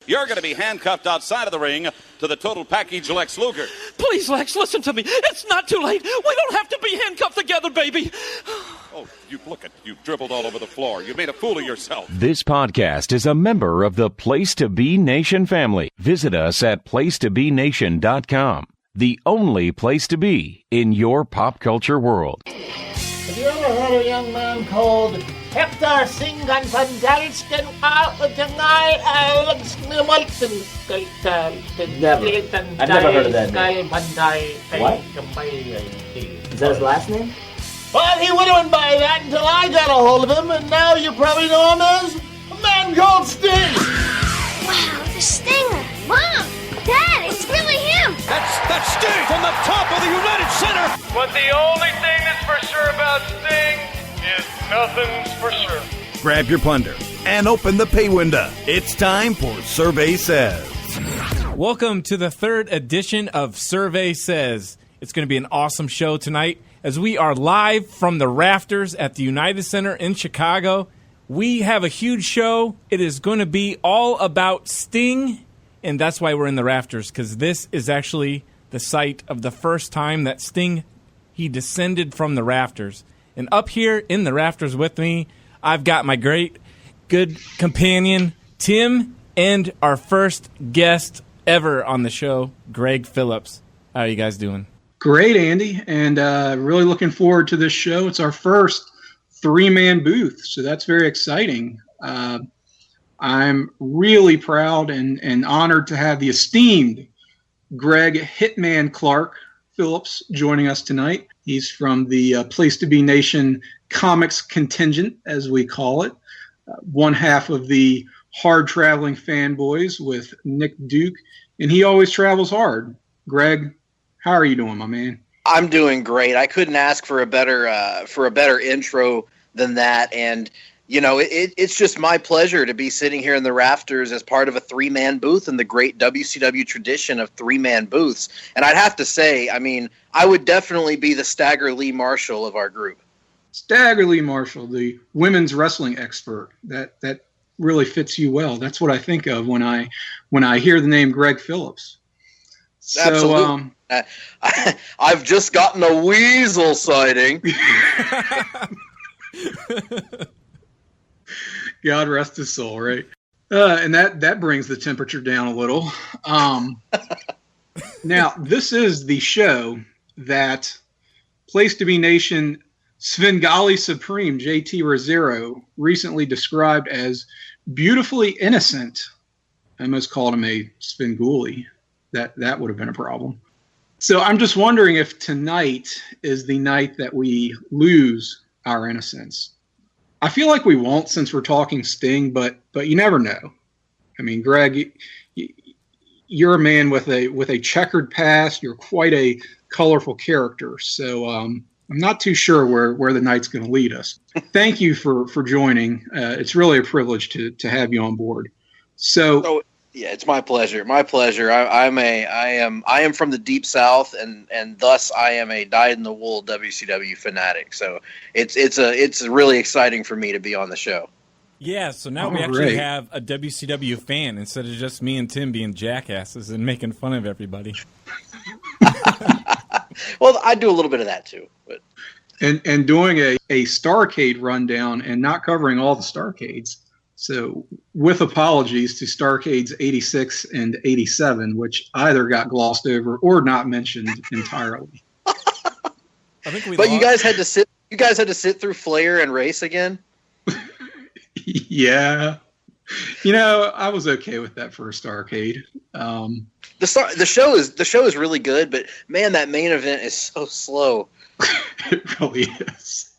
You're going to be handcuffed outside of the ring to the total package Lex Luger. Please, Lex, listen to me. It's not too late. We don't have to be handcuffed together, baby. Oh, you've dribbled all over the floor. You made a fool of yourself. This podcast is a member of the Place to Be Nation family. Visit us at placetobenation.com, the only place to be in your pop culture world. Have you ever heard a young man called Hector Singan Pandalskin out tonight? Never. I've never heard of that name. What? Is that his last name? Well, he would have been by that until I got a hold of him, and now you probably know him as a man called Sting. Wow, the Stinger. Mom, Dad, it's really him. That's Sting from the top of the United Center. But the only thing that's for sure about Sting is nothing's for sure. Grab your plunder and open the pay window. It's time for Survey Says. Welcome to the third edition of Survey Says. It's going to be an awesome show tonight as we are live from the rafters at the United Center in Chicago. We have a huge show. It is going to be all about Sting, and that's why we're in the rafters, because this is actually the site of the first time that Sting, he descended from the rafters. And up here in the rafters with me, I've got my great, good companion, Tim, and our first guest ever on the show, Greg Phillips. How are you guys doing? Great, Andy, and really looking forward to this show. It's our first three-man booth, so that's very exciting. I'm really proud and honored to have the esteemed Greg Hitman Clark Phillips joining us tonight. He's from the Place to Be Nation comics contingent, as we call it, one half of the Hard Traveling Fanboys with Nick Duke, and he always travels hard. Greg, how are you doing, my man? I'm doing great. I couldn't ask for a better intro than that. And, you know, it's just my pleasure to be sitting here in the rafters as part of a three-man booth in the great WCW tradition of three-man booths. And I'd have to say, I mean, I would definitely be the Stagger Lee Marshall of our group. Stagger Lee Marshall, the women's wrestling expert. That really fits you well. That's what I think of when I hear the name Greg Phillips. So, absolutely. I've just gotten a weasel sighting. God rest his soul, right? And that brings the temperature down a little. Now, this is the show that Place to Be Nation Svengali Supreme JT Rosero recently described as beautifully innocent. I almost called him a Svengoolie. That would have been a problem. So I'm just wondering if tonight is the night that we lose our innocence. I feel like we won't, since we're talking Sting, but you never know. I mean, Greg, you're a man with a checkered past. You're quite a colorful character. So I'm not too sure where the night's going to lead us. Thank you for joining. It's really a privilege to have you on board. So yeah, it's my pleasure. My pleasure. I am from the deep South, and thus I am a dyed-in-the-wool WCW fanatic. So it's really exciting for me to be on the show. Yeah, so now we actually have a WCW fan instead of just me and Tim being jackasses and making fun of everybody. Well, I do a little bit of that too, but and doing a Starrcade rundown and not covering all the Starrcades. So, with apologies to Starrcades 86 and 87, which either got glossed over or not mentioned entirely. But you guys had to sit. You guys had to sit through Flair and Race again. Yeah, I was okay with that for a Starrcade. The show is really good, but man, that main event is so slow. It really is.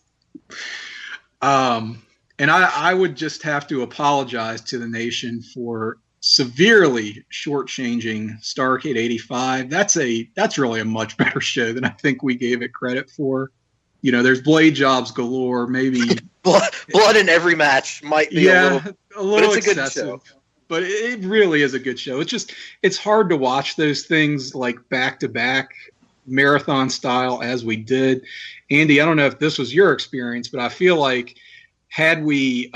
And I would just have to apologize to the nation for severely shortchanging Starrcade 85. That's really a much better show than I think we gave it credit for. There's blade jobs galore, maybe blood in every match might be a little excessive. Good show. But it really is a good show. It's hard to watch those things like back to back marathon style as we did. Andy, I don't know if this was your experience, but I feel like had we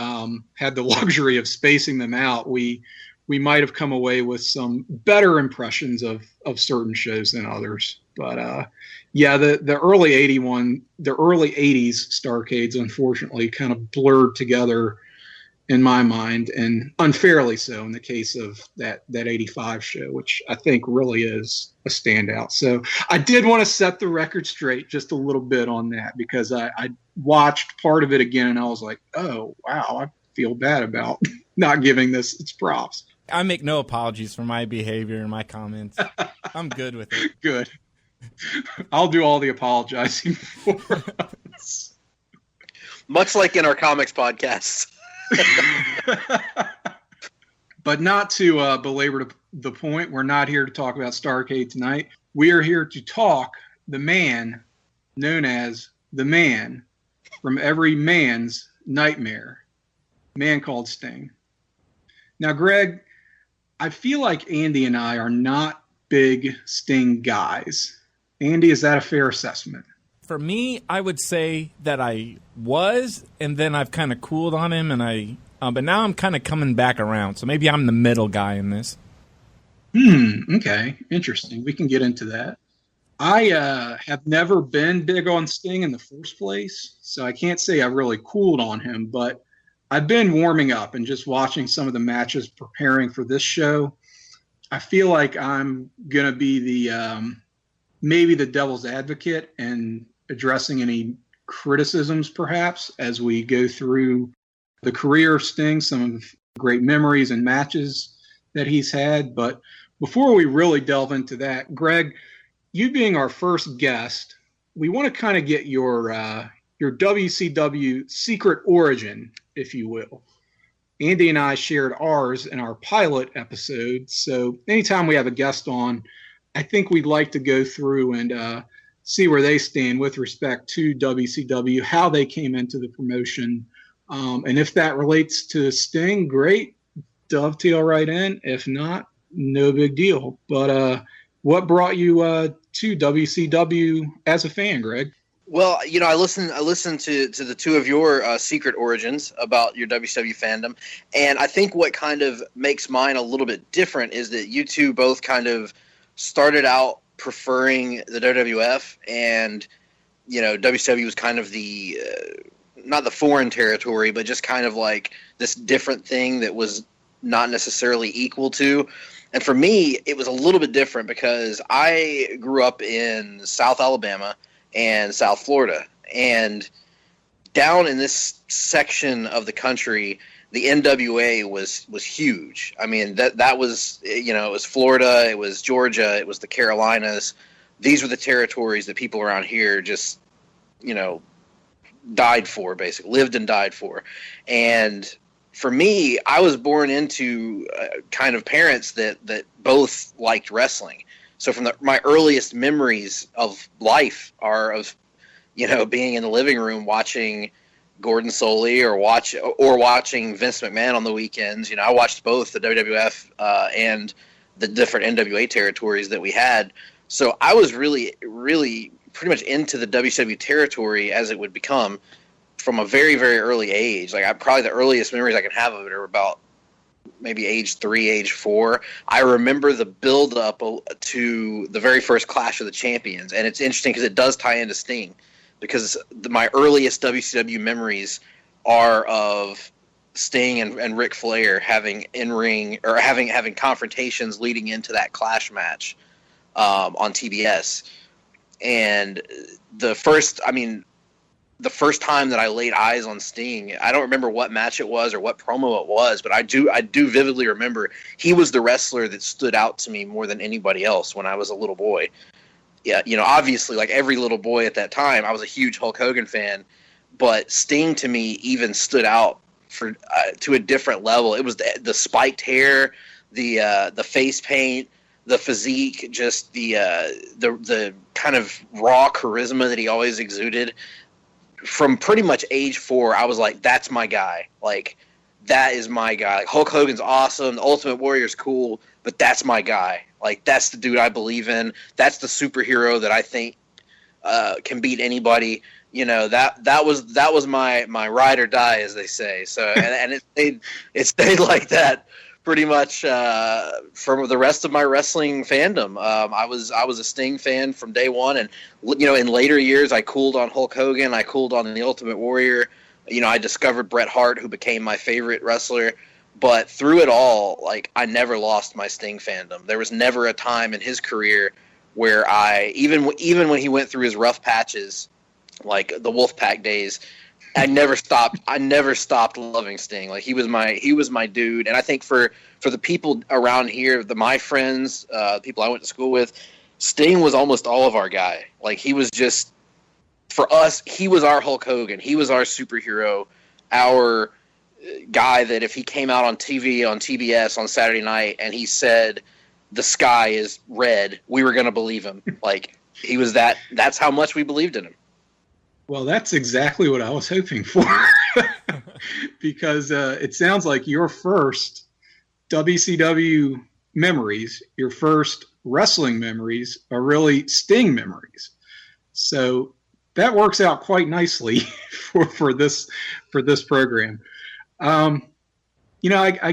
had the luxury of spacing them out, we we might have come away with some better impressions of certain shows than others. But yeah, the early 80s Starcades, unfortunately, kind of blurred together in my mind, and unfairly so in the case of that 85 show, which I think really is a standout. So I did want to set the record straight just a little bit on that, because I watched part of it again and I was like, oh, wow, I feel bad about not giving this its props. I make no apologies for my behavior and my comments. I'm good with it. Good. I'll do all the apologizing for us. Much like in our comics podcasts. But not to belabor the point, we're not here to talk about Starcade tonight. We are here to talk the man known as the man from every man's nightmare, man called Sting. Now, Greg, I feel like Andy and I are not big Sting guys. Andy, is that a fair assessment? For me, I would say that I was, and then I've kind of cooled on him, and but now I'm kind of coming back around. So maybe I'm the middle guy in this. Okay, interesting. We can get into that. I have never been big on Sting in the first place, so I can't say I really cooled on him, but I've been warming up and just watching some of the matches preparing for this show. I feel like I'm going to be the maybe the devil's advocate and addressing any criticisms perhaps as we go through the career of Sting, some of the great memories and matches that he's had. But before we really delve into that, Greg, you being our first guest, we want to kind of get your WCW secret origin, if you will. Andy and I shared ours in our pilot episode, so anytime we have a guest on, I think we'd like to go through and see where they stand with respect to WCW, how they came into the promotion. And if that relates to Sting, great, dovetail right in. If not, no big deal. But what brought you to WCW as a fan, Greg? Well, I listened to the two of your secret origins about your WCW fandom, and I think what kind of makes mine a little bit different is that you two both kind of started out preferring the WWF, and WCW was kind of the not the foreign territory, but just kind of like this different thing that was not necessarily equal to. And for me, it was a little bit different because I grew up in South Alabama and South Florida, and down in this section of the country, the NWA was huge. I mean, that was, it was Florida, it was Georgia, it was the Carolinas. These were the territories that people around here just, died for, basically, lived and died for. And for me, I was born into kind of parents that both liked wreshling. So from my earliest memories of life are of, being in the living room watching Gordon Soley or watching Vince McMahon on the weekends. I watched both the WWF and the different NWA territories that we had. So I was really, really pretty much into the WCW territory as it would become from a very, very early age. Like probably the earliest memories I can have of it are about maybe age 3, age 4. I remember the build up to the very first Clash of the Champions. And it's interesting because it does tie into Sting, because my earliest WCW memories are of Sting and Ric Flair having in-ring or having confrontations leading into that Clash match on TBS. And the first time that I laid eyes on Sting, I don't remember what match it was or what promo it was, but I do vividly remember he was the wrestler that stood out to me more than anybody else when I was a little boy. Yeah, obviously, like every little boy at that time, I was a huge Hulk Hogan fan, but Sting to me even stood out for to a different level. It was the spiked hair, the face paint, the physique, just the kind of raw charisma that he always exuded. From pretty much age 4, I was like, that's my guy. Like, that is my guy. Like, Hulk Hogan's awesome. The Ultimate Warrior's cool, but that's my guy. Like, that's the dude I believe in. That's the superhero that I think can beat anybody. That was my ride or die, as they say. So, and it stayed like that pretty much for the rest of my wrestling fandom. I was a Sting fan from day one, and in later years, I cooled on Hulk Hogan. I cooled on the Ultimate Warrior. I discovered Bret Hart, who became my favorite wrestler. But through it all, I never lost my Sting fandom. There was never a time in his career where even when he went through his rough patches, like the Wolfpack days, I never stopped loving Sting. He was my dude. And I think for the people around here, my friends, the people I went to school with, Sting was almost all of our guy. He was just, for us, he was our Hulk Hogan. He was our superhero, our guy that if he came out on TV, on TBS on Saturday night, and he said the sky is red, we were going to believe him. He was that's how much we believed in him. Well, that's exactly what I was hoping for. Because it sounds like your first WCW memories, your first wrestling memories are really Sting memories. So that works out quite nicely for this program. I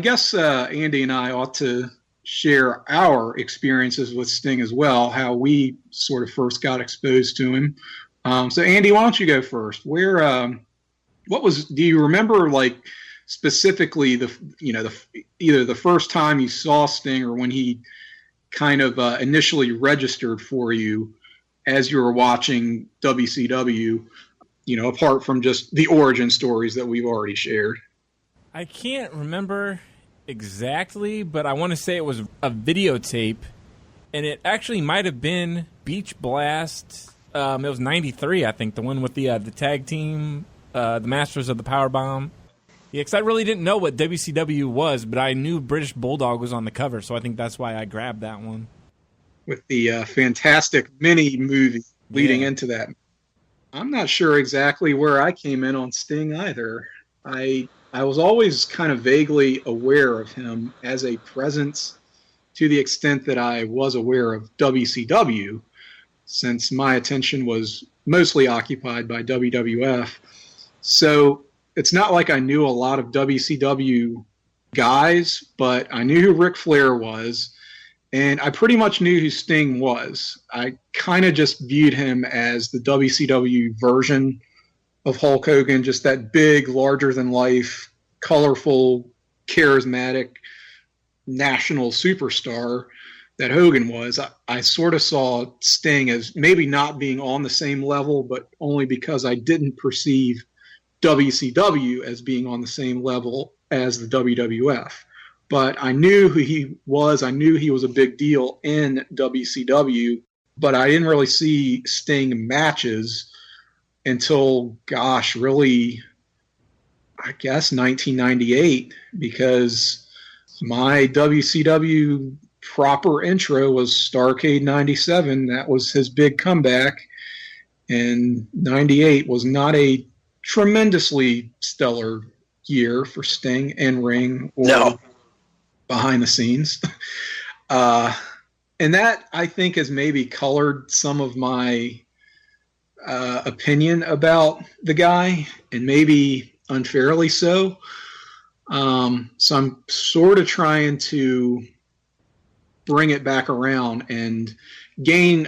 guess Andy and I ought to share our experiences with Sting as well, how we sort of first got exposed to him. So Andy, why don't you go first? Do you remember specifically either the first time you saw Sting or when he kind of initially registered for you as you were watching WCW, apart from just the origin stories that we've already shared? I can't remember exactly, but I want to say it was a videotape, and it actually might have been Beach Blast. It was 93, I think, the one with the tag team, the Masters of the Powerbomb. Yeah, because I really didn't know what WCW was, but I knew British Bulldog was on the cover, so I think that's why I grabbed that one. With the fantastic mini movie leading into that. I'm not sure exactly where I came in on Sting either. I was always kind of vaguely aware of him as a presence to the extent that I was aware of WCW, since my attention was mostly occupied by WWF. So it's not like I knew a lot of WCW guys, but I knew who Ric Flair was, and I pretty much knew who Sting was. I kind of just viewed him as the WCW version of Hulk Hogan, just that big, larger-than-life, colorful, charismatic national superstar that Hogan was. I sort of saw Sting as maybe not being on the same level, but only because I didn't perceive WCW as being on the same level as the WWF. But I knew who he was. I knew he was a big deal in WCW, but I didn't really see Sting matches until, really, I guess 1998, because my WCW proper intro was Starrcade 97. That was his big comeback. And 98 was not a tremendously stellar year for Sting in ring or behind the scenes. And that, I think, has maybe colored some of my opinion about the guy, and maybe unfairly so. So I'm sort of trying to bring it back around and gain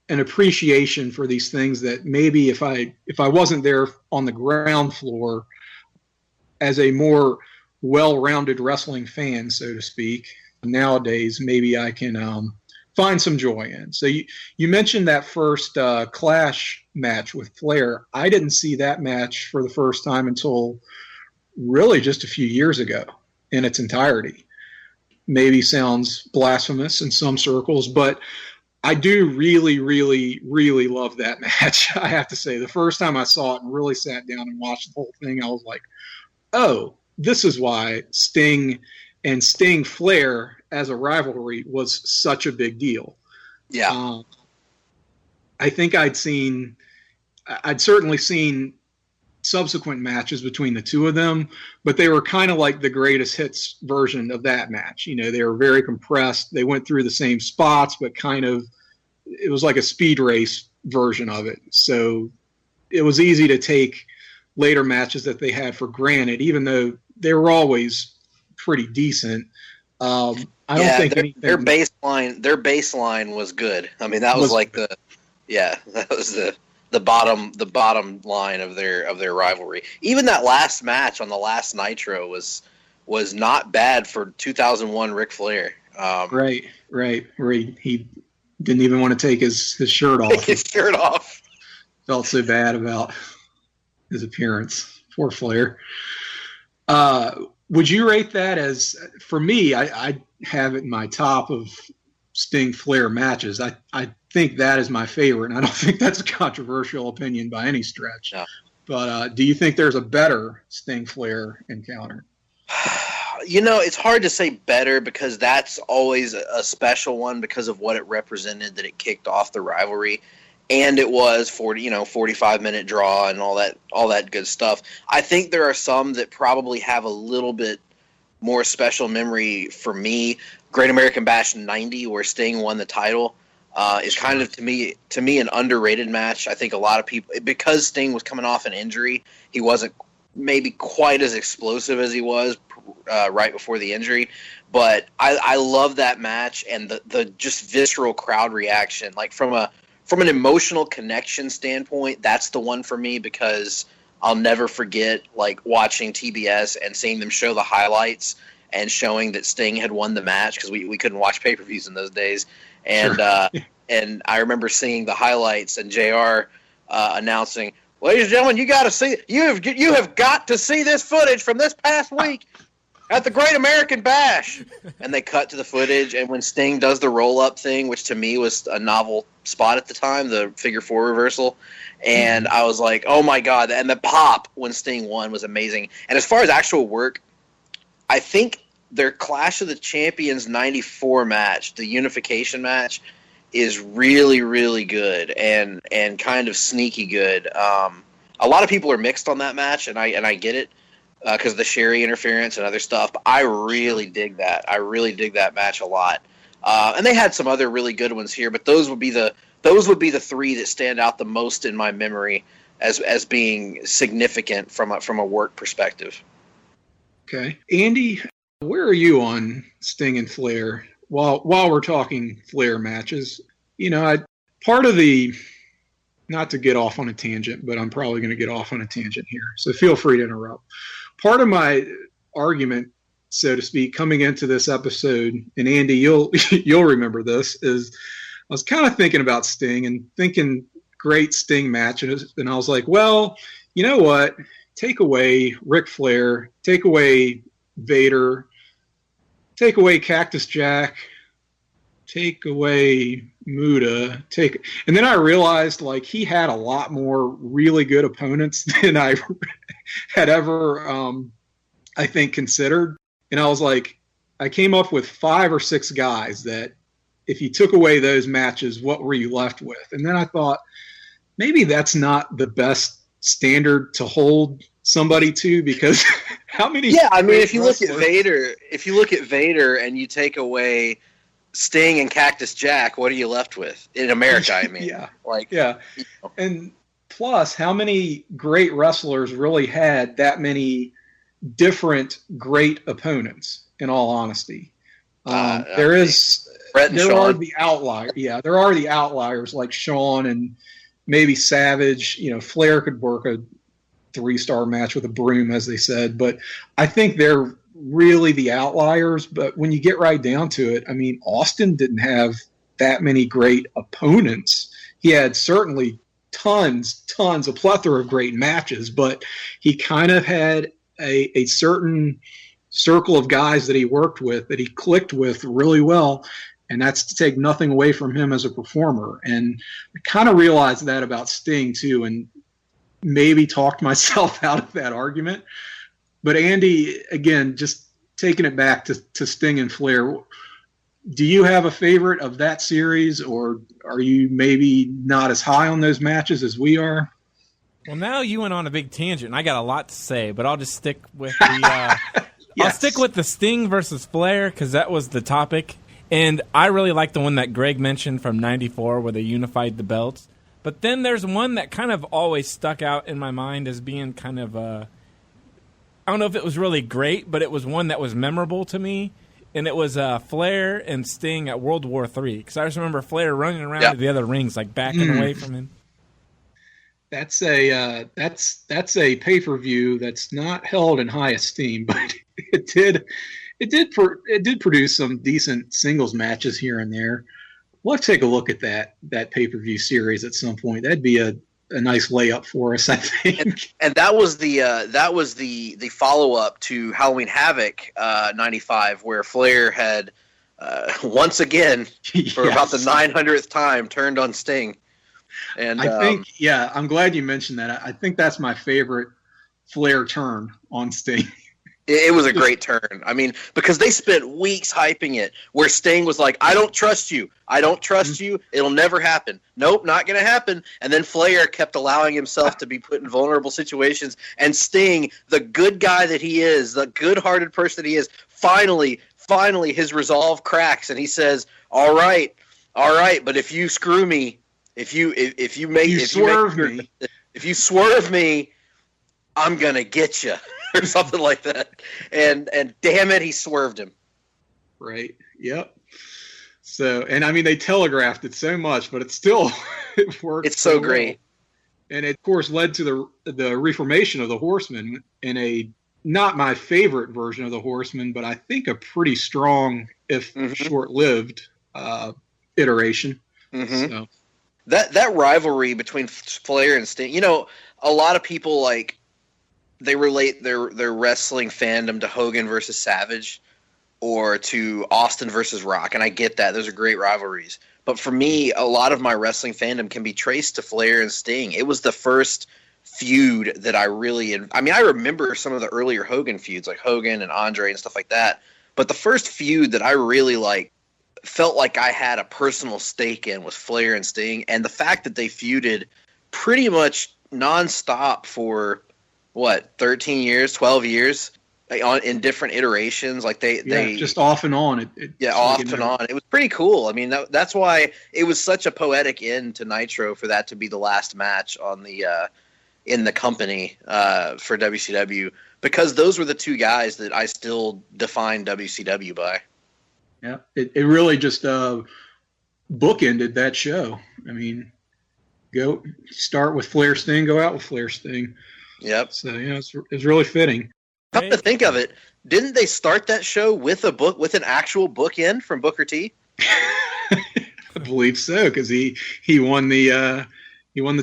an appreciation for these things that maybe if I wasn't there on the ground floor as a more well-rounded wrestling fan, so to speak, nowadays maybe I can find some joy in. So you mentioned that first Clash match with Flair. I didn't see that match for the first time until really just a few years ago in its entirety. Maybe sounds blasphemous in some circles, but I do really, really, really love that match. I have to say, the first time I saw it and really sat down and watched the whole thing, I was like, oh, this is why Sting and Sting Flair as a rivalry was such a big deal. Yeah. I think I'd certainly seen subsequent matches between the two of them, but they were kind of like the greatest hits version of that match. They were very compressed. They went through the same spots, but it was like a speed race version of it. So it was easy to take later matches that they had for granted, even though they were always pretty decent. I don't think anything. Their baseline was good. I mean, that was like that was the bottom line of their rivalry. Even that last match on the last Nitro was not bad for 2001 Ric Flair. Right. Where he didn't even want to take his shirt off. Take his shirt off. Felt so bad about his appearance. Poor Flair. Would you rate that as, for me, I have it in my top of Sting Flair matches. I think that is my favorite, and I don't think that's a controversial opinion by any stretch. No. But do you think there's a better Sting Flair encounter? It's hard to say better because that's always a special one because of what it represented, that it kicked off the rivalry. And it was 45-minute draw and all that good stuff. I think there are some that probably have a little bit more special memory for me. Great American Bash 90, where Sting won the title, is kind of to me an underrated match. I think a lot of people, because Sting was coming off an injury, he wasn't maybe quite as explosive as he was right before the injury. But I love that match and the just visceral crowd reaction, like from an emotional connection standpoint, that's the one for me, because I'll never forget like watching TBS and seeing them show the highlights and showing that Sting had won the match, because we couldn't watch pay-per-views in those days. And and I remember seeing the highlights and JR announcing, "Ladies and gentlemen, you have got to see this footage from this past week at the Great American Bash." And they cut to the footage, and when Sting does the roll-up thing, which to me was a novel spot at the time, the figure 4 reversal, and I was like, oh my God. And the pop when Sting won was amazing. And as far as actual work, I think their Clash of the Champions 94 match, the unification match, is really, really good and kind of sneaky good. A lot of people are mixed on that match, and I get it, because of the Sherry interference and other stuff, but I really dig that. I really dig that match a lot. And they had some other really good ones here, but those would be the three that stand out the most in my memory as being significant from a work perspective. Okay, Andy, where are you on Sting and Flair? While we're talking Flair matches, part of the, not to get off on a tangent, but I'm probably going to get off on a tangent here, so feel free to interrupt. Part of my argument, so to speak, coming into this episode, and Andy, you'll remember this, is I was kind of thinking about Sting and thinking great Sting matches, and I was like, well, you know what? Take away Ric Flair, take away Vader, take away Cactus Jack, take away Muda, and then I realized like he had a lot more really good opponents than I had ever, I think, considered. And I was like, I came up with 5 or 6 guys that if you took away those matches, what were you left with? And then I thought, maybe that's not the best standard to hold somebody to, because how many? Yeah, I mean, if you look at Vader and you take away Sting and Cactus Jack, what are you left with in America? I mean, yeah. And plus, how many great wrestlers really had that many different great opponents? In all honesty, there are the outliers. Yeah, there are the outliers like Shawn and maybe Savage. Flair could work a 3-star match with a broom, as they said, but I think they're really the outliers. But when you get right down to it, I mean, Austin didn't have that many great opponents. He had certainly tons, a plethora of great matches, but he kind of had a certain circle of guys that he worked with, that he clicked with really well, and that's to take nothing away from him as a performer. And I kind of realized that about Sting too, and maybe talked myself out of that argument. But Andy, again, just taking it back to Sting and Flair, do you have a favorite of that series, or are you maybe not as high on those matches as we are? Well, now you went on a big tangent, and I got a lot to say, but I'll just stick with the I'll stick with the Sting versus Flair, because that was the topic. And I really like the one that Greg mentioned from 94 where they unified the belts. But then there's one that kind of always stuck out in my mind as being kind of I don't know if it was really great, but it was one that was memorable to me. and it was Flair and Sting at World War III. Because I just remember Flair running around to the other rings, like backing away from him. That's a pay-per-view that's not held in high esteem, but it did produce some decent singles matches here and there. We'll have to take a look at that pay-per-view series at some point. That'd be a nice layup for us, I think. And that was the follow-up to Halloween Havoc 95, where Flair had once again, for about the 900th time, turned on Sting. And I think, I'm glad you mentioned that. I think that's my favorite Flair turn on Sting. It was a great turn. I mean, because they spent weeks hyping it, where Sting was like, I don't trust you. I don't trust you. It'll never happen. Nope, not going to happen. And then Flair kept allowing himself to be put in vulnerable situations. And Sting, the good guy that he is, the good-hearted person that he is, finally, his resolve cracks. And he says, all right, but if you screw me, if you swerve me, I'm going to get you. Or something like that, and damn it, he swerved him. Right. Yep. So, and I mean, they telegraphed it so much, but it still it worked. It's so great, and it of course led to the reformation of the Horsemen in a not my favorite version of the Horsemen, but I think a pretty strong, if short-lived, iteration. So. That rivalry between Flair and Sting, a lot of people they relate their wrestling fandom to Hogan versus Savage or to Austin versus Rock, and I get that. Those are great rivalries. But for me, a lot of my wrestling fandom can be traced to Flair and Sting. It was the first feud that I really – I mean, I remember some of the earlier Hogan feuds, like Hogan and Andre and stuff like that. But the first feud that I really felt like I had a personal stake in was Flair and Sting. And the fact that they feuded pretty much nonstop for – 13 years, 12 years in different iterations. They just off and on. Off and on. It was pretty cool. I mean, that's why it was such a poetic end to Nitro for that to be the last match on the in the company for WCW, because those were the two guys that I still define WCW by. Yeah, it really just bookended that show. I mean, go start with Flair Sting, go out with Flair Sting. Yep. So it's really fitting. Come to think of it, didn't they start that show with an actual bookend from Booker T? I believe so, because he won the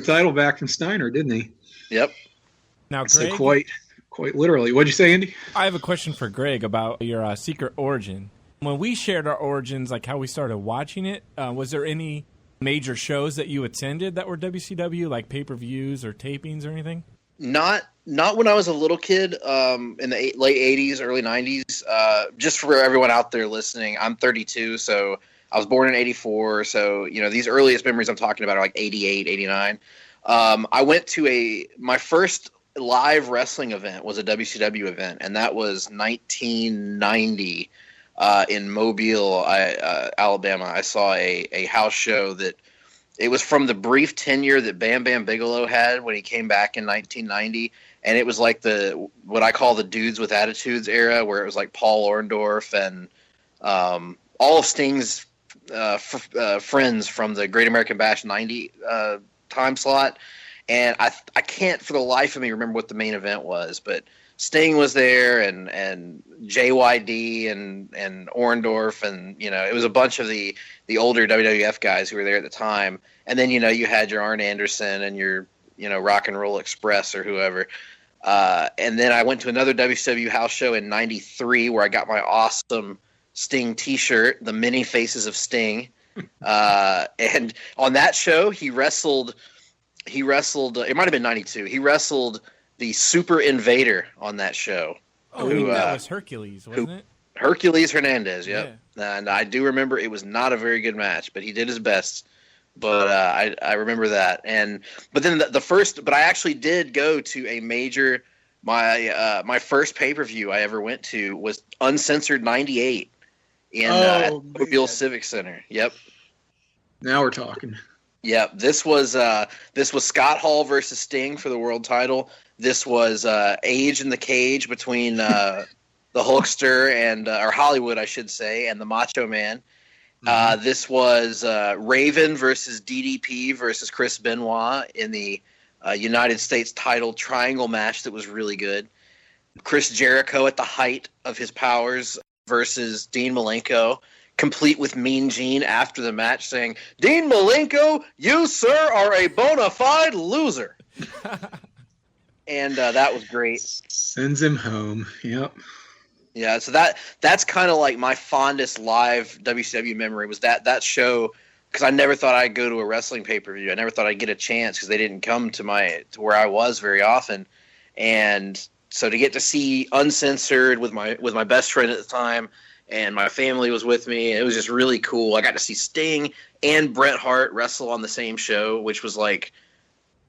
title back from Steiner, didn't he? Yep. Now, Greg, so quite literally. What'd you say, Andy? I have a question for Greg about your secret origin. When we shared our origins, like how we started watching it, was there any major shows that you attended that were WCW, like pay-per-views or tapings or anything? Not when I was a little kid, in the late 80s, early 90s. Just for everyone out there listening, I'm 32, so I was born in 84. So, these earliest memories I'm talking about are like 88, 89. I went to my first live wrestling event was a WCW event, and that was 1990 in Mobile, Alabama. I saw a house show that it was from the brief tenure that Bam Bam Bigelow had when he came back in 1990, and it was like what I call the dudes with attitudes era, where it was like Paul Orndorff and all of Sting's friends from the Great American Bash 90 time slot. And I can't for the life of me remember what the main event was, but Sting was there and JYD and Orndorff, and it was a bunch of the older WWF guys who were there at the time. And then you had your Arn Anderson and your Rock and Roll Express or whoever. And then I went to another WCW house show in '93 where I got my awesome Sting T-shirt, the Many Faces of Sting. And on that show, he wrestled. It might have been '92. He wrestled the Super Invader on that show. Oh, that was Hercules, wasn't it? Hercules Hernandez, yep. Yeah. And I do remember it was not a very good match, but he did his best. But I remember that. But then but I actually did go to a major. My first pay-per-view I ever went to was Uncensored '98 at Mobile Civic Center. Yep. Now we're talking. Yep. This was Scott Hall versus Sting for the world title. This was Age in the Cage between the Hulkster and or Hollywood, I should say, and the Macho Man. This was Raven versus DDP versus Chris Benoit in the United States title triangle match that was really good. Chris Jericho at the height of his powers versus Dean Malenko, complete with Mean Gene after the match saying, "Dean Malenko, you, sir, are a bona fide loser." And that was great. Sends him home. Yep. Yeah, so that's kind of like my fondest live WCW memory was that show, because I never thought I'd go to a wrestling pay-per-view. I never thought I'd get a chance because they didn't come to where I was very often. And so to get to see uncensored with my best friend at the time, and my family was with me, it was just really cool. I got to see Sting and Bret Hart wrestle on the same show, which was like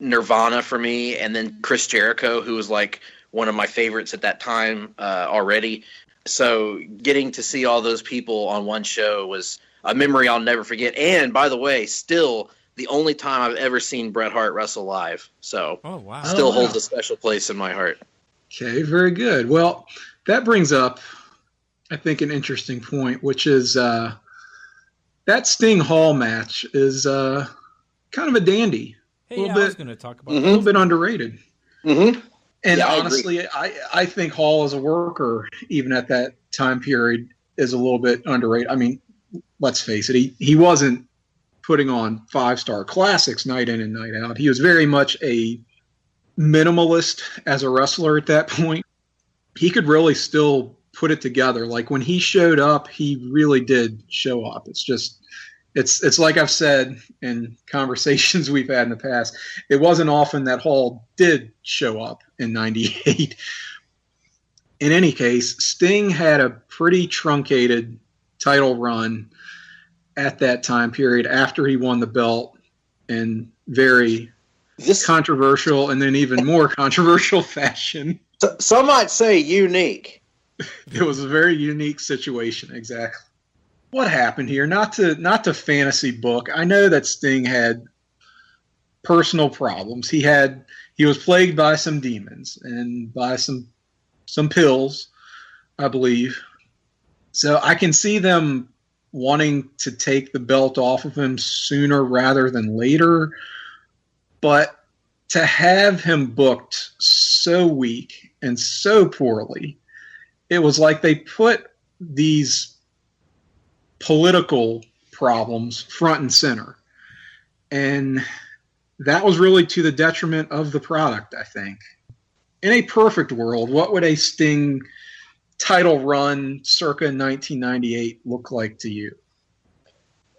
nirvana for me. And then Chris Jericho, who was like one of my favorites at that time already. So getting to see all those people on one show was a memory I'll never forget. And by the way, still the only time I've ever seen Bret Hart wrestle live. So still holds a special place in my heart. Okay, very good. Well, that brings up, I think, an interesting point, which is that Sting Hall match is kind of a dandy. Hey, I was going to talk about a little bit underrated. Mm-hmm. And honestly, I think Hall as a worker, even at that time period, is a little bit underrated. I mean, let's face it, he wasn't putting on 5-star classics night in and night out. He was very much a minimalist as a wrestler at that point. He could really still put it together. Like when he showed up, he really did show up. It's just, it's like I've said in conversations we've had in the past, it wasn't often that Hall did show up in 98. In any case, Sting had a pretty truncated title run at that time period after he won the belt in very controversial and then even more controversial fashion. Some might say unique. It was a very unique situation, exactly. What happened here? Not to fantasy book. I know that Sting had personal problems. He was plagued by some demons and by some pills, I believe. So I can see them wanting to take the belt off of him sooner rather than later. But to have him booked so weak and so poorly, it was like they put these political problems front and center. And that was really to the detriment of the product, I think. In a perfect world, what would a Sting title run circa 1998 look like to you?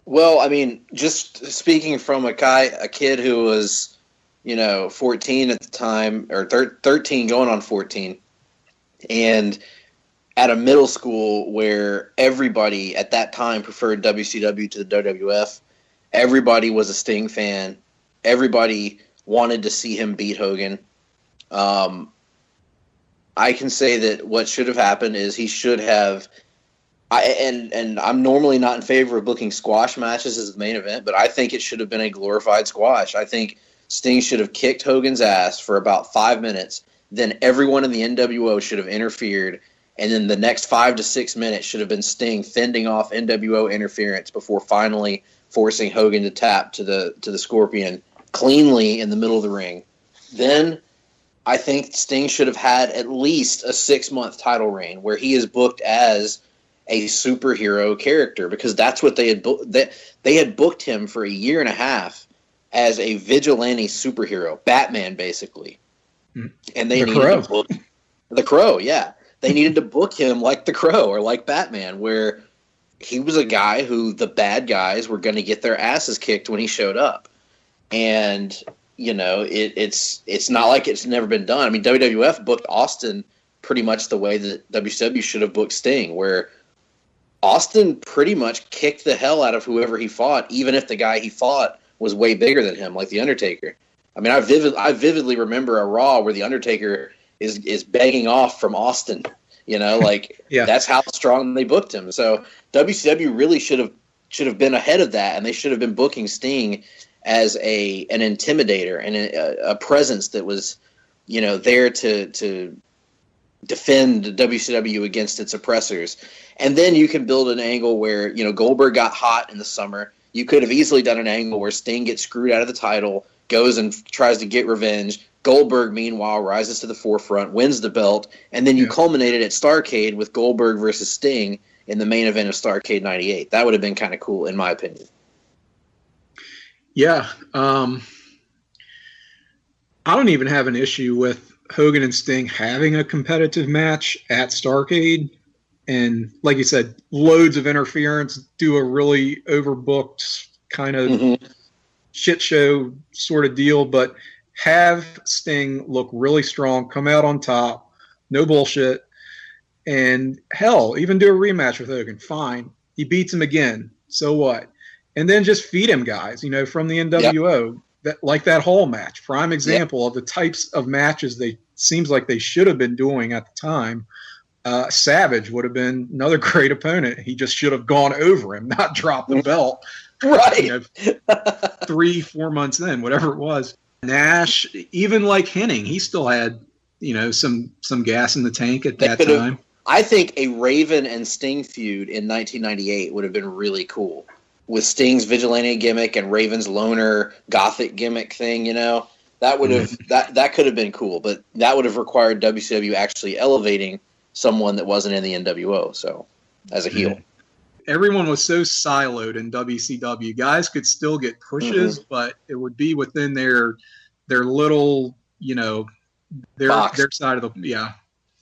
Well, I mean, just speaking from a kid who was, 14 at the time, or 13 going on 14, and at a middle school where everybody at that time preferred WCW to the WWF, everybody was a Sting fan, everybody wanted to see him beat Hogan. I can say that what should have happened is he should have, and I'm normally not in favor of booking squash matches as the main event, but I think it should have been a glorified squash. I think Sting should have kicked Hogan's ass for about 5 minutes, then everyone in the NWO should have interfered, and then the next 5 to 6 minutes should have been Sting fending off NWO interference before finally forcing Hogan to tap to the Scorpion cleanly in the middle of the ring. Then I think Sting should have had at least a 6-month title reign where he is booked as a superhero character, because that's what they had they had booked him for a year and a half as a vigilante superhero, Batman basically. And they needed to book the Crow, yeah. They needed to book him like the Crow or like Batman, where he was a guy who the bad guys were going to get their asses kicked when he showed up. And it's not like it's never been done. I mean, WWF booked Austin pretty much the way that WCW should have booked Sting, where Austin pretty much kicked the hell out of whoever he fought, even if the guy he fought was way bigger than him, like The Undertaker. I mean, I vividly remember a Raw where The Undertaker is begging off from Austin. That's how strong they booked him. So WCW really should have been ahead of that, and they should have been booking Sting as an intimidator and a presence that was, there to defend WCW against its oppressors. And then you can build an angle where, you know, Goldberg got hot in the summer. You could have easily done an angle where Sting gets screwed out of the title, goes and tries to get revenge. Goldberg, meanwhile, rises to the forefront, wins the belt, and then you culminated at Starrcade with Goldberg versus Sting in the main event of Starrcade 98. That would have been kind of cool, in my opinion. Yeah. I don't even have an issue with Hogan and Sting having a competitive match at Starrcade. And like you said, loads of interference, do a really overbooked kind of shit show sort of deal, but have Sting look really strong, come out on top, no bullshit, and hell, even do a rematch with Hogan. Fine. He beats him again. So what? And then just feed him guys, you know, from the NWO. Yep. That Hall match, prime example of the types of matches they seems like they should have been doing at the time. Savage would have been another great opponent. He just should have gone over him, not dropped the belt. Right. You know, 3-4 months in, whatever it was. Nash, even like Hennig, he still had, you know, some gas in the tank at that time. I think a Raven and Sting feud in 1998 would have been really cool. With Sting's vigilante gimmick and Raven's loner gothic gimmick thing, you know, that would have that could have been cool, but that would have required WCW actually elevating someone that wasn't in the NWO. So, as a heel, everyone was so siloed in WCW. Guys could still get pushes, but it would be within their little, you know, their side of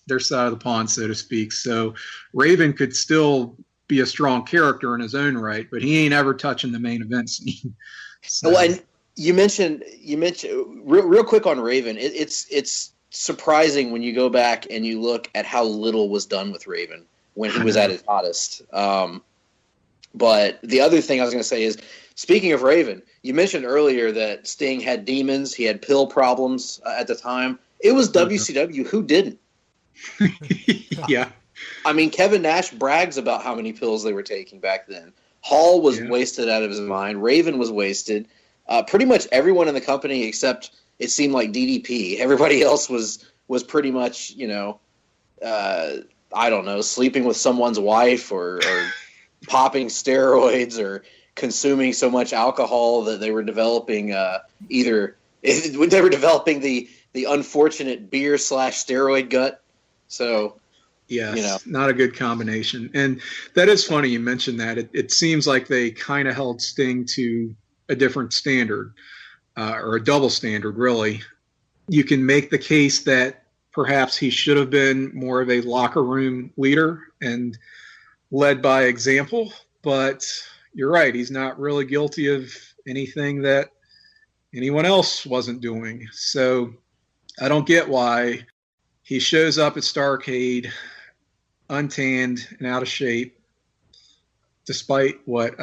their side of the pond, so to speak. So, Raven could still be a strong character in his own right, but he ain't ever touching the main event scene. So. Well, and you mentioned real quick on Raven. It's surprising when you go back and you look at how little was done with Raven when he was at his hottest. But the other thing I was going to say is, speaking of Raven, you mentioned earlier that Sting had demons, he had pill problems at the time. It was WCW who didn't. Yeah. I mean, Kevin Nash brags about how many pills they were taking back then. Hall was wasted out of his mind. Raven was wasted. Pretty much everyone in the company, except it seemed like DDP. Everybody else was pretty much, you know, I don't know, sleeping with someone's wife or popping steroids or consuming so much alcohol that they were developing they were developing the unfortunate beer/steroid gut. So. Yes, you know. Not a good combination. And that is funny you mentioned that. It seems like they kind of held Sting to a different standard, or a double standard, really. You can make the case that perhaps he should have been more of a locker room leader and led by example, but you're right. He's not really guilty of anything that anyone else wasn't doing. So I don't get why he shows up at Starrcade untanned and out of shape, despite what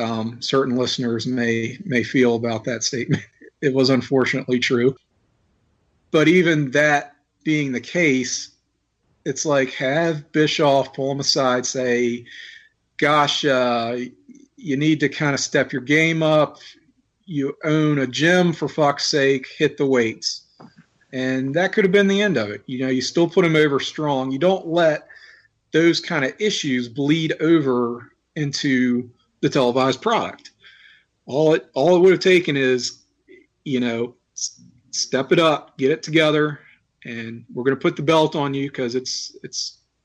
certain listeners may feel about that statement. It was unfortunately true. But even that being the case, it's like, have Bischoff pull him aside, say, gosh, you need to kind of step your game up. You own a gym, for fuck's sake, hit the weights. And that could have been the end of it. You know, you still put him over strong. You don't let those kind of issues bleed over into the televised product. All it would have taken is, you know, step it up, get it together, and we're going to put the belt on you because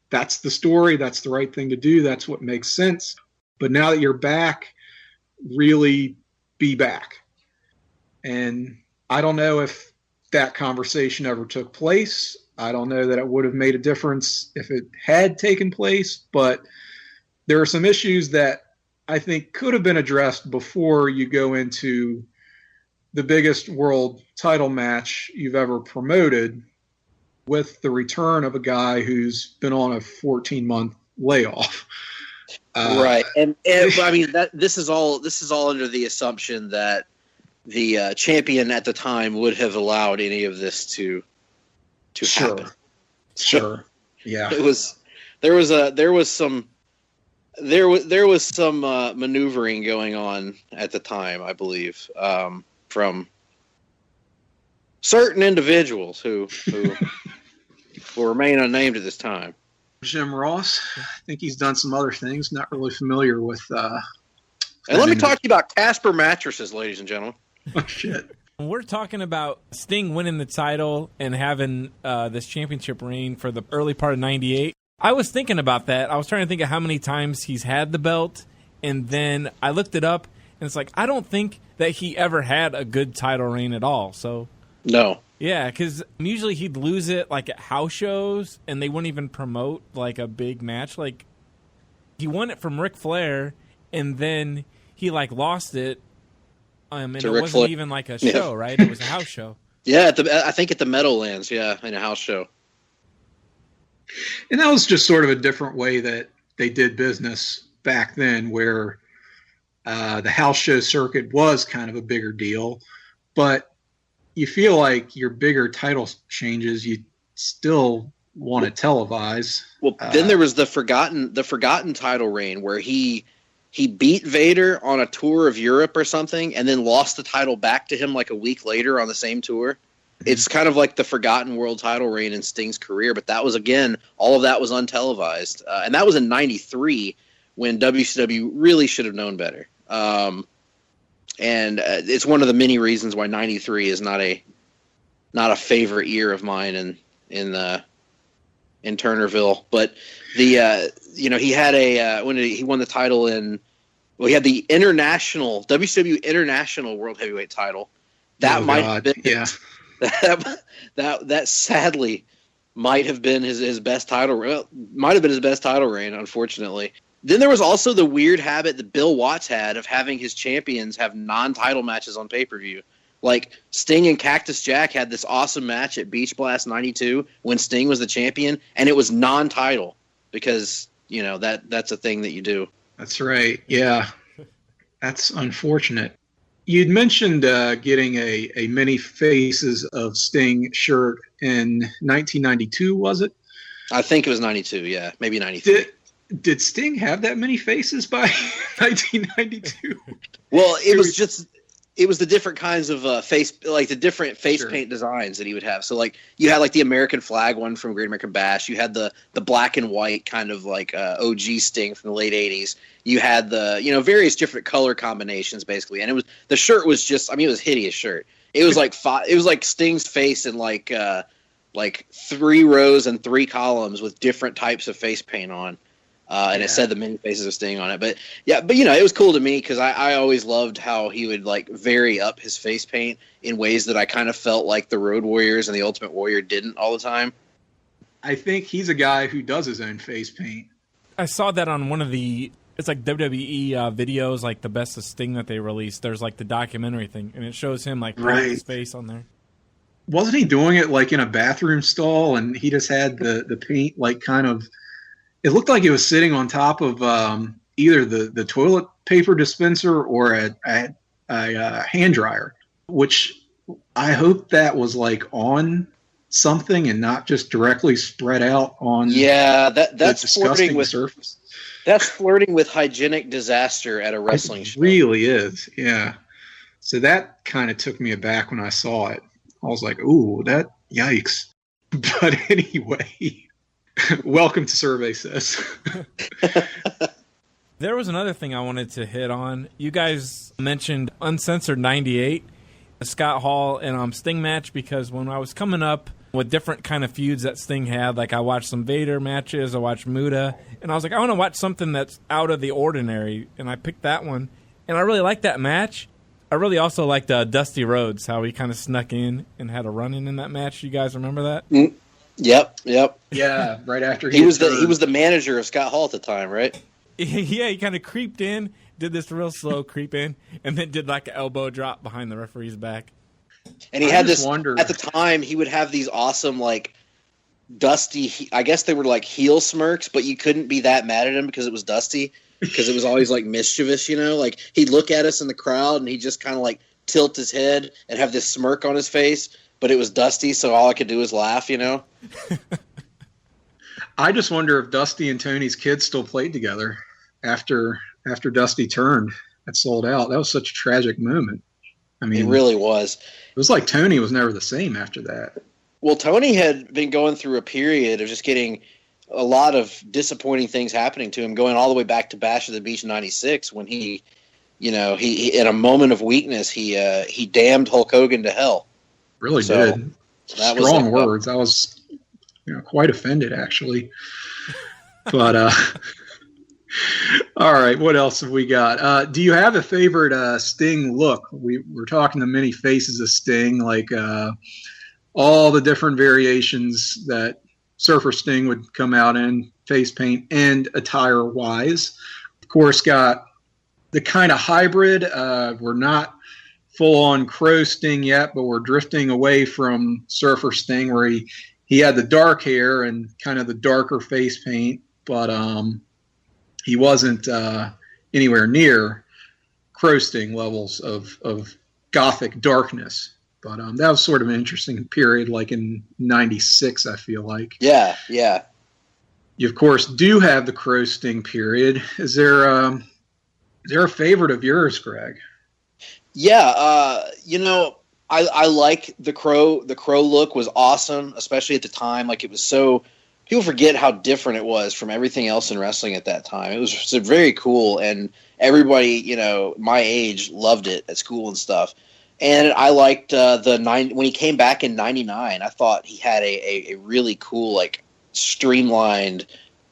that's the story, that's the right thing to do, that's what makes sense. But now that you're back, really be back. And I don't know if that conversation ever took place. I don't know that it would have made a difference if it had taken place, but there are some issues that I think could have been addressed before you go into the biggest world title match you've ever promoted with the return of a guy who's been on a 14-month layoff. Right. And I mean, this is all under the assumption that the champion at the time would have allowed any of this to happen. Sure. Yeah. There was some maneuvering going on at the time, I believe, from certain individuals who will remain unnamed at this time. Jim Ross. I think he's done some other things. Not really familiar with. And let me talk to you about Casper mattresses, ladies and gentlemen. Oh, shit. We're talking about Sting winning the title and having this championship reign for the early part of '98. I was thinking about that. I was trying to think of how many times he's had the belt, and then I looked it up, and it's like, I don't think that he ever had a good title reign at all. So no. Yeah, because usually he'd lose it like at house shows, and they wouldn't even promote like a big match. Like, he won it from Ric Flair, and then he like lost it. And it wasn't even like a show, right? It was a house show. Yeah, I think at the Meadowlands, in a house show. And that was just sort of a different way that they did business back then, where the house show circuit was kind of a bigger deal. But you feel like your bigger title changes, you still want to televise. Well, then there was the forgotten title reign where he beat Vader on a tour of Europe or something, and then lost the title back to him like a week later on the same tour. It's kind of like the forgotten world title reign in Sting's career, but that was, again, all of that was untelevised. And that was in '93 when WCW really should have known better. And it's one of the many reasons why '93 is not a favorite year of mine in Turnerville. But he had when he won the title he had the WCW International World Heavyweight title. That have been that sadly might have been his best title. Might have been his best title reign, unfortunately. Then there was also the weird habit that Bill Watts had of having his champions have non-title matches on pay-per-view. Like, Sting and Cactus Jack had this awesome match at Beach Blast '92 when Sting was the champion, and it was non-title because, that's a thing that you do. That's right. Yeah. That's unfortunate. You'd mentioned getting a Many Faces of Sting shirt in 1992, was it? I think it was 92, yeah. Maybe 93. Did Sting have that many faces by 1992? Well, it was the different kinds of the different face paint designs that he would have. So, like, you had like the American flag one from Great American Bash. You had the black and white kind of like OG Sting from the late '80s. You had the various different color combinations basically, and the shirt was just, it was a hideous shirt. It was like it was like Sting's face in like 3 rows and 3 columns with different types of face paint on. And it said the Many Faces of Sting on it. But it was cool to me because I always loved how he would like vary up his face paint in ways that I kind of felt like the Road Warriors and the Ultimate Warrior didn't all the time. I think he's a guy who does his own face paint. I saw that on one of it's like WWE videos, like the best of Sting that they released. There's like the documentary thing, and it shows him like putting his face on there. Wasn't he doing it like in a bathroom stall, and he just had the paint like kind of... It looked like it was sitting on top of either the toilet paper dispenser or a hand dryer, which I hope that was like on something and not just directly spread out on. Yeah, that's flirting with surface. That's flirting with hygienic disaster at a wrestling show. It really is, yeah. So that kind of took me aback when I saw it. I was like, "Ooh, that yikes!" But anyway. Welcome to Survey Says. There was another thing I wanted to hit on. You guys mentioned Uncensored '98, the Scott Hall and Sting match, because when I was coming up with different kind of feuds that Sting had, like I watched some Vader matches, I watched Muda, and I was like, I want to watch something that's out of the ordinary, and I picked that one. And I really liked that match. I really also liked Dusty Rhodes, how he kind of snuck in and had a run-in in that match. You guys remember that? Mm. Yep. Yeah, right after he was the manager of Scott Hall at the time, right? Yeah, he kind of creeped in, did this real slow creep in, and then did like an elbow drop behind the referee's back. And he had this at the time. He would have these awesome like Dusty. I guess they were like heel smirks, but you couldn't be that mad at him because it was Dusty. Because it was always like mischievous, Like he'd look at us in the crowd and he'd just kind of like tilt his head and have this smirk on his face. But it was Dusty, so all I could do was laugh, I just wonder if Dusty and Tony's kids still played together after Dusty turned and sold out. That was such a tragic moment. It really was. It was like Tony was never the same after that. Well, Tony had been going through a period of just getting a lot of disappointing things happening to him, going all the way back to Bash of the Beach '96 when he in a moment of weakness he damned Hulk Hogan to hell. Really did. Strong words. I was quite offended actually. But all right, what else have we got? Do you have a favorite Sting look? We're talking the many faces of Sting, like all the different variations that Surfer Sting would come out in, face paint and attire wise. Of course, got the kind of hybrid. We're not full on Crow Sting yet, but we're drifting away from Surfer Sting, where he had the dark hair and kind of the darker face paint, but he wasn't anywhere near Crow Sting levels of gothic darkness. But that was sort of an interesting period, like in '96, I feel like. Yeah. You, of course, do have the Crow Sting period. Is there a favorite of yours, Greg? Yeah, I like the Crow. The Crow look was awesome, especially at the time. Like, it was so... People forget how different it was from everything else in wrestling at that time. It was very cool, and everybody, my age loved it at school and stuff. And I liked when he came back in '99. I thought he had a really cool, like, streamlined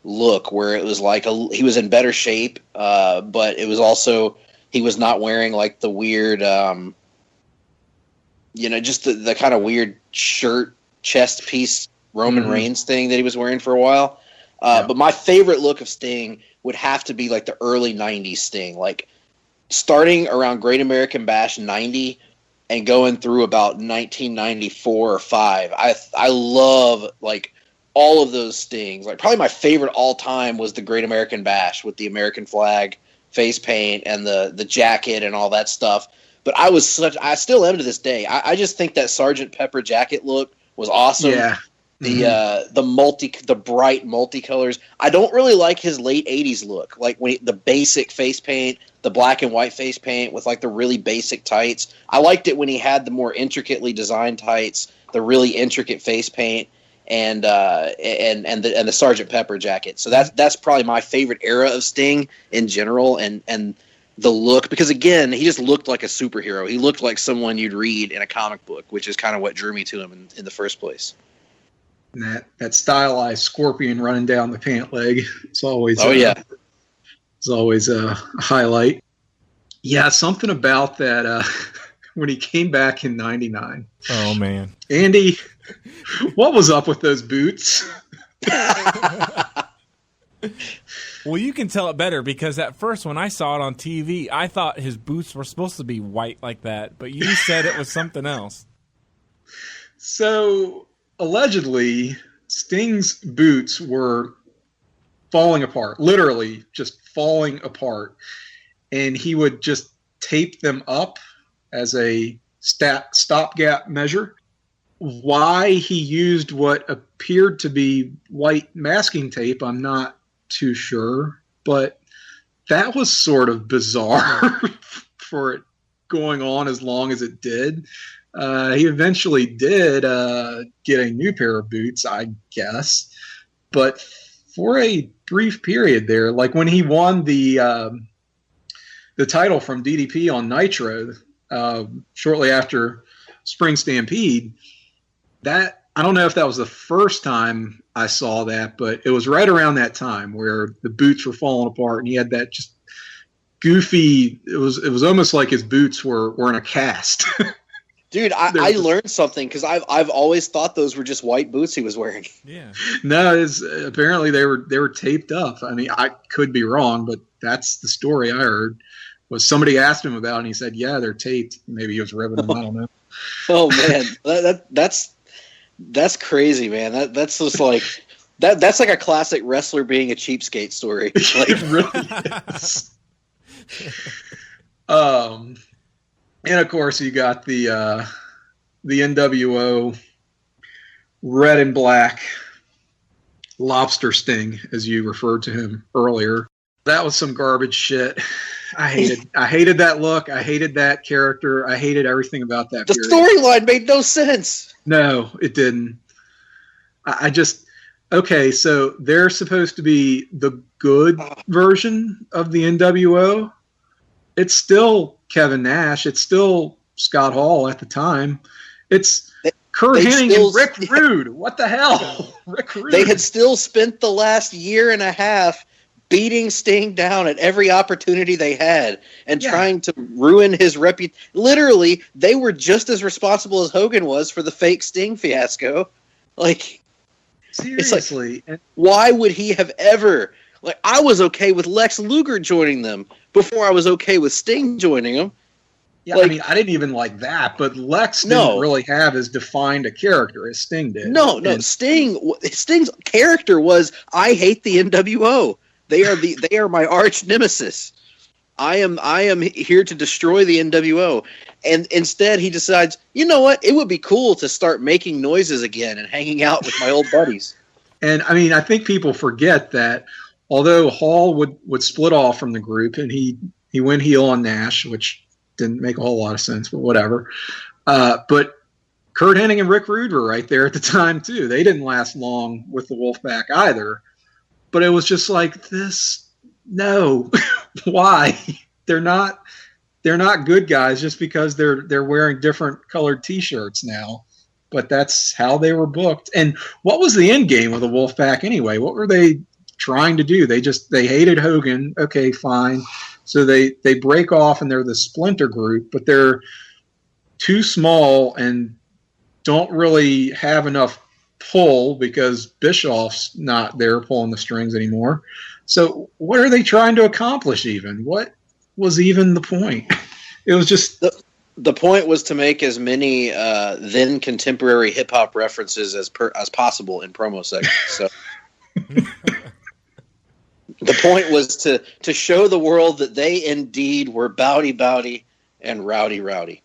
look where it was like he was in better shape, but it was also he was not wearing like the weird, just the kind of weird shirt chest piece Roman Reigns thing that he was wearing for a while. But my favorite look of Sting would have to be like the early '90s Sting, like starting around Great American Bash '90. And going through about 1994 or 5, I love like all of those Stings. Like, probably my favorite all time was the Great American Bash with the American flag, face paint, and the jacket and all that stuff. But I still am to this day. I just think that Sgt. Pepper jacket look was awesome. Yeah. The bright multicolors. I don't really like his late '80s look, like the basic face paint, the black and white face paint with like the really basic tights. I liked it when he had the more intricately designed tights, the really intricate face paint, and the Sgt. Pepper jacket. So that's probably my favorite era of Sting in general, and the look, because again, he just looked like a superhero. He looked like someone you'd read in a comic book, which is kind of what drew me to him in the first place. And that stylized scorpion running down the pant leg. It's always it's always a highlight. Yeah, something about that when he came back in '99. Oh man, Andy, what was up with those boots? Well, you can tell it better because at first when I saw it on TV, I thought his boots were supposed to be white like that, but you said it was something else. So allegedly, Sting's boots were falling apart, literally just falling apart. And he would just tape them up as a stopgap measure. Why he used what appeared to be white masking tape, I'm not too sure. But that was sort of bizarre for it going on as long as it did. He eventually did get a new pair of boots, I guess. But for a brief period there, like when he won the title from DDP on Nitro shortly after Spring Stampede, that I don't know if that was the first time I saw that, but it was right around that time where the boots were falling apart and he had that just goofy. It was almost like his boots were in a cast. Dude, I learned something because I've always thought those were just white boots he was wearing. Yeah. No, apparently they were taped up. I mean, I could be wrong, but that's the story I heard. Was somebody asked him about it, and he said, "Yeah, they're taped." Maybe he was ribbing them. I don't know. Oh man, that's crazy, man. That's just like that's like a classic wrestler being a cheapskate story. Like, it really is. And of course, you got the NWO red and black lobster Sting, as you referred to him earlier. That was some garbage shit. I hated that look. I hated that character. I hated everything about that. The storyline made no sense. No, it didn't. I just okay. So they're supposed to be the good version of the NWO. It's still Kevin Nash. It's still Scott Hall at the time. It's Kurt Hennig and Rick Rude. What the hell? Rick Rude. They had still spent the last year and a half beating Sting down at every opportunity they had and trying to ruin his reputation. Literally, they were just as responsible as Hogan was for the fake Sting fiasco. Like, seriously. Like, why would he have ever... Like, I was okay with Lex Luger joining them before I was okay with Sting joining them. Yeah, like, I mean, I didn't even like that, but Lex didn't really have as defined a character as Sting did. No, Sting's character was, I hate the NWO. They are my arch nemesis. I am here to destroy the NWO. And instead he decides, you know what? It would be cool to start making noises again and hanging out with my old buddies. And I mean, I think people forget that although Hall would split off from the group and he went heel on Nash, which didn't make a whole lot of sense, but whatever. But Kurt Hennig and Rick Rude were right there at the time too. They didn't last long with the Wolfpack either. But it was just like this. No, why? They're not good guys just because they're wearing different colored T-shirts now. But that's how they were booked. And what was the end game of the Wolfpack anyway? What were they trying to do? They hated Hogan. Okay, fine. So they break off and they're the Splinter Group, but they're too small and don't really have enough pull because Bischoff's not there pulling the strings anymore. So what are they trying to accomplish even? What was even the point? It was just... The point was to make as many then contemporary hip-hop references as possible in promo segments. So the point was to show the world that they indeed were bowdy and rowdy.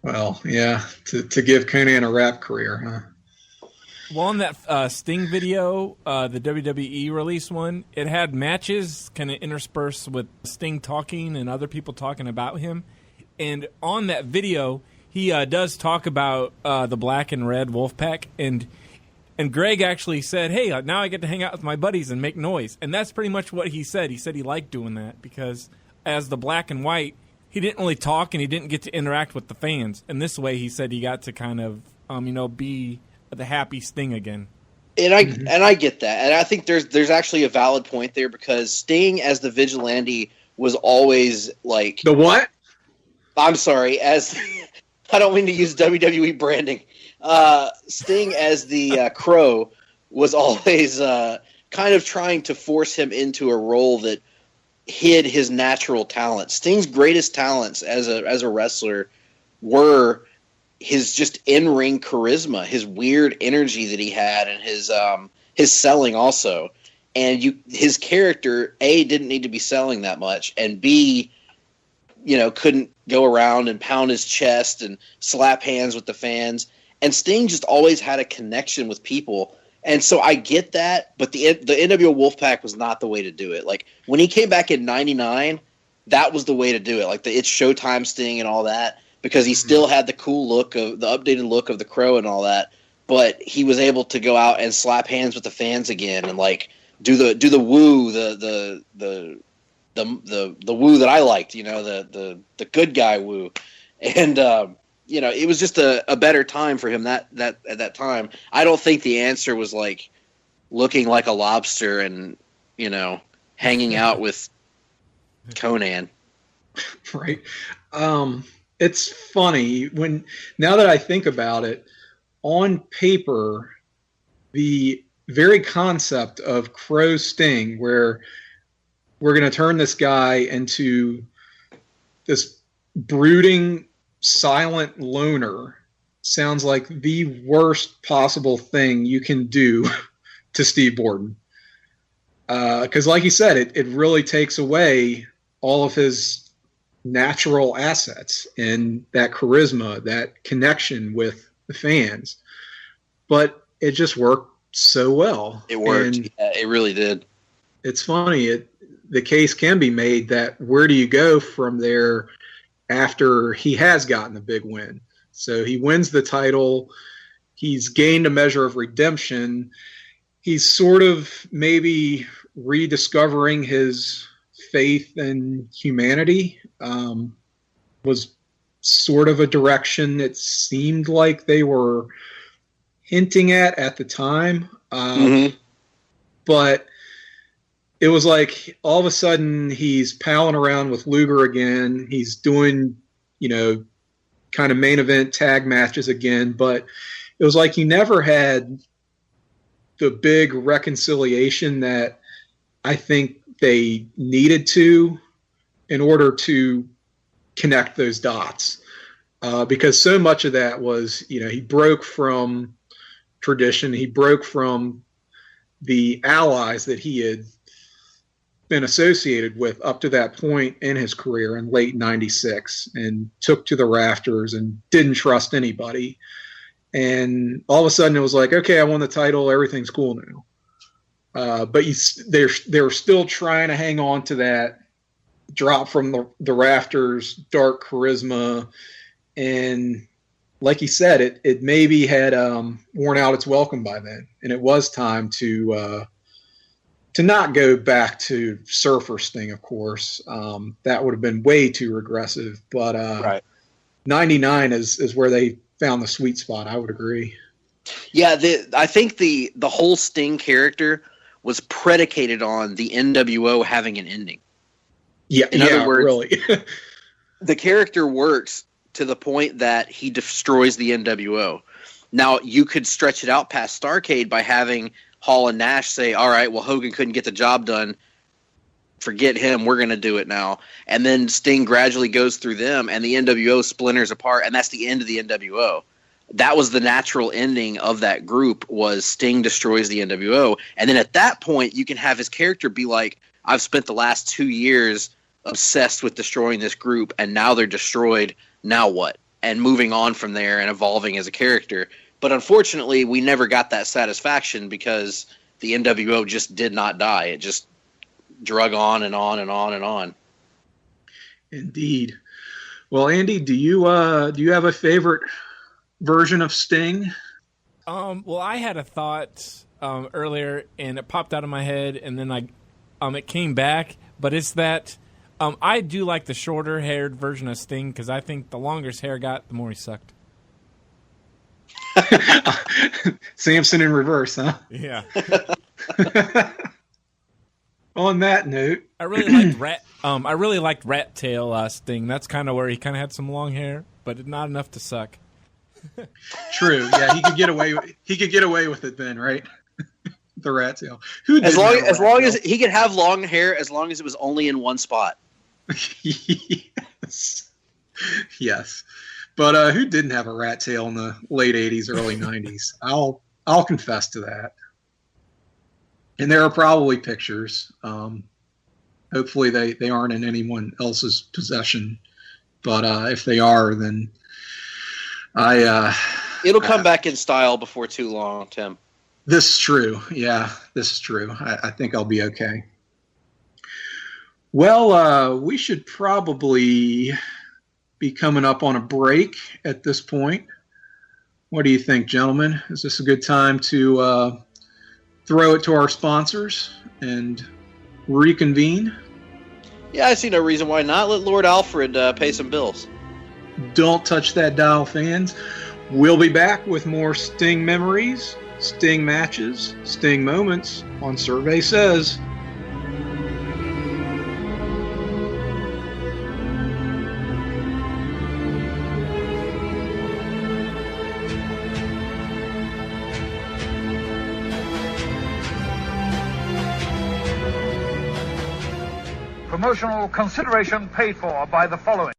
Well, yeah, to give Conan a rap career, huh? Well, on that Sting video, the WWE release one, it had matches kind of interspersed with Sting talking and other people talking about him. And on that video, he does talk about the Black and Red Wolfpack. And Greg actually said, hey, now I get to hang out with my buddies and make noise. And that's pretty much what he said. He said he liked doing that because as the Black and White, he didn't really talk and he didn't get to interact with the fans. And this way, he said he got to kind of, be the happy Sting again. And I get that. And I think there's actually a valid point there because Sting as the vigilante was always like... The what? I'm sorry. I don't mean to use WWE branding. Sting as the Crow was always kind of trying to force him into a role that hid his natural talent. Sting's greatest talents as a wrestler were his just in-ring charisma, his weird energy that he had, and his selling also. And his character, A, didn't need to be selling that much, and B, couldn't go around and pound his chest and slap hands with the fans. And Sting just always had a connection with people. And so I get that, but the NWO Wolfpack was not the way to do it. Like, when he came back in 99, that was the way to do it. Like, It's Showtime Sting and all that, because he still had the cool look of the updated look of the Crow and all that. But he was able to go out and slap hands with the fans again and, like, do the woo, the woo that I liked, the good guy woo. And, it was just a better time for him at that time. I don't think the answer was like looking like a lobster and, hanging out with Conan. Right. It's funny now that I think about it, on paper, the very concept of Crow Sting, where we're going to turn this guy into this brooding, silent loner, sounds like the worst possible thing you can do to Steve Borden. Because like you said, it really takes away all of his natural assets and that charisma, that connection with the fans. But it just worked so well. It worked. Yeah, it really did. It's funny. The case can be made that where do you go from there after he has gotten a big win? So he wins the title. he's gained a measure of redemption. He's sort of maybe rediscovering his faith in humanity. Was sort of a direction it seemed like they were hinting at the time. But it was like all of a sudden he's palling around with Luger again. He's doing, kind of main event tag matches again. But it was like he never had the big reconciliation that I think they needed to in order to connect those dots. Because so much of that was, he broke from tradition. He broke from the allies that he had been associated with up to that point in his career in late 96, and took to the rafters and didn't trust anybody. And all of a sudden it was like, okay, I won the title. Everything's cool now. But they're still trying to hang on to that drop from the rafters, dark charisma. And like he said, it maybe had worn out its welcome by then. And it was time to not go back to Surfer Sting, of course. That would have been way too regressive. But right. 99 is where they found the sweet spot. I would agree. Yeah, I think the whole Sting character was predicated on the NWO having an ending. Yeah, in other words, really. The character works to the point that he destroys the NWO. Now, you could stretch it out past Starrcade by having Hall and Nash say, all right, well, Hogan couldn't get the job done. Forget him. We're going to do it now. And then Sting gradually goes through them, and the NWO splinters apart, and that's the end of the NWO. That was the natural ending of that group, was Sting destroys the NWO. And then at that point, you can have his character be like, I've spent the last 2 years obsessed with destroying this group, and now they're destroyed. Now what? And moving on from there and evolving as a character. But unfortunately, we never got that satisfaction because the NWO just did not die. It just drug on and on and on and on. Indeed. Well, Andy, do you have a favorite version of Sting? Well, I had a thought earlier, and it popped out of my head, and then it came back. But it's that I do like the shorter-haired version of Sting because I think the longer his hair got, the more he sucked. Samson in reverse, huh? Yeah. On that note, I really liked Rat Tail Sting. That's kind of where he kind of had some long hair, but not enough to suck. True. Yeah, he could get away with it then, right? The Rat Tail. As long as he could have long hair, as long as it was only in one spot. Yes. But who didn't have a rat tail in the late 80s, early 90s? I'll confess to that. And there are probably pictures. Hopefully they aren't in anyone else's possession. But if they are, then it'll come back in style before too long, Tim. This is true. Yeah, this is true. I think I'll be okay. Well, we should probably be coming up on a break at this point. What do you think, gentlemen? Is this a good time to throw it to our sponsors and reconvene? Yeah, I see no reason why not. Let Lord Alfred pay some bills. Don't touch that dial, fans. We'll be back with more Sting memories, Sting matches, Sting moments on Survey Says. Promotional consideration paid for by the following.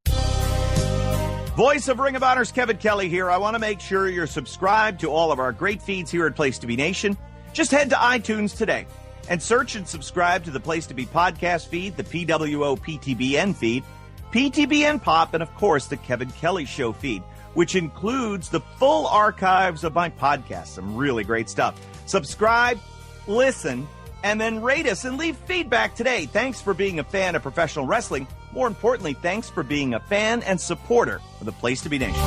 Voice of Ring of Honor's Kevin Kelly here. I want to make sure you're subscribed to all of our great feeds here at Place to Be Nation. Just head to iTunes today and search and subscribe to the Place to Be podcast feed, the PWO PTBN feed, PTBN Pop, and of course the Kevin Kelly Show feed, which includes the full archives of my podcast. Some really great stuff. Subscribe, listen, and then rate us and leave feedback today. Thanks for being a fan of professional wrestling. More importantly, thanks for being a fan and supporter of the Place to Be Nation.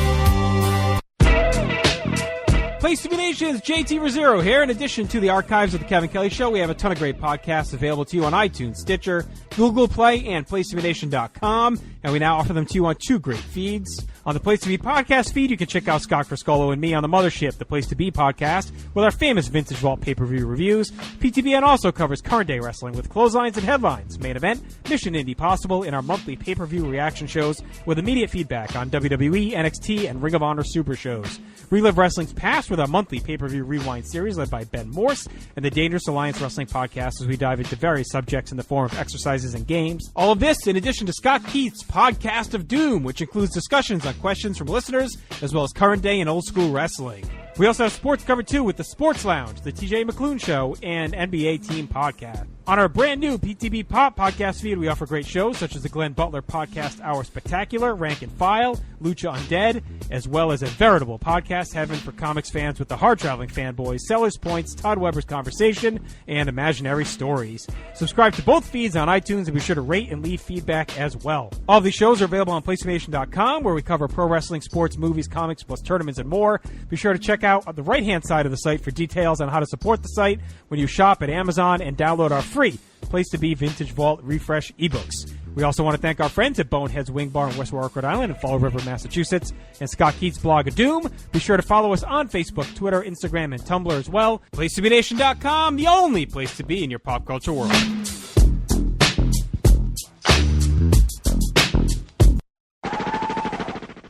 Place to Be Nation's JT Rozzero here. In addition to the archives of the Kevin Kelly Show, we have a ton of great podcasts available to you on iTunes, Stitcher, Google Play, and PlaceToBeNation.com. And we now offer them to you on 2 great feeds. On the Place to Be podcast feed, you can check out Scott Criscolo and me on the Mothership, the Place to Be podcast, with our famous Vintage Vault pay-per-view reviews. PTBN also covers current day wrestling with clotheslines and headlines, main event, Mission Indie Possible, in our monthly pay-per-view reaction shows with immediate feedback on WWE, NXT, and Ring of Honor Super shows. Relive wrestling's past with our monthly pay-per-view rewind series led by Ben Morse and the Dangerous Alliance Wrestling podcast as we dive into various subjects in the form of exercises and games. All of this in addition to Scott Keith's Podcast of Doom, which includes discussions on questions from listeners as well as current day and old school wrestling. We also have sports covered too with the Sports Lounge, the TJ McClune Show, and NBA Team Podcast. On our brand new PTB Pop podcast feed, we offer great shows such as the Glenn Butler Podcast Hour Spectacular, Rank and File, Lucha Undead, as well as a veritable podcast heaven for comics fans with the Hard Traveling Fanboys, Sellers Points, Todd Weber's Conversation, and Imaginary Stories. Subscribe to both feeds on iTunes and be sure to rate and leave feedback as well. All of these shows are available on PlayStation.com, where we cover pro wrestling, sports, movies, comics, plus tournaments and more. Be sure to check out the right-hand side of the site for details on how to support the site when you shop at Amazon and download our free Place to Be Vintage Vault Refresh ebooks. We also want to thank our friends at Bonehead's Wing Bar in West Warwick, Rhode Island, and Fall River, Massachusetts, and Scott Keith's blog of Doom. Be sure to follow us on Facebook, Twitter, Instagram, and Tumblr as well. PlaceToBeNation.com, the only place to be in your pop culture world.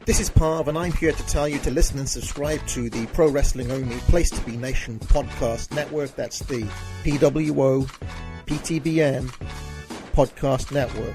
This is Parv, and I'm here to tell you to listen and subscribe to the Pro Wrestling Only Place to Be Nation podcast network. That's the PWO PTBN podcast network,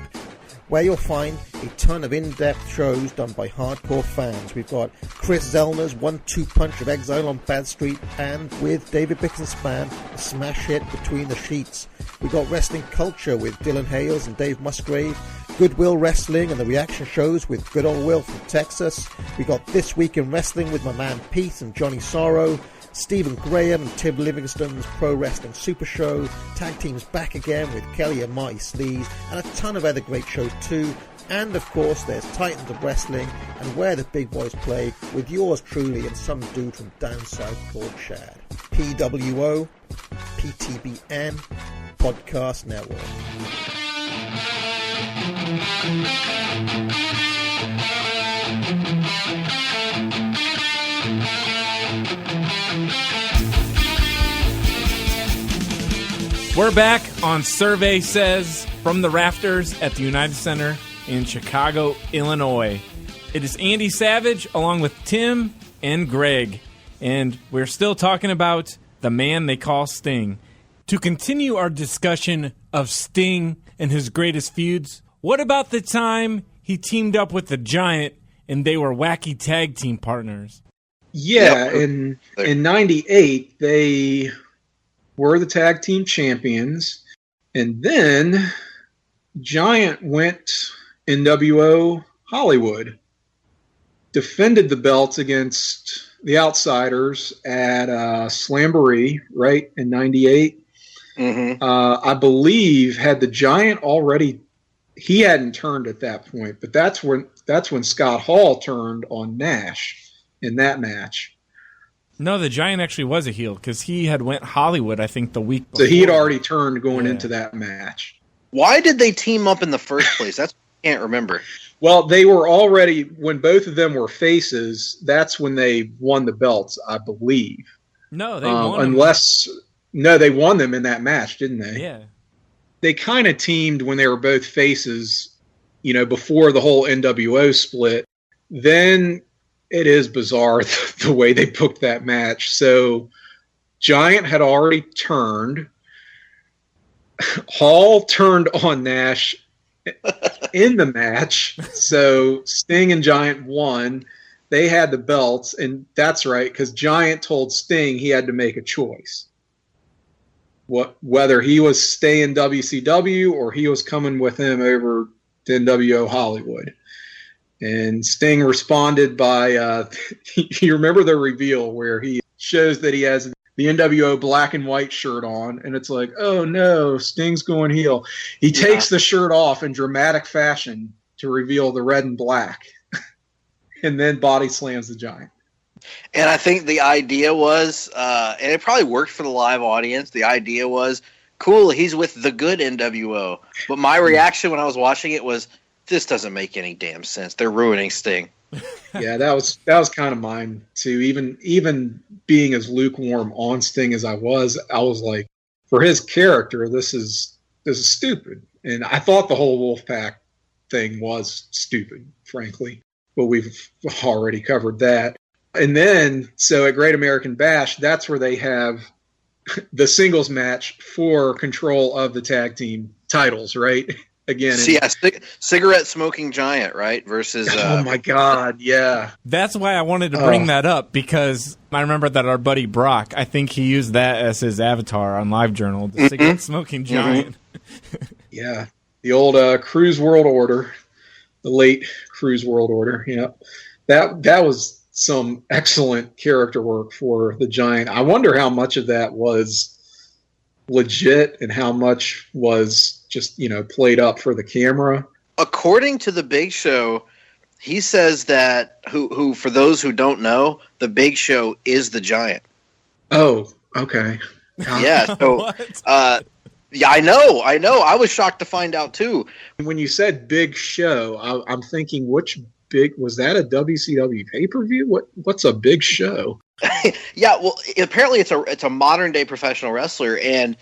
where you'll find a ton of in-depth shows done by hardcore fans. We've got Chris Zellner's 1-2 punch of Exile on Bad Street, and with David Bixenspan, a smash hit Between the Sheets. We've got Wrestling Culture with Dylan Hales and Dave Musgrave, Goodwill Wrestling and the reaction shows with Good Old Will from Texas. We got This Week in Wrestling with my man Pete and Johnny Sorrow, Stephen Graham and Tim Livingston's Pro Wrestling Super Show, Tag Teams Back Again with Kelly and Marty Sleaze, and a ton of other great shows too. And of course there's Titans of Wrestling and Where the Big Boys Play with yours truly and some dude from down south called Chad. PWO PTBN Podcast Network. We're back on Survey Says from the rafters at the United Center in Chicago, Illinois. It is Andy Savage along with Tim and Greg, and we're still talking about the man they call Sting. To continue our discussion of Sting and his greatest feuds, what about the time he teamed up with the Giant and they were wacky tag team partners? Yeah, in 98, they were the tag team champions. And then Giant went NWO Hollywood, defended the belts against the Outsiders at Slamboree, right, in 98. Mm-hmm. I believe had the Giant already... He hadn't turned at that point, but that's when Scott Hall turned on Nash in that match. No, the Giant actually was a heel because he had went Hollywood, I think, the week before. So he had already turned going into that match. Why did they team up in the first place? That's I can't remember. Well, they were already, when both of them were faces, that's when they won the belts, I believe. No, they won. No, they won them in that match, didn't they? Yeah. They kind of teamed when they were both faces, before the whole NWO split. Then it is bizarre the way they booked that match. So Giant had already turned. Hall turned on Nash in the match. So Sting and Giant won. They had the belts, and that's right, because Giant told Sting he had to make a choice. Whether he was staying WCW or he was coming with him over to NWO Hollywood. And Sting responded by, you remember the reveal where he shows that he has the NWO black and white shirt on, and it's like, oh no, Sting's going heel. He takes the shirt off in dramatic fashion to reveal the red and black, and then body slams the Giant. And I think the idea was, and it probably worked for the live audience, the idea was, cool, he's with the good NWO. But my reaction when I was watching it was, this doesn't make any damn sense. They're ruining Sting. Yeah, that was kind of mine too. Even being as lukewarm on Sting as I was like, for his character, this is stupid. And I thought the whole Wolfpack thing was stupid, frankly. But we've already covered that. And then, so at Great American Bash, that's where they have the singles match for control of the tag team titles, right? Again, cigarette smoking giant, right? Versus oh my God, yeah. That's why I wanted to bring that up, because I remember that our buddy Brock, I think he used that as his avatar on LiveJournal, the cigarette smoking giant. Yeah, the old Cruise World Order, the late Cruise World Order. Yeah, that was some excellent character work for the Giant. I wonder how much of that was legit and how much was just, played up for the camera. According to the Big Show, he says that who for those who don't know, the Big Show is the Giant. Oh, okay. Yeah. So, yeah, I know. I was shocked to find out too. When you said Big Show, I'm thinking, which was that a WCW pay-per-view? What's a Big Show? Yeah, well, apparently it's a modern day professional wrestler, and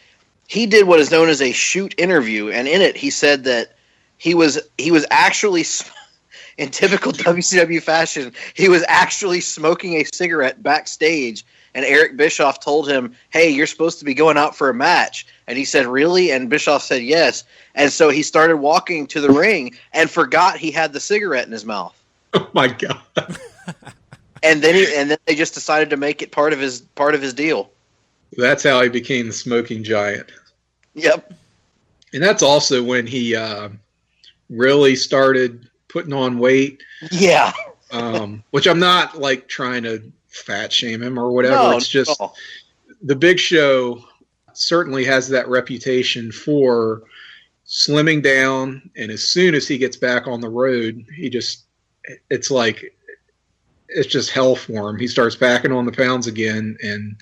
he did what is known as a shoot interview, and in it he said that he was actually, in typical WCW fashion, he was actually smoking a cigarette backstage, and Eric Bischoff told him, "Hey, you're supposed to be going out for a match," and he said, "Really?" And Bischoff said, "Yes," and so he started walking to the ring and forgot he had the cigarette in his mouth. Oh my God. And then they just decided to make it part of his deal. That's how he became the smoking giant. Yep. And that's also when he really started putting on weight. Yeah. Which I'm not like trying to fat shame him or whatever. No, it's just the Big Show certainly has that reputation for slimming down, and as soon as he gets back on the road, it's just hell for him. He starts packing on the pounds again, and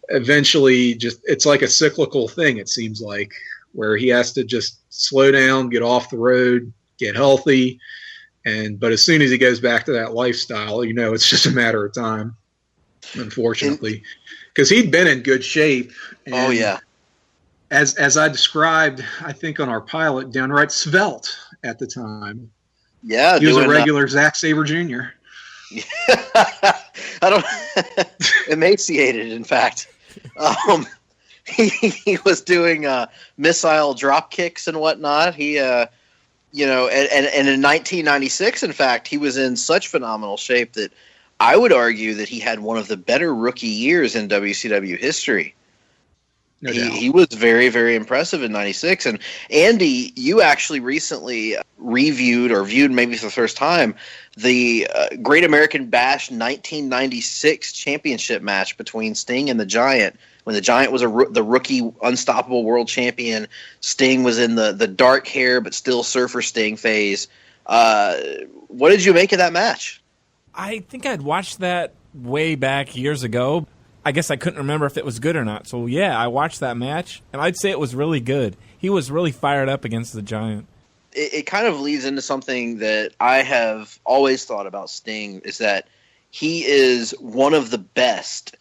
eventually it's like a cyclical thing, it seems like, where he has to just slow down, get off the road, get healthy, but as soon as he goes back to that lifestyle, it's just a matter of time, unfortunately, because he'd been in good shape. Oh yeah. As I described, I think on our pilot, downright svelte at the time. Yeah, he was a regular Zack Sabre Jr. Emaciated, in fact. He was doing missile drop kicks and whatnot. He, and in 1996, in fact, he was in such phenomenal shape that I would argue that he had one of the better rookie years in WCW history. No doubt. He was very, very impressive in 96. And Andy, you actually recently reviewed or viewed maybe for the first time the Great American Bash 1996 championship match between Sting and the Giant, when the Giant was the rookie unstoppable world champion. Sting was in the dark hair but still Surfer Sting phase. What did you make of that match? I think I'd watched that way back years ago. I guess I couldn't remember if it was good or not. So, yeah, I watched that match, and I'd say it was really good. He was really fired up against the Giant. It kind of leads into something that I have always thought about Sting, is that he is one of the best.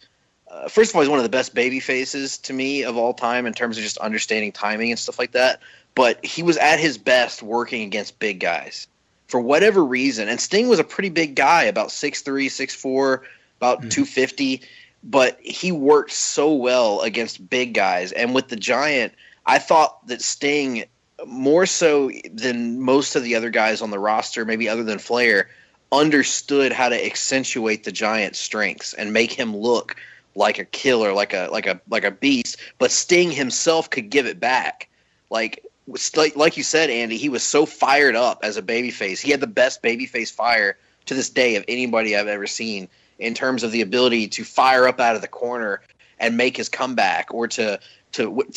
First of all, he's one of the best baby faces to me of all time in terms of just understanding timing and stuff like that. But he was at his best working against big guys for whatever reason. And Sting was a pretty big guy, about 6'3", 6'4", about 250. But he worked so well against big guys. And with the Giant, I thought that Sting, more so than most of the other guys on the roster, maybe other than Flair, understood how to accentuate the Giant's strengths and make him look like a killer, like a beast. But Sting himself could give it back. Like you said, Andy, he was so fired up as a babyface. He had the best babyface fire to this day of anybody I've ever seen, in terms of the ability to fire up out of the corner and make his comeback, or to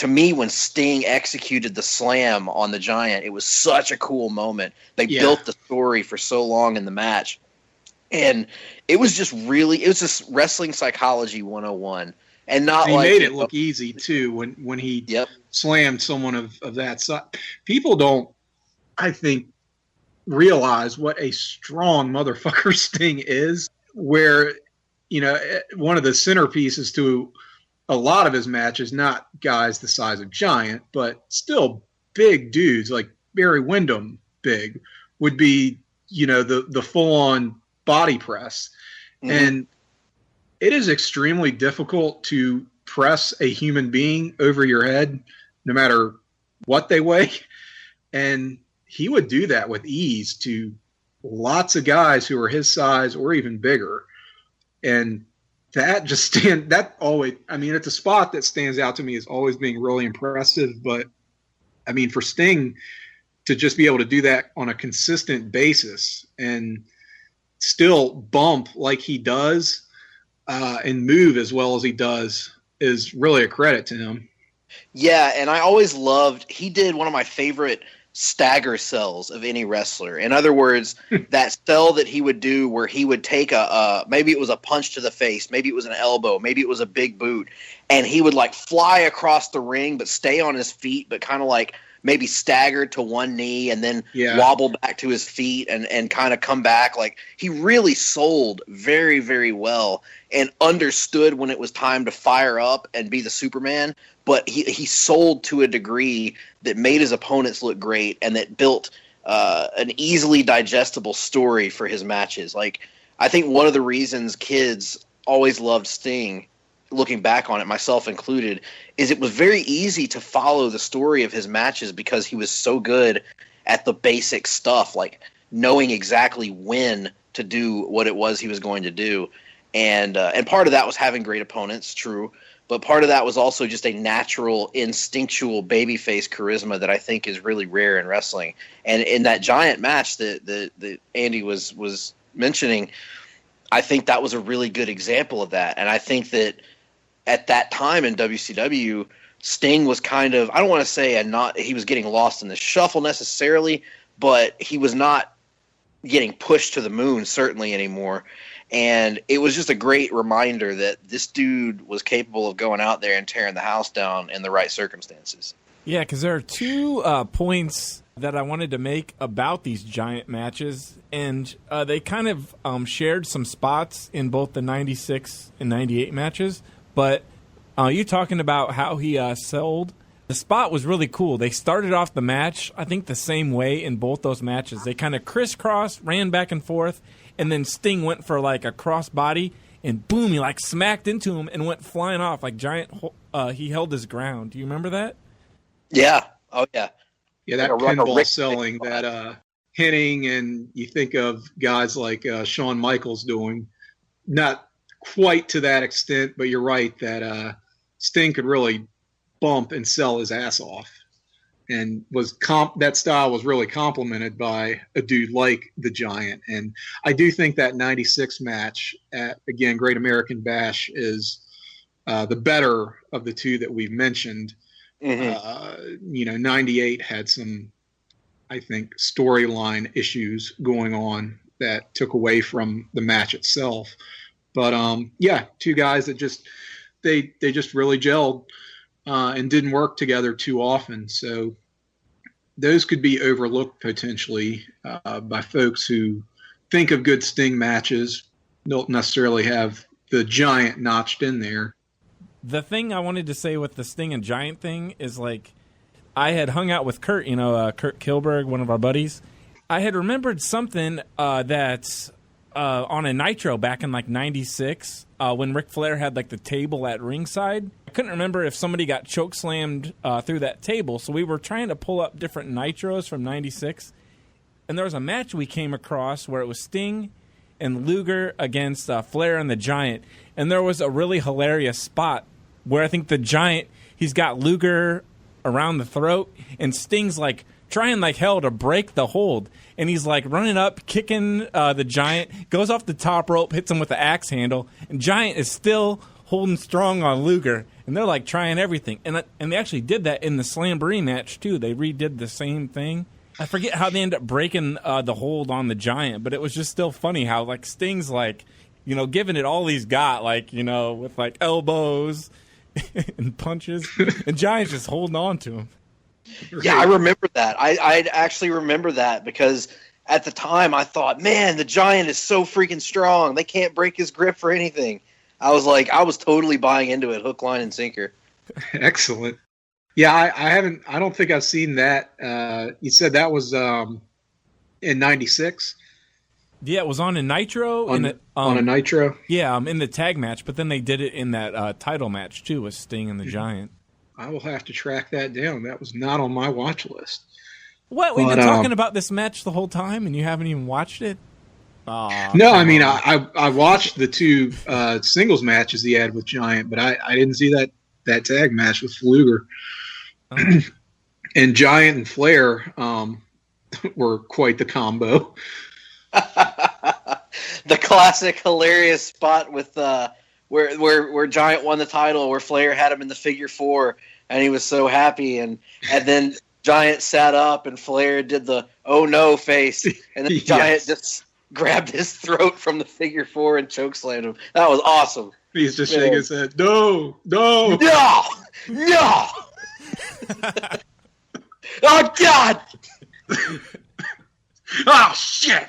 me, when Sting executed the slam on the Giant, it was such a cool moment. They built the story for so long in the match. And it was just wrestling psychology 101. And not he like made it look easy too when he slammed someone of that size. People don't, I think, realize what a strong motherfucker Sting is, where, you know, one of the centerpieces to a lot of his matches, not guys the size of Giant, but still big dudes like Barry Windham big, would be, you know, the full-on body press. Mm-hmm. And it is extremely difficult to press a human being over your head, no matter what they weigh. And he would do that with ease to lots of guys who are his size or even bigger. And that just it's a spot that stands out to me as always being really impressive. But I mean, for Sting to just be able to do that on a consistent basis and still bump like he does, and move as well as he does is really a credit to him. Yeah, and I always loved, he did one of my favorite stagger sells of any wrestler. In other words, that sell that he would do where he would take maybe it was a punch to the face, maybe it was an elbow, maybe it was a big boot, and he would like fly across the ring but stay on his feet, but kind of like maybe staggered to one knee and then wobble back to his feet and kind of come back. Like, he really sold very, very well and understood when it was time to fire up and be the Superman. But he sold to a degree that made his opponents look great and that built an easily digestible story for his matches. Like, I think one of the reasons kids always loved Sting, looking back on it, myself included, is it was very easy to follow the story of his matches because he was so good at the basic stuff, like knowing exactly when to do what it was he was going to do. And part of that was having great opponents, true, but part of that was also just a natural, instinctual babyface charisma that I think is really rare in wrestling. And in that Giant match that Andy was mentioning, I think that was a really good example of that. And I think that at that time in WCW, Sting was kind of, I don't want to say he was getting lost in the shuffle necessarily, but he was not getting pushed to the moon certainly anymore. And it was just a great reminder that this dude was capable of going out there and tearing the house down in the right circumstances. Yeah, because there are two points that I wanted to make about these Giant matches, and they kind of shared some spots in both the 96 and 98 matches. But you talking about how he sold, the spot was really cool. They started off the match, I think, the same way in both those matches. They kind of crisscrossed, ran back and forth, and then Sting went for like a crossbody, and boom, he like smacked into him and went flying off. Like Giant, he held his ground. Do you remember that? Yeah. Oh, yeah. Yeah, that pinball selling, that hitting, and you think of guys like Shawn Michaels doing, not quite to that extent, but you're right that Sting could really bump and sell his ass off, and that style was really complemented by a dude like the Giant. And I do think that 96 match at, again, Great American Bash is the better of the two that we've mentioned. Mm-hmm. 98 had some, I think, storyline issues going on that took away from the match itself. But two guys that just they just really gelled and didn't work together too often. So those could be overlooked potentially by folks who think of good Sting matches, don't necessarily have the Giant notched in there. The thing I wanted to say with the Sting and Giant thing is, like, I had hung out with Kurt, Kurt Kilberg, one of our buddies. I had remembered something that on a Nitro back in like 96 when Ric Flair had like the table at ringside. I couldn't remember if somebody got chokeslammed through that table, so we were trying to pull up different Nitros from 96. And there was a match we came across where it was Sting and Luger against Flair and the Giant. And there was a really hilarious spot where I think the Giant, he's got Luger around the throat, and Sting's like trying like hell to break the hold. And he's like running up, kicking the Giant, goes off the top rope, hits him with the axe handle, and Giant is still holding strong on Luger. And they're like trying everything. And they actually did that in the Slamboree match too. They redid the same thing. I forget how they end up breaking the hold on the Giant, but it was just still funny how like Sting's like, giving it all he's got, like, with like elbows and punches, and Giant's just holding on to him. Yeah, I remember that. I actually remember that because at the time I thought, man, the Giant is so freaking strong. They can't break his grip for anything. I was totally buying into it, hook, line, and sinker. Excellent. Yeah, I don't think I've seen that. You said that was in '96. Yeah, it was on a Nitro. On a Nitro. Yeah, in the tag match, but then they did it in that title match too with Sting and the Giant. I will have to track that down. That was not on my watch list. What? We've been talking about this match the whole time, and you haven't even watched it? No, I mean I watched the two singles matches he had with Giant, but I didn't see that tag match with Fluger. And Giant and Flair were quite the combo. The classic hilarious spot with where Giant won the title, where Flair had him in the figure 4, and he was so happy, and then Giant sat up, and Flair did the "oh no" face, and then Giant just grabbed his throat from the figure 4 and chokeslammed him. That was awesome. He's just shaking his head. No. Oh God! Oh shit!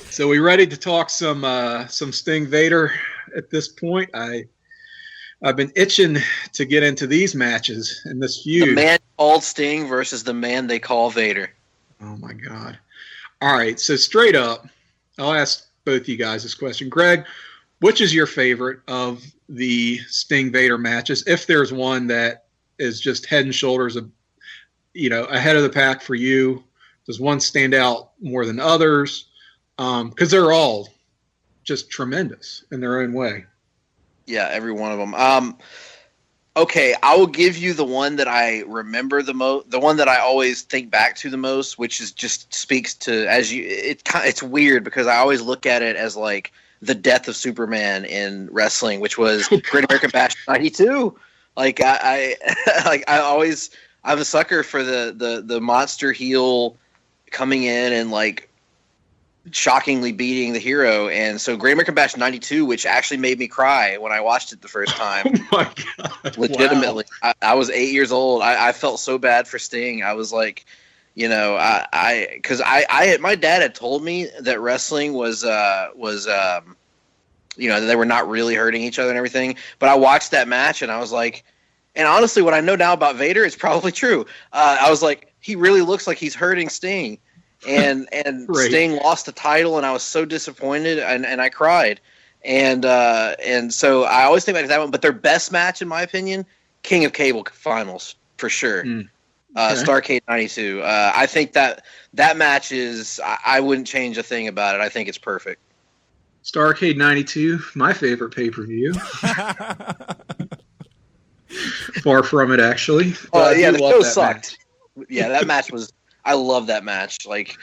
So we ready to talk some Sting Vader at this point? I've been itching to get into these matches and this feud. The man called Sting versus the man they call Vader. Oh my God! All right, so straight up, I'll ask both you guys this question. Greg, which is your favorite of the Sting Vader matches? If there's one that is just head and shoulders ahead of the pack for you, does one stand out more than others? Because they're all just tremendous in their own way. Yeah, every one of them. Okay, I will give you the one that I remember the most, the one that I always think back to the most, which is just speaks to it's weird because I always look at it as like the death of Superman in wrestling, which was Great American Bash '92. Like I'm a sucker for the monster heel coming in and like shockingly beating the hero, and so Great American Bash '92, which actually made me cry when I watched it the first time. Oh my God! Legitimately, wow. I was 8 years old. I felt so bad for Sting. I was like, because my dad had told me that wrestling was they were not really hurting each other and everything. But I watched that match and I was like, and honestly, what I know now about Vader is probably true. I was like, he really looks like he's hurting Sting. And right. Sting lost the title, and I was so disappointed, and I cried, and so I always think back to that one. But their best match, in my opinion, King of Cable Finals for sure. Okay. Starrcade '92. I think that match is. I wouldn't change a thing about it. I think it's perfect. Starrcade '92, my favorite pay-per-view. Far from it, actually. Yeah, the show sucked. Yeah, that match was. I love that match. Like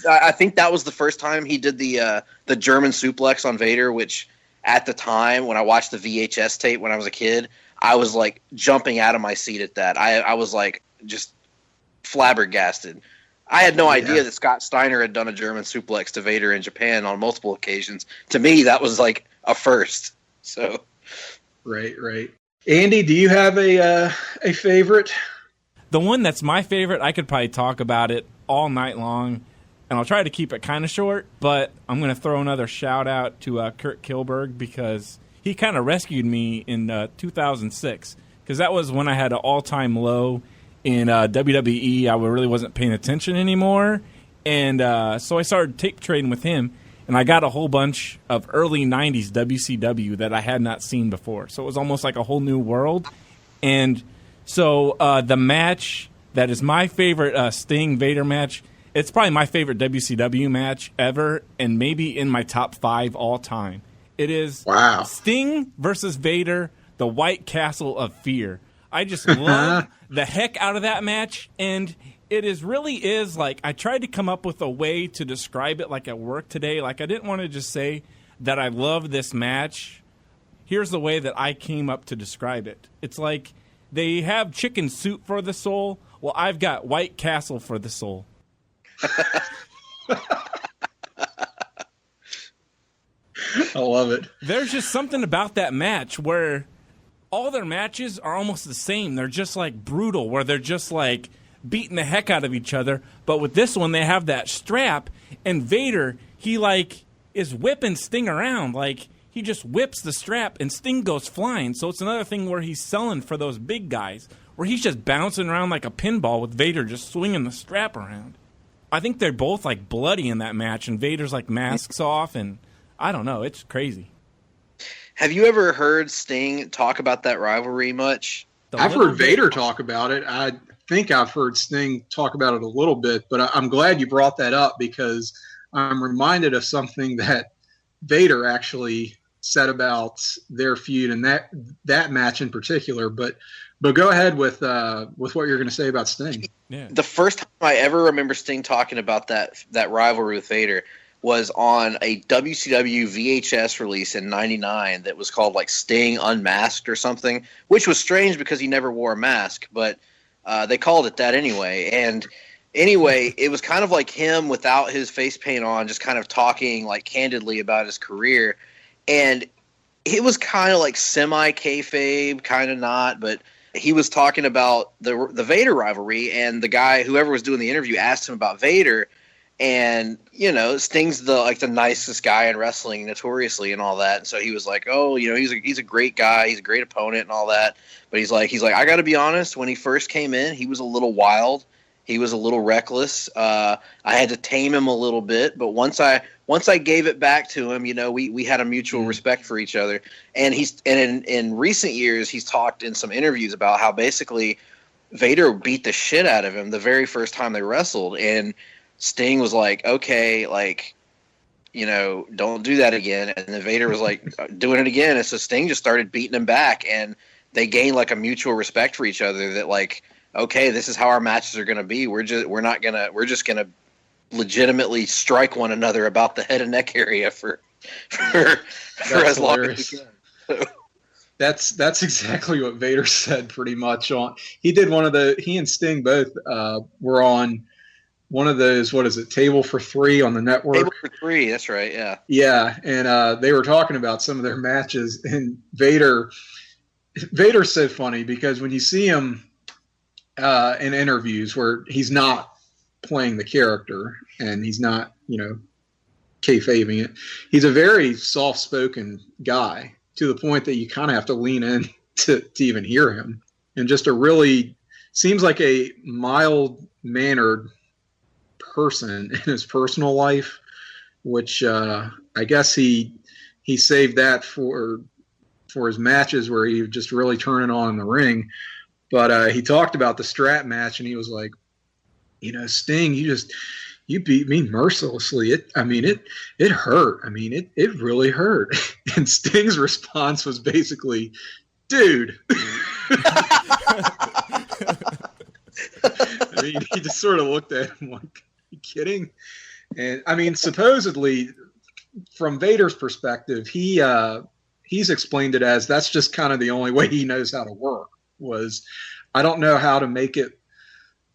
I think that was the first time he did the German suplex on Vader, which at the time when I watched the VHS tape when I was a kid, I was like jumping out of my seat at that. I was like just flabbergasted. I had no idea that Scott Steiner had done a German suplex to Vader in Japan on multiple occasions. To me, that was like a first. So, right. Andy, do you have a favorite? The one that's my favorite, I could probably talk about it all night long, and I'll try to keep it kind of short, but I'm going to throw another shout-out to Kurt Kilberg because he kind of rescued me in 2006, because that was when I had an all-time low in WWE. I really wasn't paying attention anymore, and so I started tape trading with him, and I got a whole bunch of early 90s WCW that I had not seen before, so it was almost like a whole new world, and... So the match that is my favorite Sting Vader match, it's probably my favorite WCW match ever, and maybe in my top 5 all time. It is Sting versus Vader, the White Castle of Fear. I just love the heck out of that match, and it really is like I tried to come up with a way to describe it like at work today. Like I didn't want to just say that I love this match. Here's the way that I came up to describe it. It's like they have chicken soup for the soul, Well, I've got White Castle for the soul. I love it. There's just something about that match where all their matches are almost the same. They're just like brutal, where they're just like beating the heck out of each other. But with this one, they have that strap, and Vader, he like is whipping Sting around. Like he just whips the strap, and Sting goes flying. So it's another thing where he's selling for those big guys, where he's just bouncing around like a pinball with Vader just swinging the strap around. I think they're both like bloody in that match, and Vader's like masks off, and I don't know. It's crazy. Have you ever heard Sting talk about that rivalry much? I've heard Vader talk about it. I think I've heard Sting talk about it a little bit, but I'm glad you brought that up because I'm reminded of something that Vader actually said about their feud and that match in particular. But go ahead with what you're going to say about Sting. Yeah. The first time I ever remember Sting talking about that rivalry with Vader was on a WCW VHS release in '99 that was called like Sting Unmasked or something, which was strange because he never wore a mask, but they called it that anyway. And anyway, it was kind of like him without his face paint on, just kind of talking like candidly about his career. And it was kind of like semi-kayfabe, kind of not, but he was talking about the Vader rivalry, and the guy, whoever was doing the interview, asked him about Vader. And, you know, Sting's the nicest guy in wrestling notoriously and all that. And so he was like, oh, you know, he's a great guy. He's a great opponent and all that. But he's like, I got to be honest, when he first came in, he was a little wild. He was a little reckless. I had to tame him a little bit. But once I gave it back to him, you know, we had a mutual respect for each other. And in recent years, he's talked in some interviews about how basically Vader beat the shit out of him the very first time they wrestled. And Sting was like, okay, like, you know, don't do that again. And then Vader was like doing it again. And so Sting just started beating him back, and they gained like a mutual respect for each other that like, okay, this is how our matches are going to be. We're just going to legitimately strike one another about the head and neck area for as long as we can. That's exactly what Vader said pretty much he and Sting both were on one of those, what is it, Table for Three on the network? Table for Three, that's right, yeah. Yeah, and they were talking about some of their matches, and Vader's so funny because when you see him in interviews where he's not playing the character and he's not, you know, kayfabing it, he's a very soft-spoken guy to the point that you kind of have to lean in to even hear him. And just seems like a mild-mannered person in his personal life, which I guess he saved that for his matches where he would just really turn it on in the ring. But he talked about the strap match, and he was like, you know, Sting, you beat me mercilessly. It hurt. I mean, it really hurt. And Sting's response was basically, dude. I mean, he just sort of looked at him like, are you kidding? And I mean, supposedly, from Vader's perspective, he's explained it as that's just kind of the only way he knows how to work. Was I don't know how to make it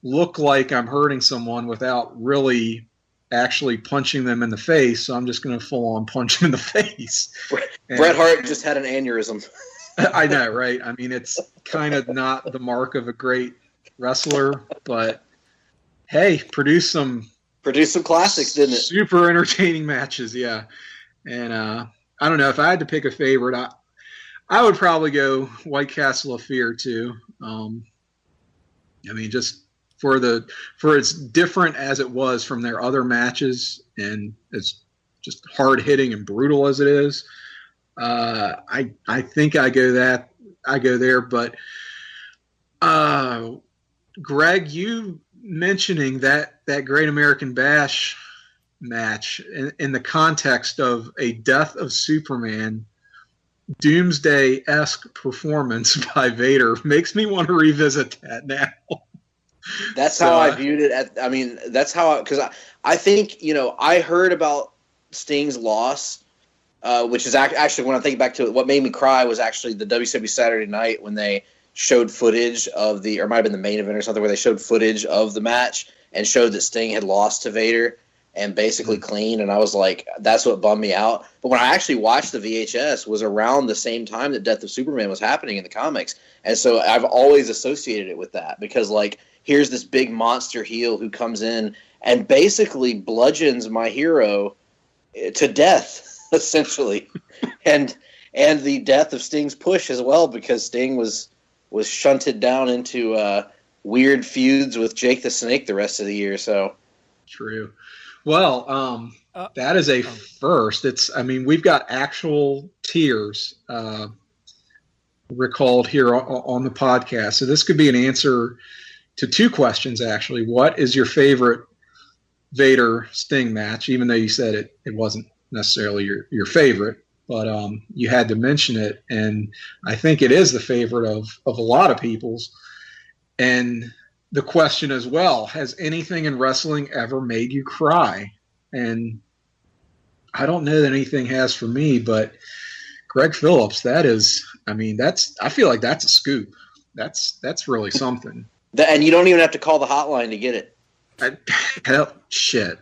look like I'm hurting someone without really actually punching them in the face, so I'm just going to full on punch him in the face. Bret Hart just had an aneurysm. I know, right? I mean, it's kind of not the mark of a great wrestler, but hey, produce some classics, didn't it? Super entertaining matches, yeah. And I don't know, if I had to pick a favorite, I would probably go White Castle of Fear too. I mean, just for as different as it was from their other matches, and it's just hard hitting and brutal as it is. I think I go there, but Greg, you mentioning that Great American Bash match in the context of a Death of Superman Doomsday-esque performance by Vader makes me want to revisit that now. That's how I viewed it. Because I think, you know, I heard about Sting's loss, which is actually, when I think back to it, what made me cry was actually the WCW Saturday Night when they showed footage of or might have been the main event or something, where they showed footage of the match and showed that Sting had lost to Vader and basically clean. And I was like, that's what bummed me out. But when I actually watched the VHS was around the same time that Death of Superman was happening in the comics. And so I've always associated it with that, because like, here's this big monster heel who comes in and basically bludgeons my hero to death, essentially. and the death of Sting's push as well, because Sting was shunted down into weird feuds with Jake the Snake the rest of the year. So true. Well, that is a first. We've got actual tears recalled here on the podcast. So this could be an answer to two questions, actually. What is your favorite Vader Sting match? Even though you said it wasn't necessarily your favorite, but you had to mention it, and I think it is the favorite of a lot of people's. And the question as well, has anything in wrestling ever made you cry? And I don't know that anything has for me, but Greg Phillips, I feel like that's a scoop. That's really something. And you don't even have to call the hotline to get it. Shit.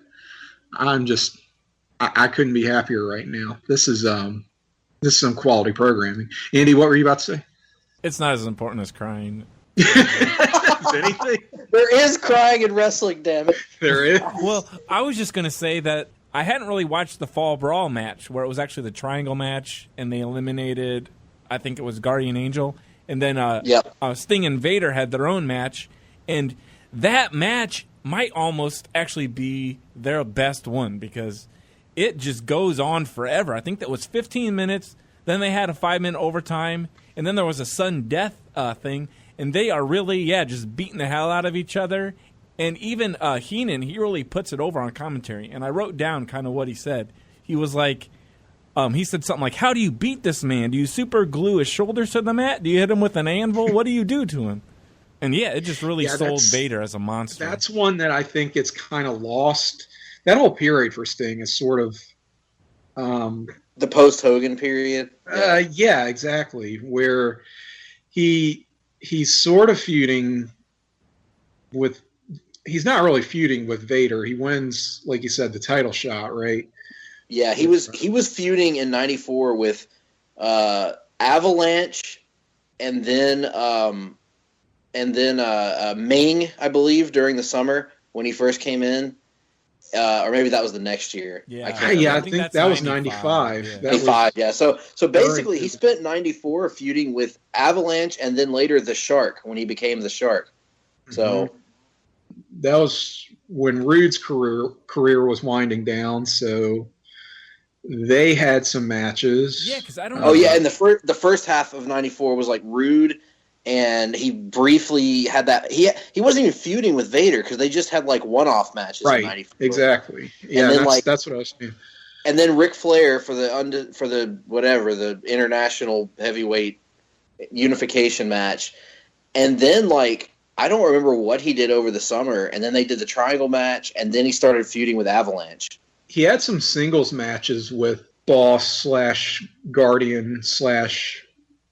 I couldn't be happier right now. This is some quality programming. Andy, what were you about to say? It's not as important as crying. Anything? There is crying in wrestling, damn it. There is. Well, I was just going to say that I hadn't really watched the Fall Brawl match, where it was actually the triangle match, and they eliminated, I think it was Guardian Angel, and then Sting and Vader had their own match, and that match might almost actually be their best one, because it just goes on forever. I think that was 15 minutes, then they had a 5-minute overtime, and then there was a sudden death thing, and they are really, just beating the hell out of each other. And even Heenan, he really puts it over on commentary. And I wrote down kind of what he said. He was like, he said something like, how do you beat this man? Do you super glue his shoulders to the mat? Do you hit him with an anvil? What do you do to him? And it just really sold Vader as a monster. That's one that I think it's kind of lost. That whole period for Sting is sort of... the post-Hogan period? Yeah, exactly. Where he's sort of feuding with... He's not really feuding with Vader. He wins, like you said, the title shot, right? Yeah, he was feuding in '94 with Avalanche, and then Ming, I believe, during the summer when he first came in, or maybe that was the next year. Yeah, I think that was '95. Yeah. '95, yeah. So basically, he spent '94 feuding with Avalanche, and then later the Shark when he became the Shark. So. Mm-hmm. That was when Rude's career was winding down, so they had some matches. Yeah, because I don't. Oh yeah, and the first half of '94 was like Rude, and he briefly had that. He wasn't even feuding with Vader because they just had like one-off matches. Right. In '94. Exactly. Yeah, then, that's what I was saying. And then Ric Flair for the international heavyweight unification match, and then I don't remember what he did over the summer, and then they did the triangle match, and then he started feuding with Avalanche. He had some singles matches with Boss / Guardian /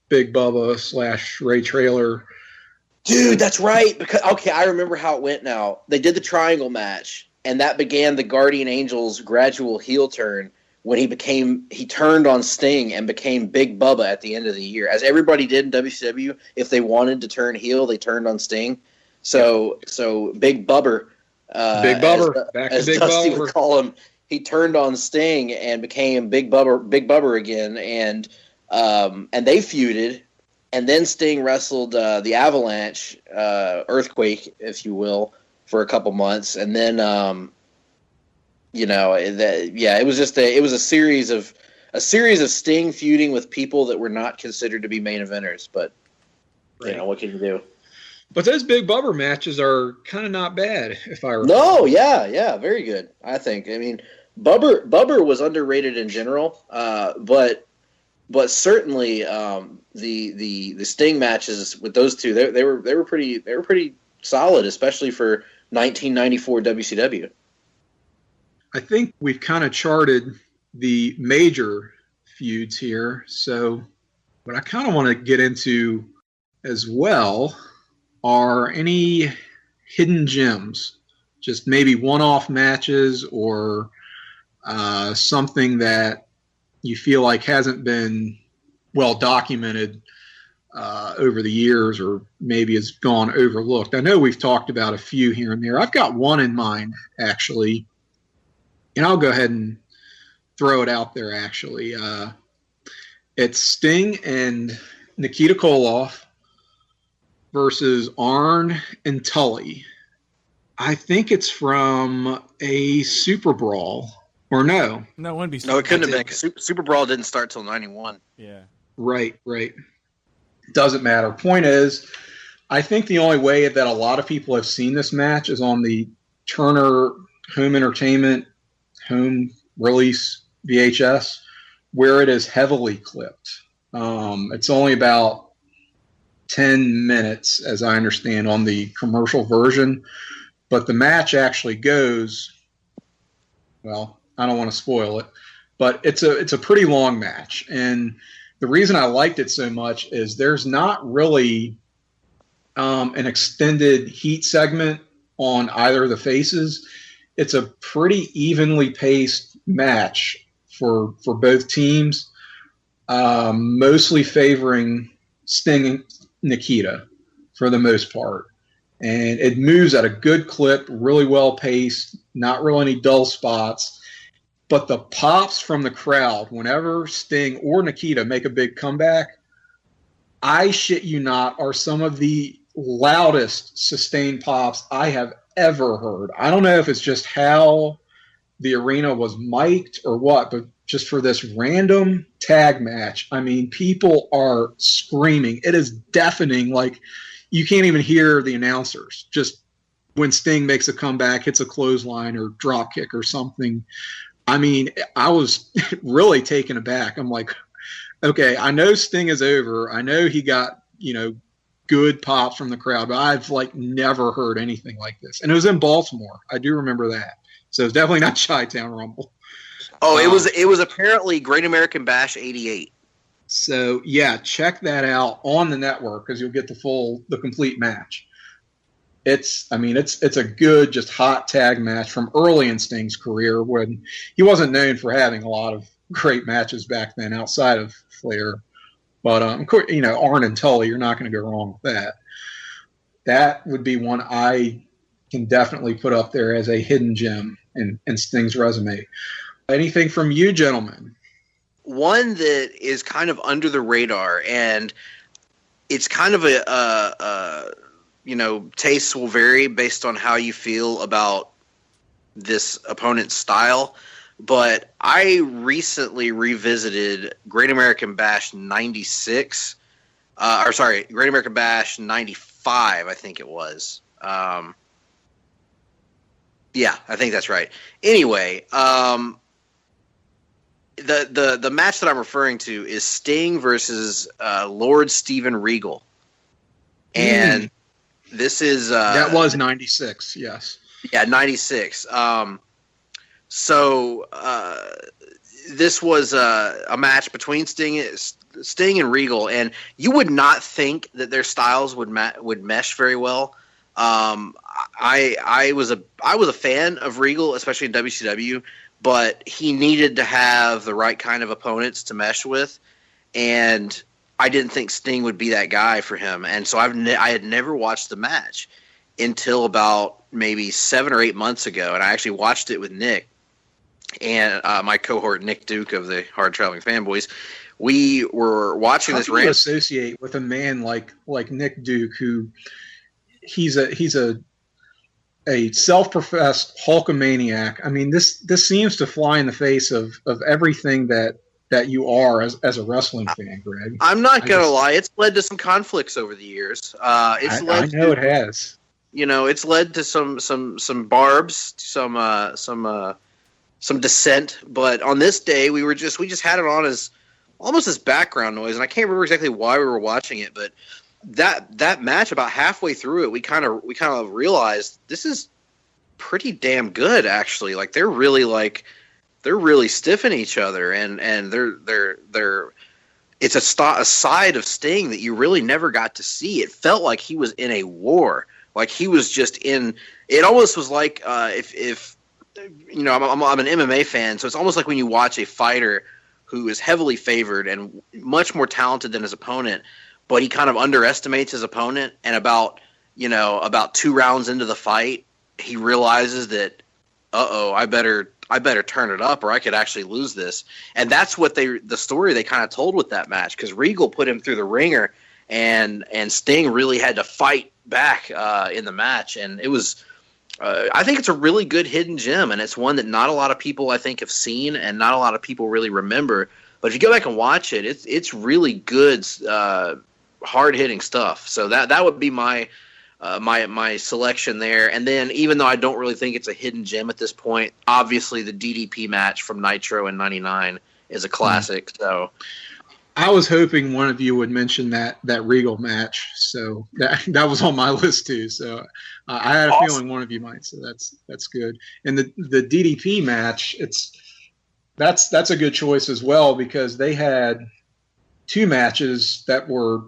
Big Bubba / Ray Traylor. Dude, that's right. I remember how it went now. They did the triangle match, and that began the Guardian Angel's gradual heel turn when he turned on Sting and became Big Bubba at the end of the year. As everybody did in WCW, if they wanted to turn heel, they turned on Sting. So Big Bubber, as Dusty would call him, he turned on Sting and became Big Bubber again, and they feuded, and then Sting wrestled the Avalanche, Earthquake, if you will, for a couple months, and then it was just it was a series of Sting feuding with people that were not considered to be main eventers, but what can you do? But those Big Bubber matches are kind of not bad, if I recall. No, yeah, very good. I think. I mean, Bubber was underrated in general, but certainly the Sting matches with those two, they were pretty solid, especially for 1994 WCW. I think we've kind of charted the major feuds here, but I kind of want to get into as well are any hidden gems, just maybe one-off matches or something that you feel like hasn't been well documented over the years, or maybe has gone overlooked. I know we've talked about a few here and there. I've got one in mind, actually, and I'll go ahead and throw it out there, actually. It's Sting and Nikita Koloff versus Arn and Tully. I think it's from a Super Brawl. Or no. No, it wouldn't be. No, it couldn't have been, 'cause Super Brawl didn't start till 91. Yeah. Right. Doesn't matter. Point is, I think the only way that a lot of people have seen this match is on the Turner Home Entertainment home release VHS, where it is heavily clipped. It's only about 10 minutes, as I understand, on the commercial version, but the match actually goes, well, I don't want to spoil it, but it's a pretty long match. And the reason I liked it so much is there's not really an extended heat segment on either of the faces. It's a pretty evenly paced match for both teams, mostly favoring Sting and Nikita for the most part. And it moves at a good clip, really well paced, not really any dull spots. But the pops from the crowd, whenever Sting or Nikita make a big comeback, I shit you not, are some of the loudest sustained pops I have ever heard. I don't know if it's just how the arena was mic'd or what, but just for this random tag match, I mean, people are screaming. It is deafening. Like, you can't even hear the announcers. Just when Sting makes a comeback, hits a clothesline or drop kick or something. I mean, I was really taken aback. I'm like, okay, I know Sting is over. I know he got, good pops from the crowd, but I've never heard anything like this. And it was in Baltimore. I do remember that. So it's definitely not Chi-Town Rumble. Oh, it was apparently Great American Bash 88. So yeah, check that out on the network because you'll get the complete match. It's a good, just hot tag match from early in Sting's career when he wasn't known for having a lot of great matches back then outside of Flair. But of course, Arn and Tully, you're not going to go wrong with that. That would be one I can definitely put up there as a hidden gem in Sting's resume. Anything from you, gentlemen? One that is kind of under the radar, and it's kind of tastes will vary based on how you feel about this opponent's style. But I recently revisited Great American Bash 96. Great American Bash 95, I think it was. Yeah, I think that's right. Anyway, the match that I'm referring to is Sting versus Lord Steven Regal. And this is... that was 96, yes. Yeah, 96. This was a match between Sting and Regal, and you would not think that their styles would mesh very well. I was a fan of Regal, especially in WCW, but he needed to have the right kind of opponents to mesh with, and I didn't think Sting would be that guy for him. And so I had never watched the match until about maybe 7 or 8 months ago, and I actually watched it with Nick and my cohort Nick Duke of the Hard Traveling Fanboys. We were watching this. How do you associate with a man like Nick Duke, who he's a self-professed Hulkamaniac? I mean, this seems to fly in the face of everything that you are as a wrestling fan, Greg. I'm not gonna lie; it's led to some conflicts over the years. I know it has. It's led to some barbs, some dissent. But on this day, we just had it on as almost as background noise, and I can't remember exactly why we were watching it, but that match, about halfway through it, we kind of realized this is pretty damn good, actually. Like they're really stiffing each other, and they're it's a side of Sting that you really never got to see. It felt like he was in a war. Like he was just in. It almost was like if you know, I'm an MMA fan, so it's almost like when you watch a fighter who is heavily favored and much more talented than his opponent, but he kind of underestimates his opponent, and about 2 rounds into the fight, he realizes that, I better turn it up or I could actually lose this. And that's what the story they kind of told with that match, because Regal put him through the ringer, and Sting really had to fight back in the match. And it was, I think it's a really good hidden gem, and it's one that not a lot of people, I think, have seen, and not a lot of people really remember. But if you go back and watch it, it's really good, hard-hitting stuff. So that would be my selection there. And then, even though I don't really think it's a hidden gem at this point, obviously the DDP match from Nitro in '99 is a classic. So I was hoping one of you would mention that Regal match. So that was on my list too. So I had a feeling one of you might. So that's good. And the DDP match, that's a good choice as well, because they had 2 matches that were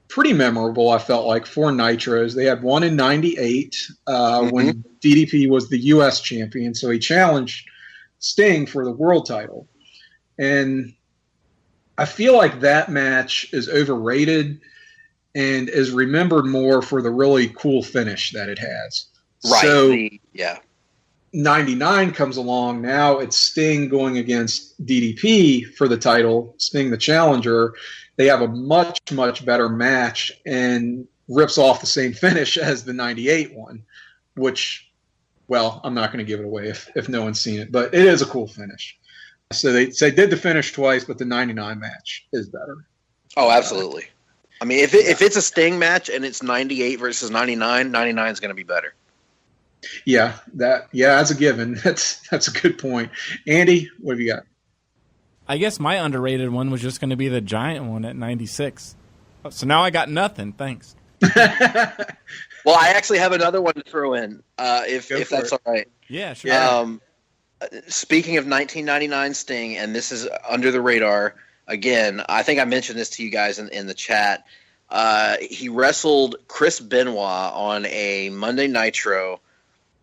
pretty memorable, I felt like, for Nitros. They had one in '98 when DDP was the U.S. champion, so he challenged Sting for the world title. And I feel like that match is overrated and is remembered more for the really cool finish that it has. Right. So, yeah. 99 comes along. Now it's Sting going against DDP for the title, Sting the challenger. They have a much, much better match and rips off the same finish as the 98 one, which, well, I'm not going to give it away if no one's seen it, but it is a cool finish. So they did the finish twice, but the 99 match is better. Oh, absolutely. I mean, if it's a Sting match and it's 98 versus 99, 99 is going to be better. Yeah, that's a given. That's a good point. Andy, what have you got? I guess my underrated one was just going to be the Giant one at 96. So now I got nothing. Thanks. Well, I actually have another one to throw in, if that's all right. Yeah, sure. Speaking of 1999 Sting, and this is under the radar, again, I think I mentioned this to you guys in the chat. He wrestled Chris Benoit on a Monday Nitro.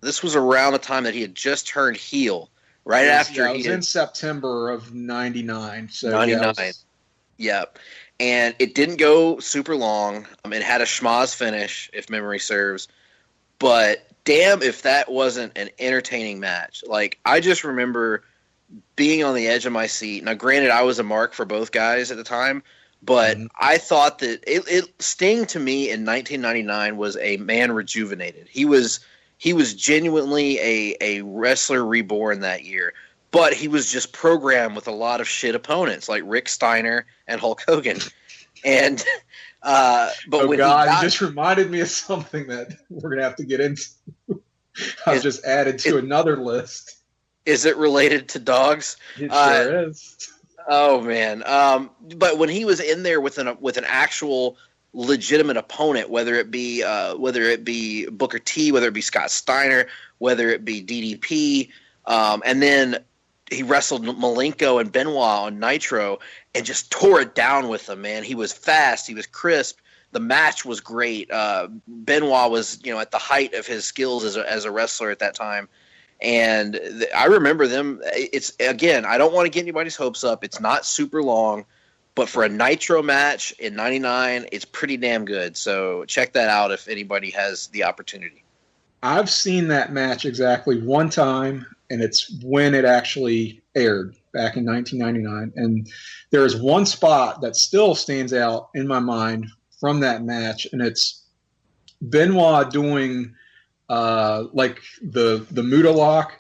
This was around the time that he had just turned heel. Right after it was in September of '99. So 99. Yeah. And it didn't go super long. It had a schmoz finish, if memory serves. But damn if that wasn't an entertaining match. Like, I just remember being on the edge of my seat. Now, granted, I was a mark for both guys at the time, but I thought that Sting to me in 1999 was a man rejuvenated. He was genuinely a wrestler reborn that year, but he was just programmed with a lot of shit opponents like Rick Steiner and Hulk Hogan. And but you just reminded me of something that we're gonna have to get into. I've just added to another list. Is it related to dogs? It sure is. Oh man! But when he was in there with an actual legitimate opponent, whether it be Booker T, whether it be Scott Steiner, whether it be DDP, and then he wrestled Malenko and Benoit on Nitro and just tore it down with them, man. He was fast, he was crisp. The match was great. Benoit was, at the height of his skills as a wrestler at that time. And I remember them. It's, again, I don't want to get anybody's hopes up. It's not super long. But for a Nitro match in '99, it's pretty damn good. So check that out if anybody has the opportunity. I've seen that match exactly one time, and it's when it actually aired back in 1999. And there is one spot that still stands out in my mind from that match, and it's Benoit doing like the Muda lock,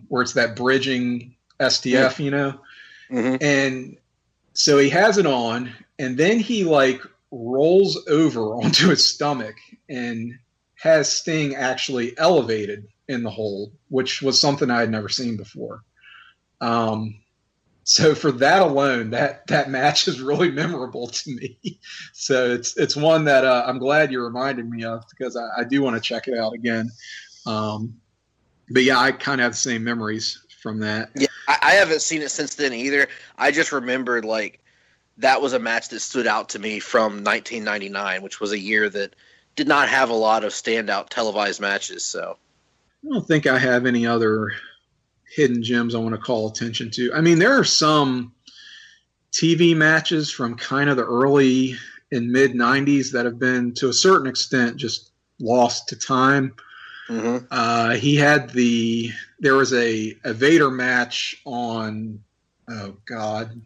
where it's that bridging STF, and so he has it on, and then he rolls over onto his stomach and has Sting actually elevated in the hold, which was something I had never seen before. So for that alone, that match is really memorable to me. So it's one that I'm glad you reminded me of, because I do want to check it out again. But yeah, I kind of have the same memories from that. Yeah, I haven't seen it since then either. I just remembered that was a match that stood out to me from 1999, which was a year that did not have a lot of standout televised matches. So I don't think I have any other hidden gems I want to call attention to. I mean, there are some TV matches from kind of the early and mid 90s that have been, to a certain extent, just lost to time. Mm-hmm. There was a Vader match on, oh God,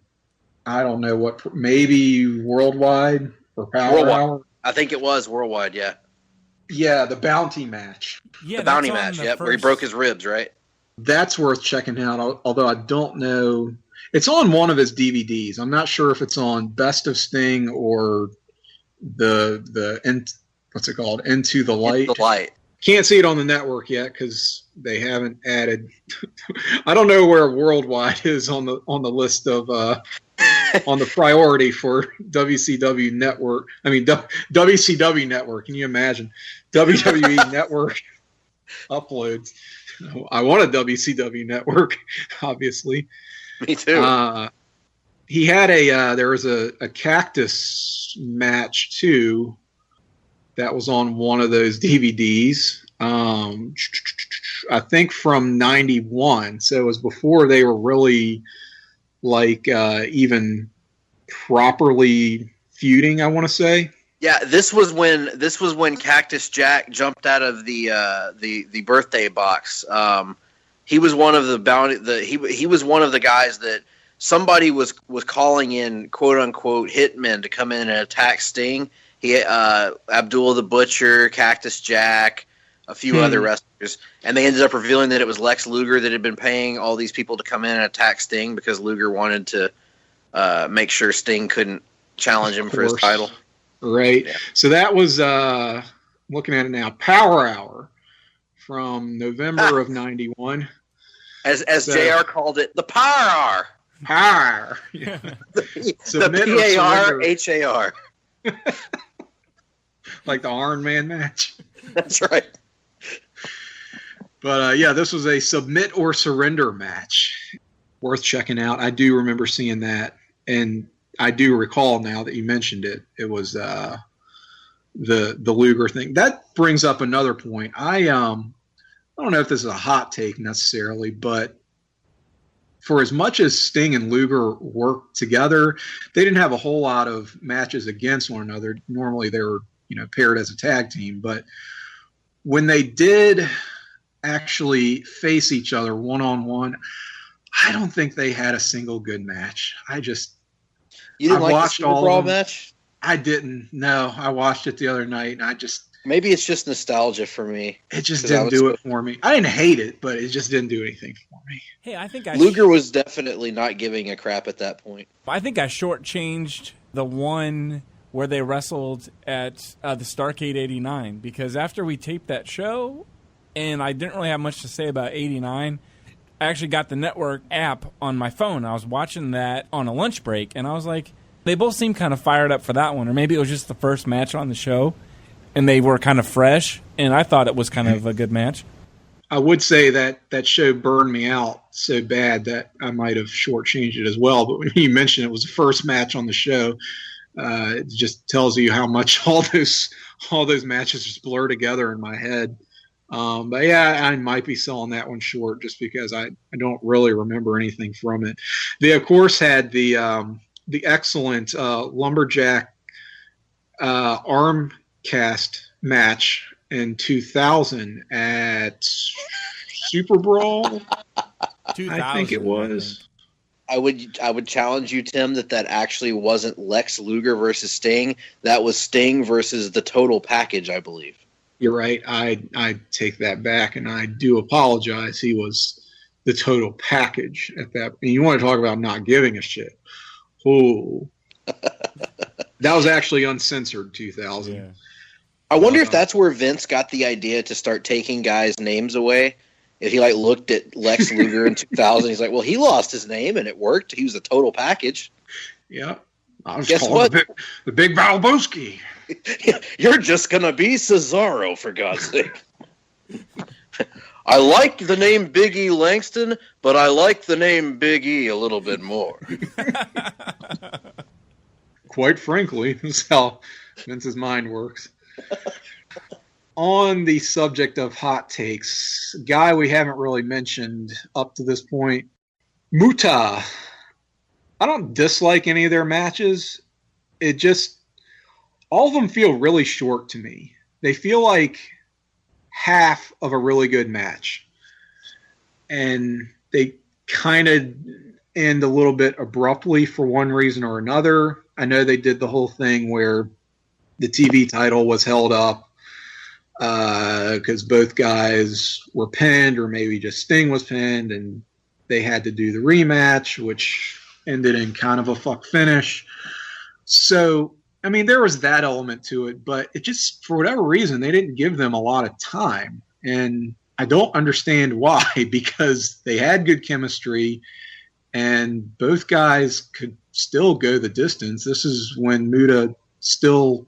I don't know what, maybe Worldwide or Power Hour. I think it was Worldwide, yeah. Yeah, the Bounty match. Yeah, the Bounty match, yep, where he broke his ribs, right? That's worth checking out, although I don't know. It's on one of his DVDs. I'm not sure if it's on Best of Sting or what's it called? Into the Light. Into the Light. Can't see it on the network yet because they haven't added. I don't know where Worldwide is on the list of on the priority for WCW Network. I mean WCW Network. Can you imagine WWE Network uploads? I want a WCW Network, obviously. Me too. He had there was a Cactus match too that was on one of those DVDs. I think from 91. So it was before they were really like even properly feuding, I want to say. Yeah, this was when Cactus Jack jumped out of the birthday box. He was one of he was one of the guys that somebody was calling in, quote unquote, hitmen to come in and attack Sting. He Abdullah the Butcher, Cactus Jack, a few other wrestlers, and they ended up revealing that it was Lex Luger that had been paying all these people to come in and attack Sting because Luger wanted to make sure Sting couldn't challenge him for his title. Right. Yeah. So that was, looking at it now, Power Hour from November of 91. As JR called it, the Power Hour. Power. Yeah. the PARHAR. Like the Iron Man match. That's right. But yeah, this was a submit or surrender match. Worth checking out. I do remember seeing that. And I do recall now that you mentioned it. It was the Luger thing. That brings up another point. I don't know if this is a hot take necessarily, but for as much as Sting and Luger worked together, they didn't have a whole lot of matches against one another. Normally they were, paired as a tag team, but when they did actually face each other one-on-one, I don't think they had a single good match. You didn't like the Super Brawl match? I didn't. No, I watched it the other night, and maybe it's just nostalgia for me. It just didn't do it for me. I didn't hate it, but it just didn't do anything for me. Hey, I think Luger was definitely not giving a crap at that point. I think I shortchanged the one where they wrestled at the Starrcade 89, because after we taped that show, and I didn't really have much to say about 89, I actually got the network app on my phone. I was watching that on a lunch break, and I was like, they both seemed kind of fired up for that one, or maybe it was just the first match on the show, and they were kind of fresh, and I thought it was kind of a good match. I would say that show burned me out so bad that I might have shortchanged it as well, but when you mentioned it was the first match on the show, it just tells you how much all those matches just blur together in my head. But yeah, I might be selling that one short just because I don't really remember anything from it. They of course had the excellent lumberjack arm cast match in 2000 at Super Brawl. I think it was. I would challenge you, Tim, that actually wasn't Lex Luger versus Sting. That was Sting versus the Total Package, I believe. You're right. I take that back, and I do apologize. He was the Total Package at that. And you want to talk about not giving a shit? Oh, that was actually uncensored 2000. Yeah. I wonder if that's where Vince got the idea to start taking guys' names away. If he looked at Lex Luger in 2000, he's like, well, he lost his name and it worked. He was a Total Package. Yeah. I was Guess what? The Big Balboski. You're just going to be Cesaro, for God's sake. I like the name Big E Langston, but I like the name Big E a little bit more. quite frankly, this is how Vince's mind works. On the subject of hot takes, a guy we haven't really mentioned up to this point, Muta. I don't dislike any of their matches. It just, all of them feel really short to me. They feel like half of a really good match. And they kind of end a little bit abruptly for one reason or another. I know they did the whole thing where the TV title was held up because both guys were pinned, or maybe just Sting was pinned, and they had to do the rematch, which ended in kind of a fuck finish. So, I mean, there was that element to it, but it just, for whatever reason, they didn't give them a lot of time. And I don't understand why, because they had good chemistry and both guys could still go the distance. This is when Muta still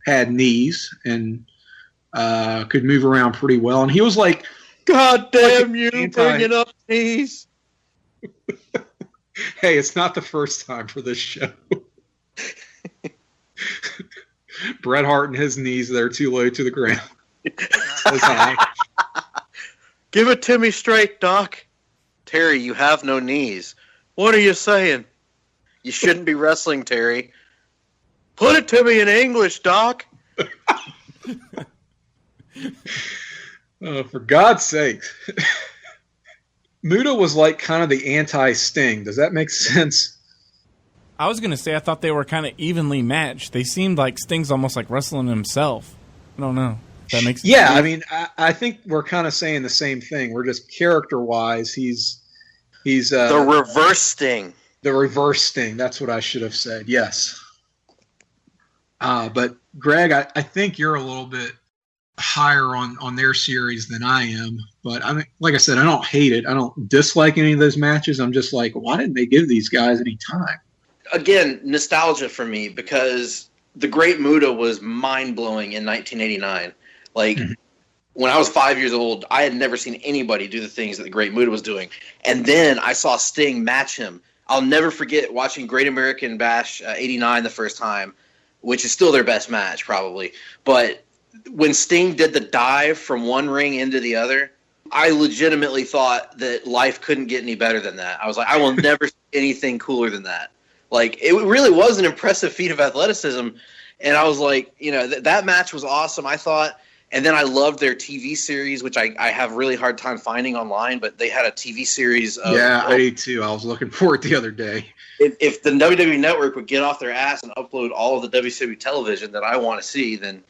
had knees and could move around pretty well. And he was like, God damn you, bringing up knees. Hey, it's not the first time for this show. Bret Hart and his knees, they're too low to the ground. Give it to me straight, Doc. Terry, you have no knees. What are you saying? You shouldn't be wrestling, Terry. Put it to me in English, Doc. Oh, for God's sake. Muta was like kind of the anti-Sting. Does that make sense? I was going to say I thought they were kind of evenly matched. They seemed like Sting's almost like wrestling himself. I don't know. That makes sense. Yeah, I mean, I think we're kind of saying the same thing. We're just character-wise, he's the reverse Sting. The reverse Sting. That's what I should have said. Yes. But Greg, I think you're a little bit higher on their series than I am. But I mean, like I said, I don't hate it. I don't dislike any of those matches. I'm just like, why didn't they give these guys any time? Again, nostalgia for me, because the Great Muta was mind-blowing in 1989. Like, when I was 5 years old, I had never seen anybody do the things that the Great Muta was doing. And then I saw Sting match him. I'll never forget watching Great American Bash 89 the first time, which is still their best match, probably. But when Sting did the dive from one ring into the other, I legitimately thought that life couldn't get any better than that. I was like, I will never see anything cooler than that. Like, it really was an impressive feat of athleticism. And I was like, you know, that match was awesome, I thought. And then I loved their TV series, which I have really hard time finding online, but they had a TV series. Yeah, I did too. I was looking for it the other day. If the WWE Network would get off their ass and upload all of the WCW television that I want to see, then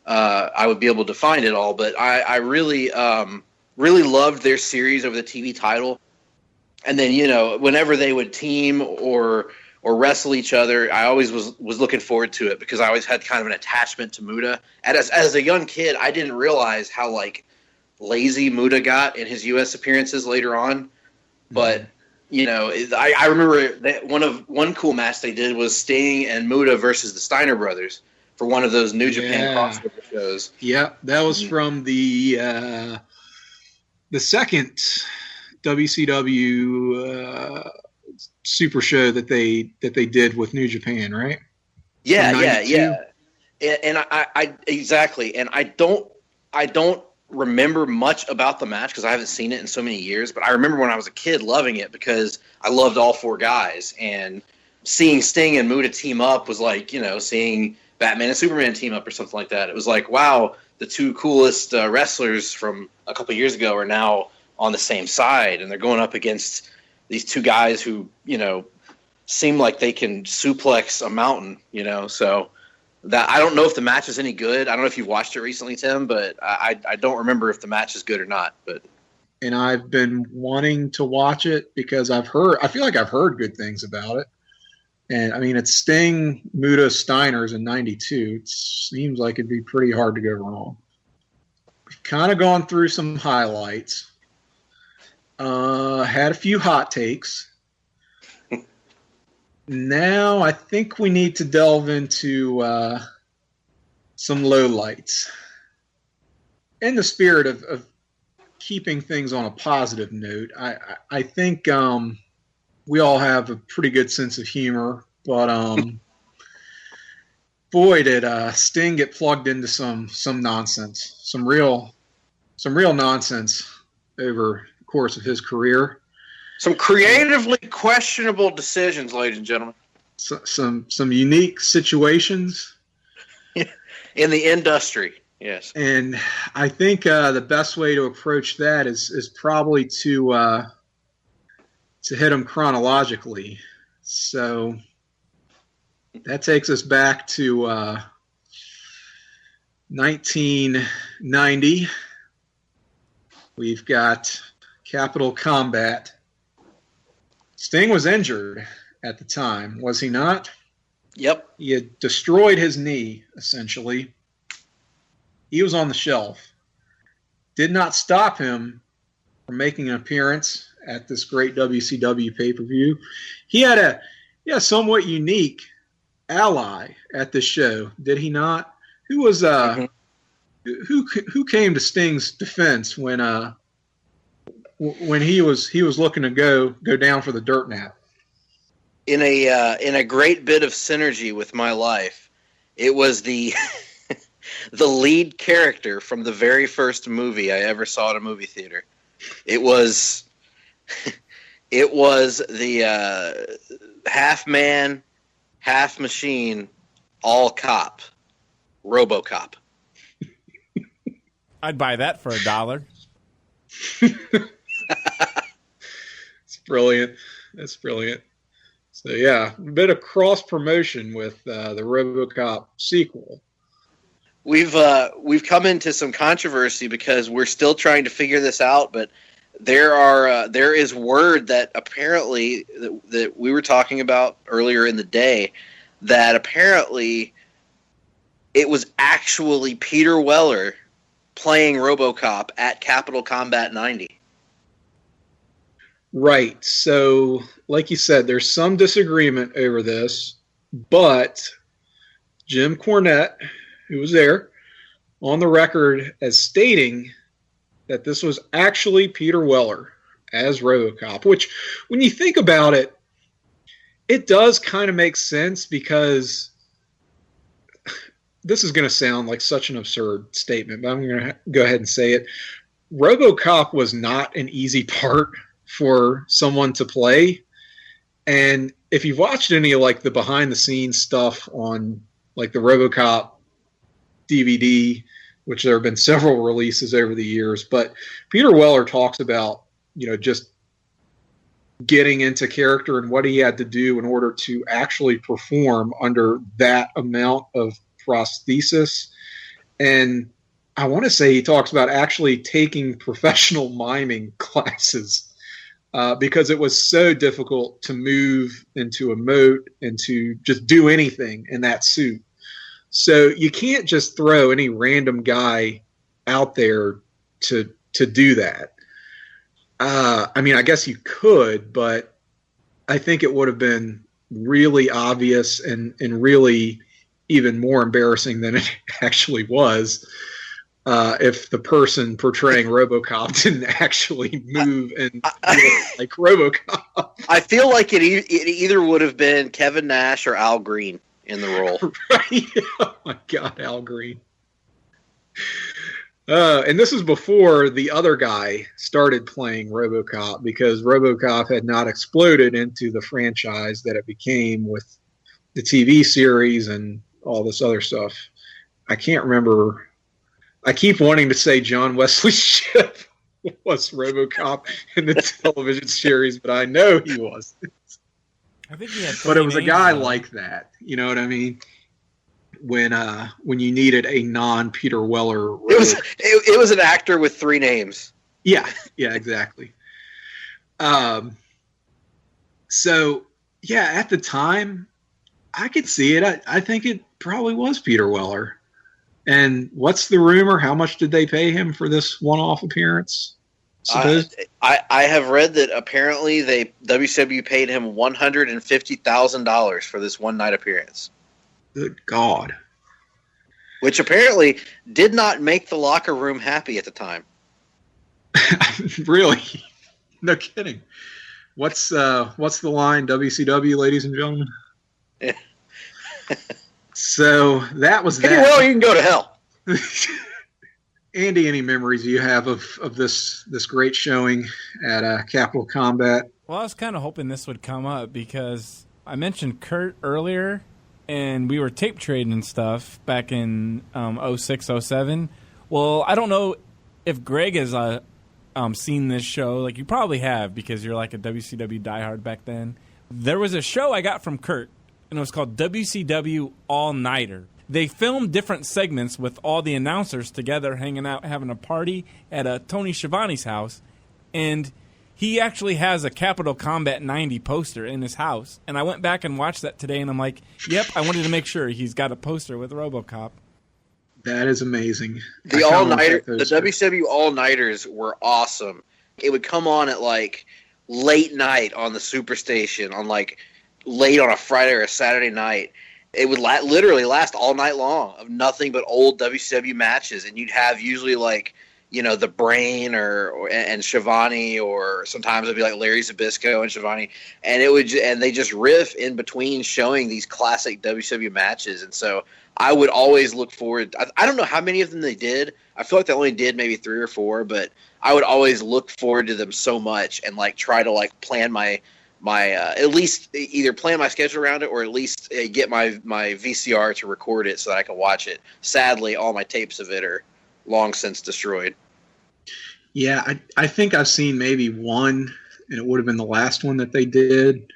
I would be able to find it all. But I really, really loved their series over the TV title. And then, you know, whenever they would team or wrestle each other, I always was looking forward to it, because I always had kind of an attachment to Muta. And as a young kid, I didn't realize how like lazy Muta got in his U.S. appearances later on. But you know, I remember that one cool match they did was Sting and Muta versus the Steiner Brothers for one of those New Japan crossover shows. Yeah, that was from the second WCW super show that they did with New Japan, right? Yeah. And I exactly. And I don't remember much about the match because I haven't seen it in so many years. But I remember when I was a kid loving it because I loved all four guys, and seeing Sting and Muta team up was like, you know, seeing Batman and Superman team up or something like that. It was like, wow, the two coolest wrestlers from a couple years ago are now on the same side, and they're going up against these two guys who, you know, seem like they can suplex a mountain, you know. So that, I don't know if the match is any good. I don't know if you've watched it recently, Tim, but I don't remember if the match is good or not. But and I've been wanting to watch it because I feel like I've heard good things about it. And I mean, it's Sting, Muta, Steiners in '92. It seems like it'd be pretty hard to go wrong. We've kind of gone through some highlights. Had a few hot takes. Now I think we need to delve into some lowlights. In the spirit of keeping things on a positive note, I think we all have a pretty good sense of humor, but boy, did Sting get plugged into some nonsense, some real nonsense over the course of his career. Some creatively questionable decisions, ladies and gentlemen. Some unique situations in the industry. Yes, and I think the best way to approach that is probably to hit them chronologically. So that takes us back to 1990. We've got Capital Combat. Sting was injured at the time, was he not? Yep. He had destroyed his knee, essentially. He was on the shelf. Did not stop him from making an appearance at this great WCW pay-per-view. He had a somewhat unique ally at the show, did he not? Who was who came to Sting's defense when he was looking to go down for the dirt nap? In a great bit of synergy with my life, it was the the lead character from the very first movie I ever saw at a movie theater. It was the half man, half machine, all cop, RoboCop. I'd buy that for $1. It's brilliant. That's brilliant. So yeah, a bit of cross promotion with the RoboCop sequel. We've come into some controversy because we're still trying to figure this out, but there is word that apparently that we were talking about earlier in the day, that apparently it was actually Peter Weller playing RoboCop at Capital Combat 90. Right. So, like you said, there's some disagreement over this, but Jim Cornette, who was there, on the record as stating that this was actually Peter Weller as RoboCop, which, when you think about it, it does kind of make sense, because this is going to sound like such an absurd statement, but I'm going to go ahead and say it. RoboCop was not an easy part for someone to play. And if you've watched any of like the behind the scenes stuff on like the RoboCop DVD, which there have been several releases over the years, but Peter Weller talks about, just getting into character and what he had to do in order to actually perform under that amount of prosthesis. And I want to say he talks about actually taking professional miming classes because it was so difficult to move and to emote and to just do anything in that suit. So you can't just throw any random guy out there to do that. I guess you could, but I think it would have been really obvious and really even more embarrassing than it actually was if the person portraying RoboCop didn't actually move and look like RoboCop. I feel like it either would have been Kevin Nash or Al Green in the role. Right? Oh my God, Al Green. And this was before the other guy started playing RoboCop, because RoboCop had not exploded into the franchise that it became with the TV series and all this other stuff. I can't remember. I keep wanting to say John Wesley Shipp was RoboCop in the television series, but I know he wasn't. I think he had. But it was a guy like that. You know what I mean? When you needed a non-Peter Weller. It was an actor with 3 names. Yeah, exactly. So yeah, at the time, I could see it. I think it probably was Peter Weller. And what's the rumor? How much did they pay him for this one-off appearance? I have read that apparently WCW paid him $150,000 for this one-night appearance. Good God. Which apparently did not make the locker room happy at the time. Really? No kidding. What's the line, WCW, ladies and gentlemen? So that was If that. you're wrong, you can go to hell. Andy, any memories you have of this great showing at Capital Combat? Well, I was kind of hoping this would come up because I mentioned Kurt earlier, and we were tape trading and stuff back in 06, 07. Well, I don't know if Greg has seen this show. Like, you probably have because you're like a WCW diehard back then. There was a show I got from Kurt, and it was called WCW All Nighter. They filmed different segments with all the announcers together, hanging out, having a party at Tony Schiavone's house. And he actually has a Capital Combat 90 poster in his house. And I went back and watched that today, and I'm like, yep, I wanted to make sure he's got a poster with RoboCop. That is amazing. The all-nighter, the WCW all-nighters were awesome. It would come on at like late night on the Superstation, on like late on a Friday or a Saturday night. It would literally last all night long of nothing but old WCW matches, and you'd have usually like, you know, the Brain and Schiavone, or sometimes it'd be like Larry Zbyszko and Schiavone, and and they just riff in between showing these classic WCW matches. And so I would always look forward. I don't know how many of them they did. I feel like they only did maybe 3 or 4, but I would always look forward to them so much and like try to like plan my at least either plan my schedule around it, or at least get my VCR to record it so that I can watch it. Sadly, all my tapes of it are long since destroyed. Yeah, I think I've seen maybe one, and it would have been the last one that they did,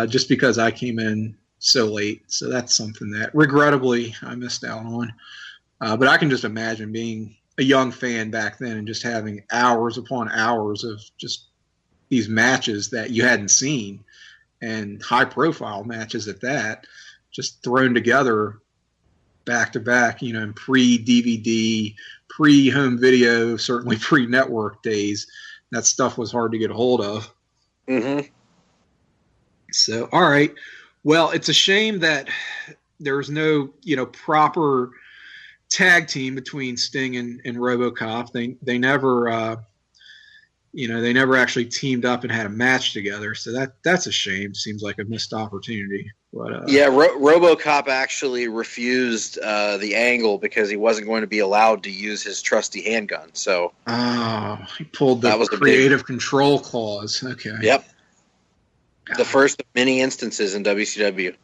just because I came in so late. So that's something that regrettably I missed out on. But I can just imagine being a young fan back then and just having hours upon hours of just these matches that you hadn't seen, and high-profile matches at that, just thrown together back to back, you know, in pre-DVD, pre-home video, certainly pre-network days. That stuff was hard to get a hold of. Mm-hmm. So, all right. Well, it's a shame that there was no, you know, proper tag team between Sting and RoboCop. They never, they never actually teamed up and had a match together. So that's a shame. Seems like a missed opportunity. But yeah, RoboCop actually refused the angle because he wasn't going to be allowed to use his trusty handgun. So he pulled the creative control clause. Okay. Yep. The first of many instances in WCW.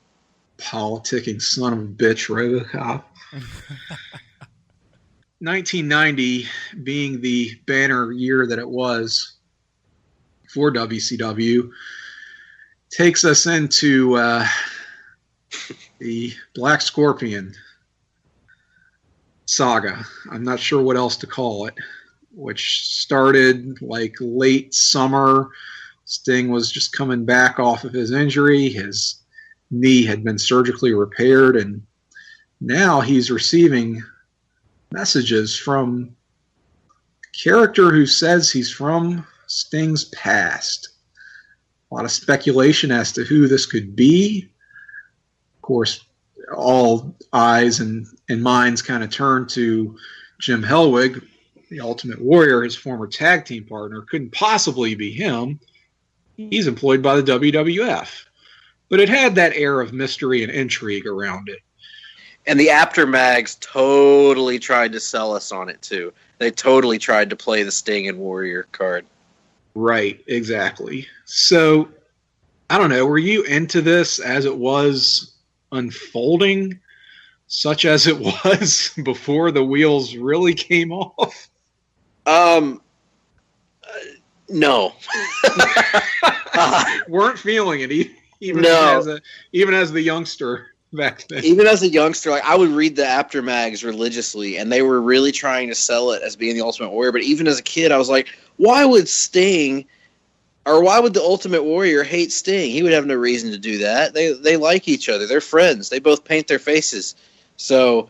Politicking son of a bitch, RoboCop. 1990 being the banner year that it was for WCW takes us into the Black Scorpion saga. I'm not sure what else to call it, which started like late summer. Sting was just coming back off of his injury. His knee had been surgically repaired, and now he's receiving messages from a character who says he's from Sting's past. A lot of speculation as to who this could be. Of course, all eyes and minds kind of turn to Jim Hellwig, the Ultimate Warrior, his former tag team partner. Couldn't possibly be him. He's employed by the WWF. But it had that air of mystery and intrigue around it. And the Aftermags totally tried to sell us on it, too. They totally tried to play the Sting and Warrior card. Right, exactly. So, I don't know, were you into this as it was unfolding, such as it was before the wheels really came off? No. Weren't feeling it, even as the youngster back then. Even as a youngster, like I would read the Aftermags religiously, and they were really trying to sell it as being the Ultimate Warrior. But even as a kid, I was like, why would Sting, or why would the Ultimate Warrior hate Sting? He would have no reason to do that. They like each other. They're friends. They both paint their faces. So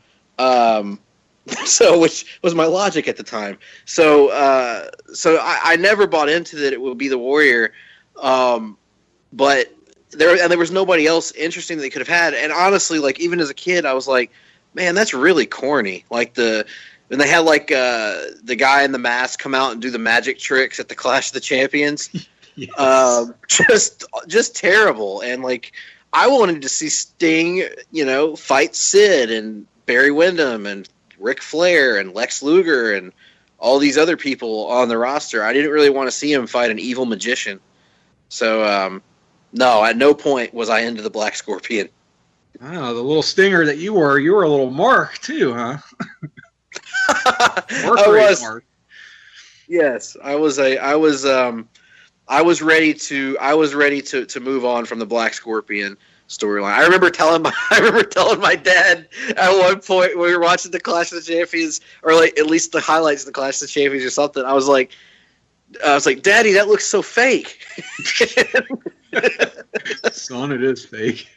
which was my logic at the time. So I never bought into that it would be the Warrior. But there was nobody else interesting that they could have had. And honestly, like even as a kid, I was like, man, that's really corny. Like when they had like the guy in the mask come out and do the magic tricks at the Clash of the Champions. Yes. Just terrible. And like I wanted to see Sting, fight Sid and Barry Windham and Ric Flair and Lex Luger and all these other people on the roster. I didn't really want to see him fight an evil magician. So, no, at no point was I into the Black Scorpion. Oh, the little stinger that you were a little mark too, huh? I was. Mark. Yes, I was ready to move on from the Black Scorpion storyline. I remember telling my dad at one point when we were watching the Clash of the Champions, or like at least the highlights of the Clash of the Champions or something. I was like, Daddy, that looks so fake. Son, it is fake.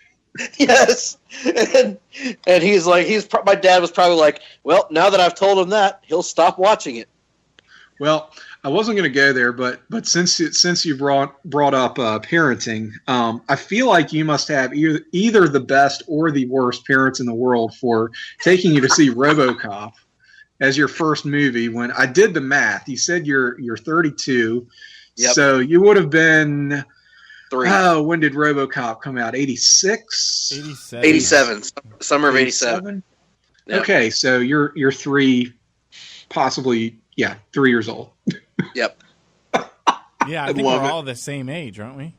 Yes, and he's like, my dad was probably like, well, now that I've told him that, he'll stop watching it. Well, I wasn't going to go there, but since you brought up parenting, I feel like you must have either the best or the worst parents in the world for taking you to see RoboCop as your first movie. When I did the math, you said you're 32, yep. So you would have been 3. Oh, when did RoboCop come out? 86? 87. Summer of 87. Yep. Okay, so you're 3, possibly 3 years old. Yep. Yeah, I think we're all the same age, aren't we?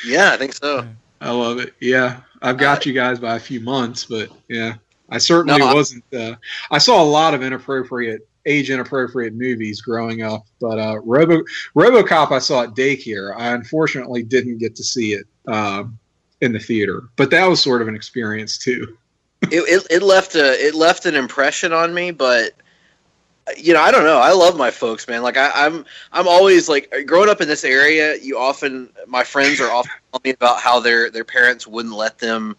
Yeah, I think so. I love it. Yeah, I've got you guys by a few months, but yeah, I certainly wasn't. I saw a lot of age-inappropriate movies growing up, but RoboCop I saw at daycare. I unfortunately didn't get to see it in the theater, but that was sort of an experience too. It left an impression on me, but. I don't know. I love my folks, man. Like I'm always like growing up in this area. My friends are often telling me about how their parents wouldn't let them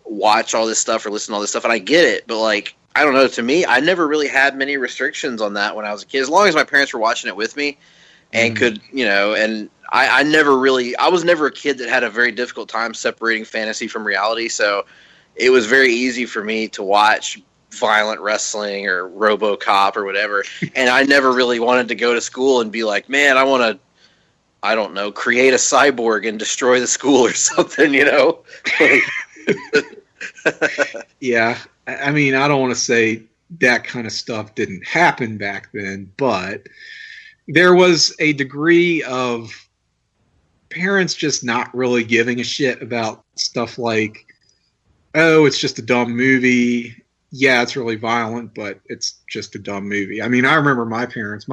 watch all this stuff or listen to all this stuff, and I get it. But like, I don't know. To me, I never really had many restrictions on that when I was a kid. As long as my parents were watching it with me, and could, and I was never a kid that had a very difficult time separating fantasy from reality. So it was very easy for me to watch violent wrestling or RoboCop or whatever, and I never really wanted to go to school and be like, man, I want to, I don't know, create a cyborg and destroy the school or something, Yeah, I mean, I don't want to say that kind of stuff didn't happen back then, but there was a degree of parents just not really giving a shit about stuff like, oh, it's just a dumb movie. Yeah, it's really violent, but it's just a dumb movie. I mean, I remember my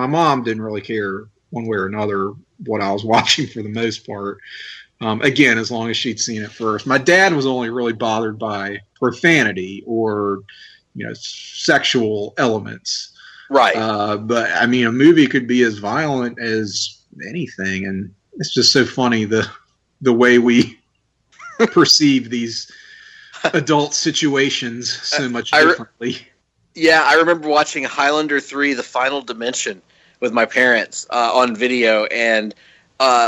mom didn't really care one way or another what I was watching for the most part. Again, as long as she'd seen it first. My dad was only really bothered by profanity or, sexual elements. Right. But I mean, a movie could be as violent as anything. And it's just so funny the way we perceive these adult situations so much differently. I remember watching Highlander 3, The Final Dimension with my parents on video, and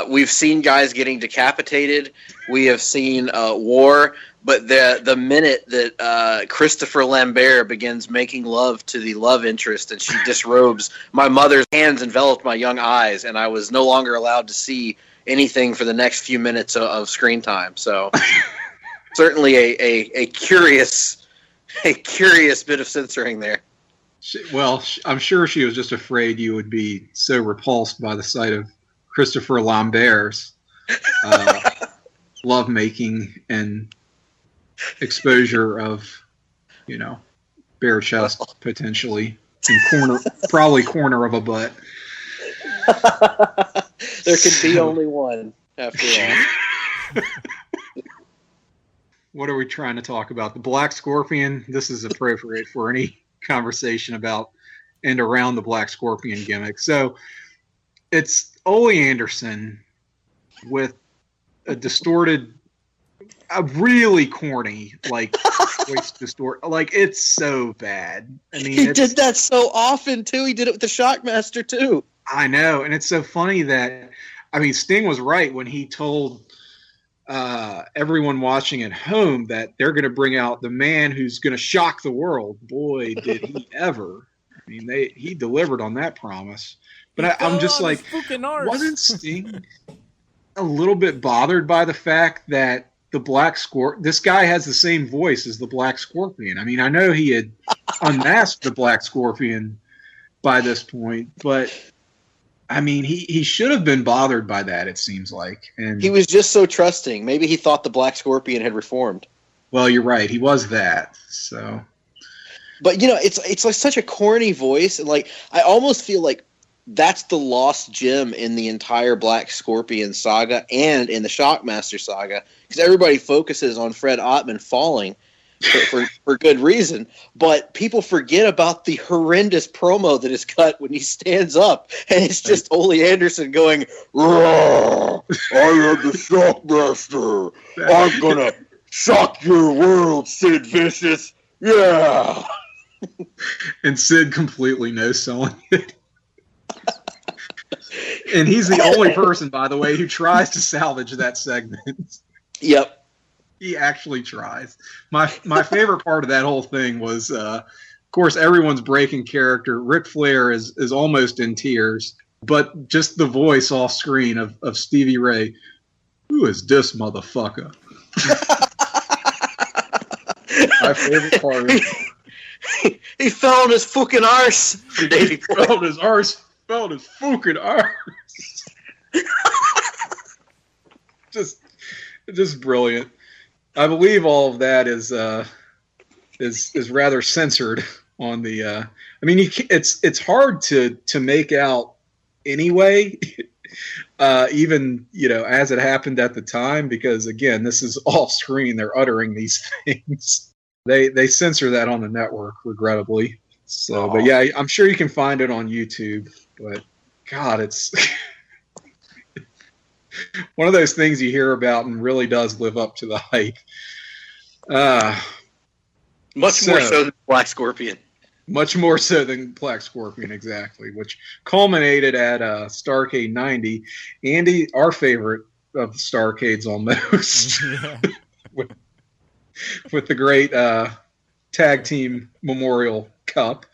we've seen guys getting decapitated. We have seen war, but the minute that Christopher Lambert begins making love to the love interest and she disrobes, my mother's hands enveloped my young eyes, and I was no longer allowed to see anything for the next few minutes of screen time. So certainly a curious bit of censoring there. Well, I'm sure she was just afraid you would be so repulsed by the sight of Christopher Lambert's lovemaking and exposure of, bare chest potentially, and corner of a butt. There could be only one after all. What are we trying to talk about? The Black Scorpion? This is appropriate for any conversation about and around the Black Scorpion gimmick. So it's Ole Anderson with a distorted, a really corny, voice distort. It's so bad. I mean, he did that so often too. He did it with the Shockmaster too. I know, and it's so funny that, Sting was right when he told everyone watching at home that they're going to bring out the man who's going to shock the world. Boy, did he ever. He delivered on that promise. But I'm just like, wasn't Sting a little bit bothered by the fact that the Black Scorpion. This guy has the same voice as the Black Scorpion. I mean, I know he had unmasked the Black Scorpion by this point, but I mean, he should have been bothered by that, it seems like. And he was just so trusting. Maybe he thought the Black Scorpion had reformed. Well, you're right. He was that. So, but it's like such a corny voice, and like I almost feel like that's the lost gem in the entire Black Scorpion saga and in the Shockmaster saga, because everybody focuses on Fred Ottman falling for good reason, but people forget about the horrendous promo that is cut when he stands up, and it's just Ole Anderson going, "Roar, I am the Shockmaster. I'm gonna shock your world, Sid Vicious. Yeah." And Sid completely no-selling it. And he's the only person, by the way, who tries to salvage that segment. Yep. He actually tries. My favorite part of that whole thing was, of course, everyone's breaking character. Ric Flair is almost in tears, but just the voice off screen of Stevie Ray. Who is this motherfucker? My favorite part. He fell on his fucking arse. He fell on his arse. Fell on his fucking arse. Just brilliant. I believe all of that is rather censored on the. I mean, it's hard to make out anyway. Even as it happened at the time, because again, this is off screen. They're uttering these things. They censor that on the network, regrettably. So, but yeah, I'm sure you can find it on YouTube. But God, it's one of those things you hear about and really does live up to the hype. Much more so than Black Scorpion. Much more so than Black Scorpion, exactly, which culminated at Starrcade 90. Andy, our favorite of the Starrcades almost, with the great Tag Team Memorial Cup.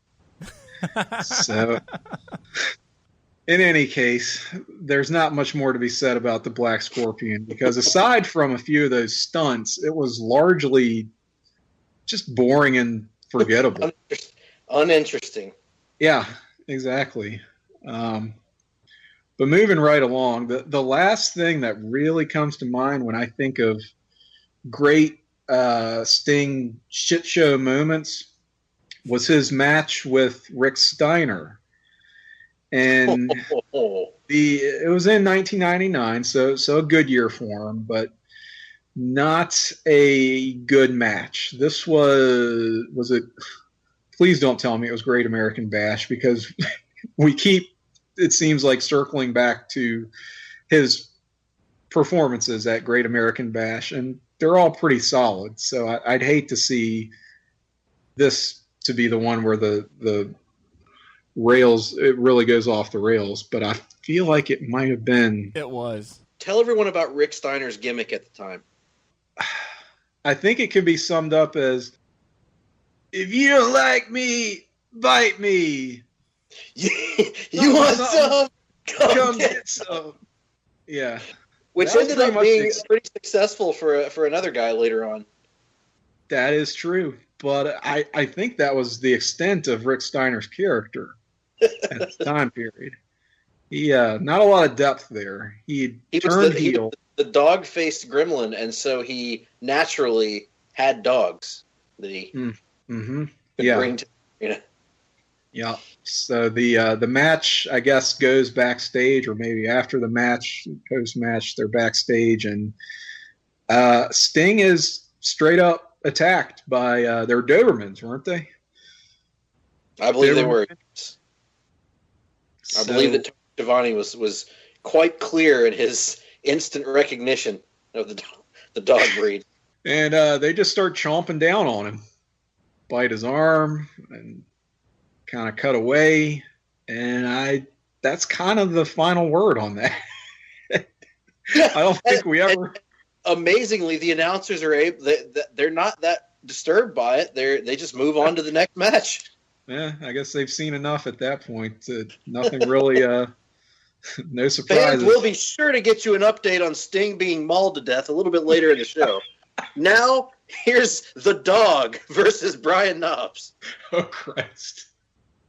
So, in any case, there's not much more to be said about the Black Scorpion, because aside from a few of those stunts, it was largely just boring and forgettable. Uninteresting. Yeah, exactly. But moving right along, the last thing that really comes to mind when I think of great Sting shit show moments was his match with Rick Steiner. And it was in 1999, so a good year for him, but not a good match. This was it? Please don't tell me it was Great American Bash, because we keep, it seems like, circling back to his performances at Great American Bash, and they're all pretty solid. So I'd hate to see this to be the one where the rails, it really goes off the rails, but I feel like it might have been. It was. Tell everyone about Rick Steiner's gimmick at the time. I think it could be summed up as, if you don't like me, bite me. You want some? Come get some. Yeah. Which ended up being pretty successful for another guy later on. That is true. But I think that was the extent of Rick Steiner's character at the time period. He not a lot of depth there. He turned heel. The dog-faced gremlin, and so he naturally had dogs that he could bring to, Yeah. So the match, I guess, goes backstage, or maybe after the match, post-match, they're backstage, and Sting is straight up attacked by their Dobermans, weren't they? I believe they were. I believe that Giovanni was quite clear in his instant recognition of the dog breed. And they just start chomping down on him, bite his arm, and kind of cut away. And that's kind of the final word on that. I don't think we ever. Amazingly, the announcers are they're not that disturbed by it. They just move on to the next match. Yeah, I guess they've seen enough at that point. Nothing really No surprises. Fans will be sure to get you an update on Sting being mauled to death a little bit later in the show. Now, here's the Dog versus Brian Knobbs. Oh, Christ.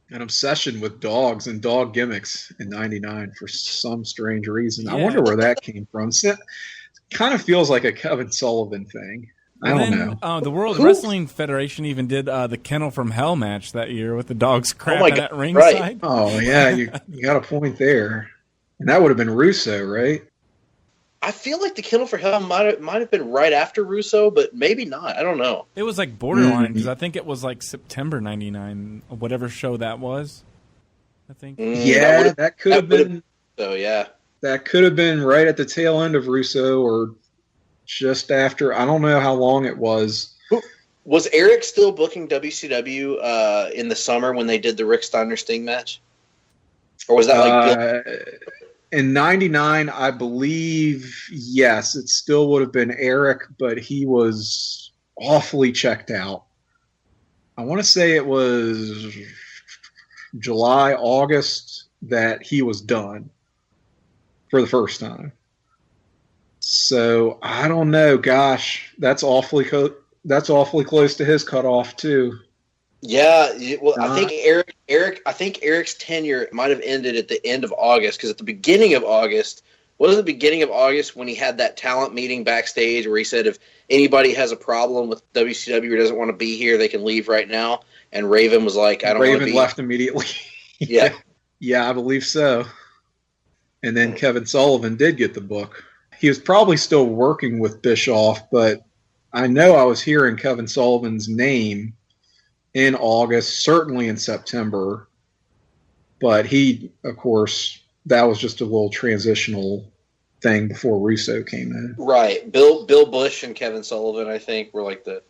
An obsession with dogs and dog gimmicks in 99 for some strange reason. Yeah. I wonder where that came from. It kind of feels like a Kevin Sullivan thing. I don't know. The World Wrestling Federation even did the Kennel from Hell match that year with the dogs crapping at ringside. Right. Oh, yeah, you got a point there. And that would have been Russo, right? I feel like the Kennel for Hell might have been right after Russo, but maybe not. I don't know. It was like borderline because I think it was like September 99, whatever show that was. I think. Yeah, that could have been. So yeah, that could have been right at the tail end of Russo or just after. I don't know how long it was. Was Eric still booking WCW in the summer when they did the Rick Steiner Sting match, or was that like? In 99, I believe, yes, it still would have been Eric, but he was awfully checked out. I want to say it was July, August that he was done for the first time. So I don't know. Gosh, that's awfully close to his cutoff too. Yeah, well, I think Eric's tenure might have ended at the end of August because at the beginning of August, wasn't the beginning of August when he had that talent meeting backstage where he said if anybody has a problem with WCW or doesn't want to be here, they can leave right now. And Raven was like, "I don't want to be." Raven left immediately. Yeah, yeah, I believe so. And then Kevin Sullivan did get the book. He was probably still working with Bischoff, but I know I was hearing Kevin Sullivan's name in August, certainly in September, but he, of course, that was just a little transitional thing before Russo came in. Right. Bill Bush and Kevin Sullivan, I think, were like the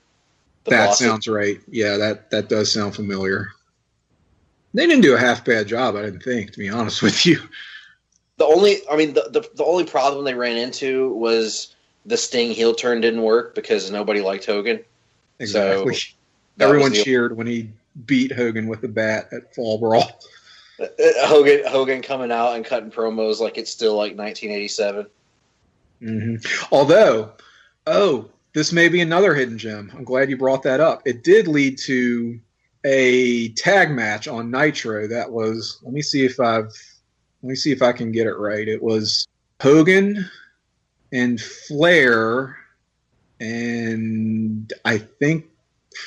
that bosses. Sounds right. Yeah, that does sound familiar. They didn't do a half bad job, I didn't think, to be honest with you. The only problem they ran into was the Sting heel turn didn't work because nobody liked Hogan. Exactly. So everyone cheered when he beat Hogan with the bat at Fall Brawl. Hogan coming out and cutting promos like it's still like 1987. Mm-hmm. Although, this may be another hidden gem. I'm glad you brought that up. It did lead to a tag match on Nitro that was. Let me see if I can get it right. It was Hogan and Flair, and I think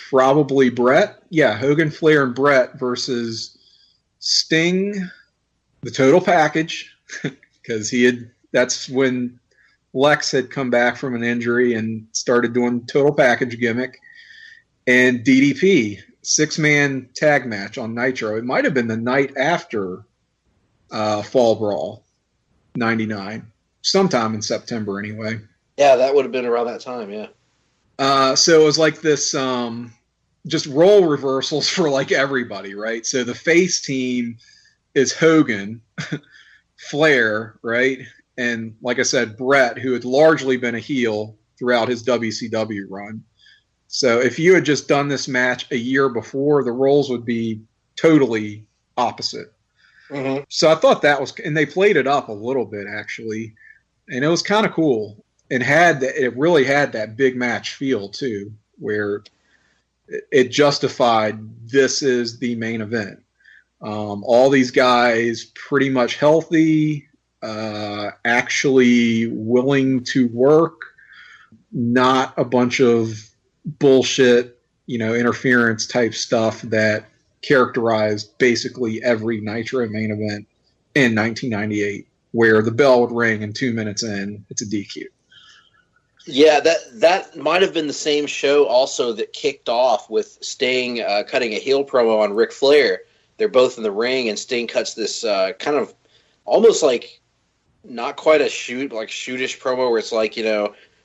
probably Brett. Yeah, Hogan, Flair, and Brett versus Sting, the total package, because that's when Lex had come back from an injury and started doing total package gimmick, and DDP, 6-man tag match on Nitro. It might have been the night after Fall Brawl, 99, sometime in September anyway. Yeah, that would have been around that time, yeah. So it was like this just role reversals for like everybody, right? So the face team is Hogan, Flair, right? And like I said, Brett, who had largely been a heel throughout his WCW run. So if you had just done this match a year before, the roles would be totally opposite. Mm-hmm. So I thought that was, and they played it up a little bit actually, and it was kind of cool. And it really had that big match feel too, where it justified this is the main event. All these guys pretty much healthy, actually willing to work, not a bunch of bullshit, interference type stuff that characterized basically every Nitro main event in 1998, where the bell would ring and 2 minutes in, it's a DQ. Yeah, that might have been the same show also that kicked off with Sting cutting a heel promo on Ric Flair. They're both in the ring, and Sting cuts this kind of almost like not quite a shootish promo where it's like,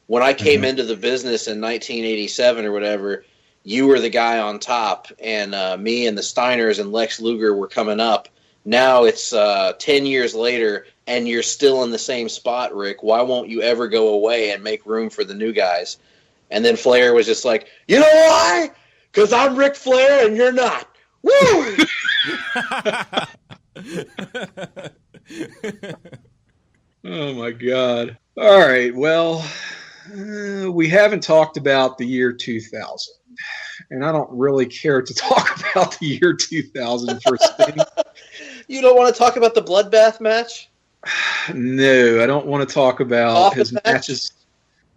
when I came into the business in 1987 or whatever, you were the guy on top, and me and the Steiners and Lex Luger were coming up. Now it's 10 years later, and you're still in the same spot, Rick. Why won't you ever go away and make room for the new guys? And then Flair was just like, you know why? Because I'm Ric Flair and you're not. Woo! Oh my God! All right, well, we haven't talked about the year 2000, and I don't really care to talk about the year 2000 for Sting. You don't want to talk about the bloodbath match? No, I don't want to talk about his matches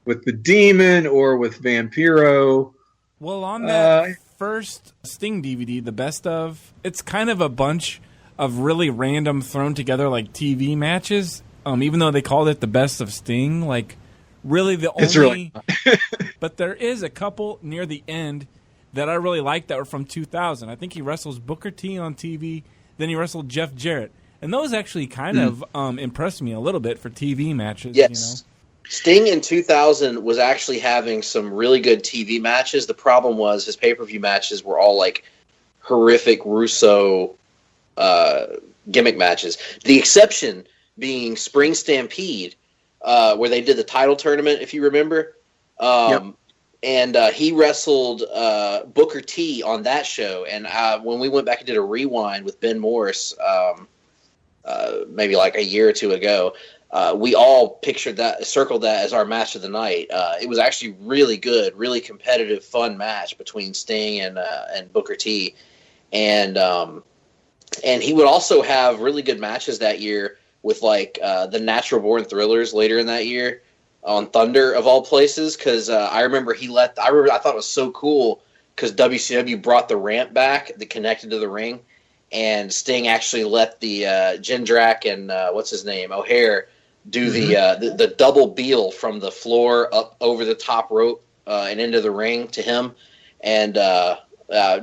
with the Demon or with Vampiro. Well, on that first Sting DVD, the best of, it's kind of a bunch of really random thrown together like TV matches. Even though they called it the best of Sting, like really the only. It's really but there is a couple near the end that I really liked that were from 2000. I think he wrestles Booker T on TV, then he wrestled Jeff Jarrett, and those actually kind of impressed me a little bit for TV matches. Yes. You know? Sting in 2000 was actually having some really good TV matches. The problem was his pay-per-view matches were all like horrific Russo gimmick matches. The exception being Spring Stampede, where they did the title tournament, if you remember. And he wrestled Booker T on that show. And when we went back and did a rewind with Ben Morris, maybe like a year or two ago, we all circled that as our match of the night. It was actually really good, really competitive, fun match between Sting and Booker T. And he would also have really good matches that year with like the Natural Born Thrillers later in that year on Thunder of all places, because I remember I thought it was so cool because WCW brought the ramp back that connected to the ring, and Sting actually let the Jindrak and what's his name, O'Hare, do the double Beal from the floor up over the top rope and into the ring to him, and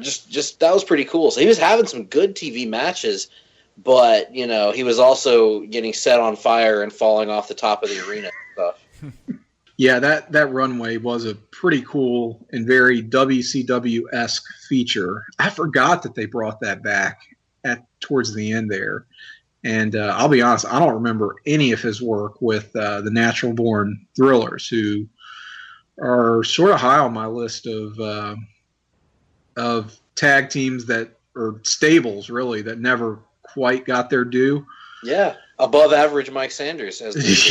just that was pretty cool. So he was having some good TV matches. But, you know, he was also getting set on fire and falling off the top of the arena and stuff. Yeah, that runway was a pretty cool and very WCW-esque feature. I forgot that they brought that back towards the end there. And I'll be honest, I don't remember any of his work with the Natural Born Thrillers, who are sort of high on my list of tag teams or stables, really, that never quite got their due. Yeah, above average Mike Sanders.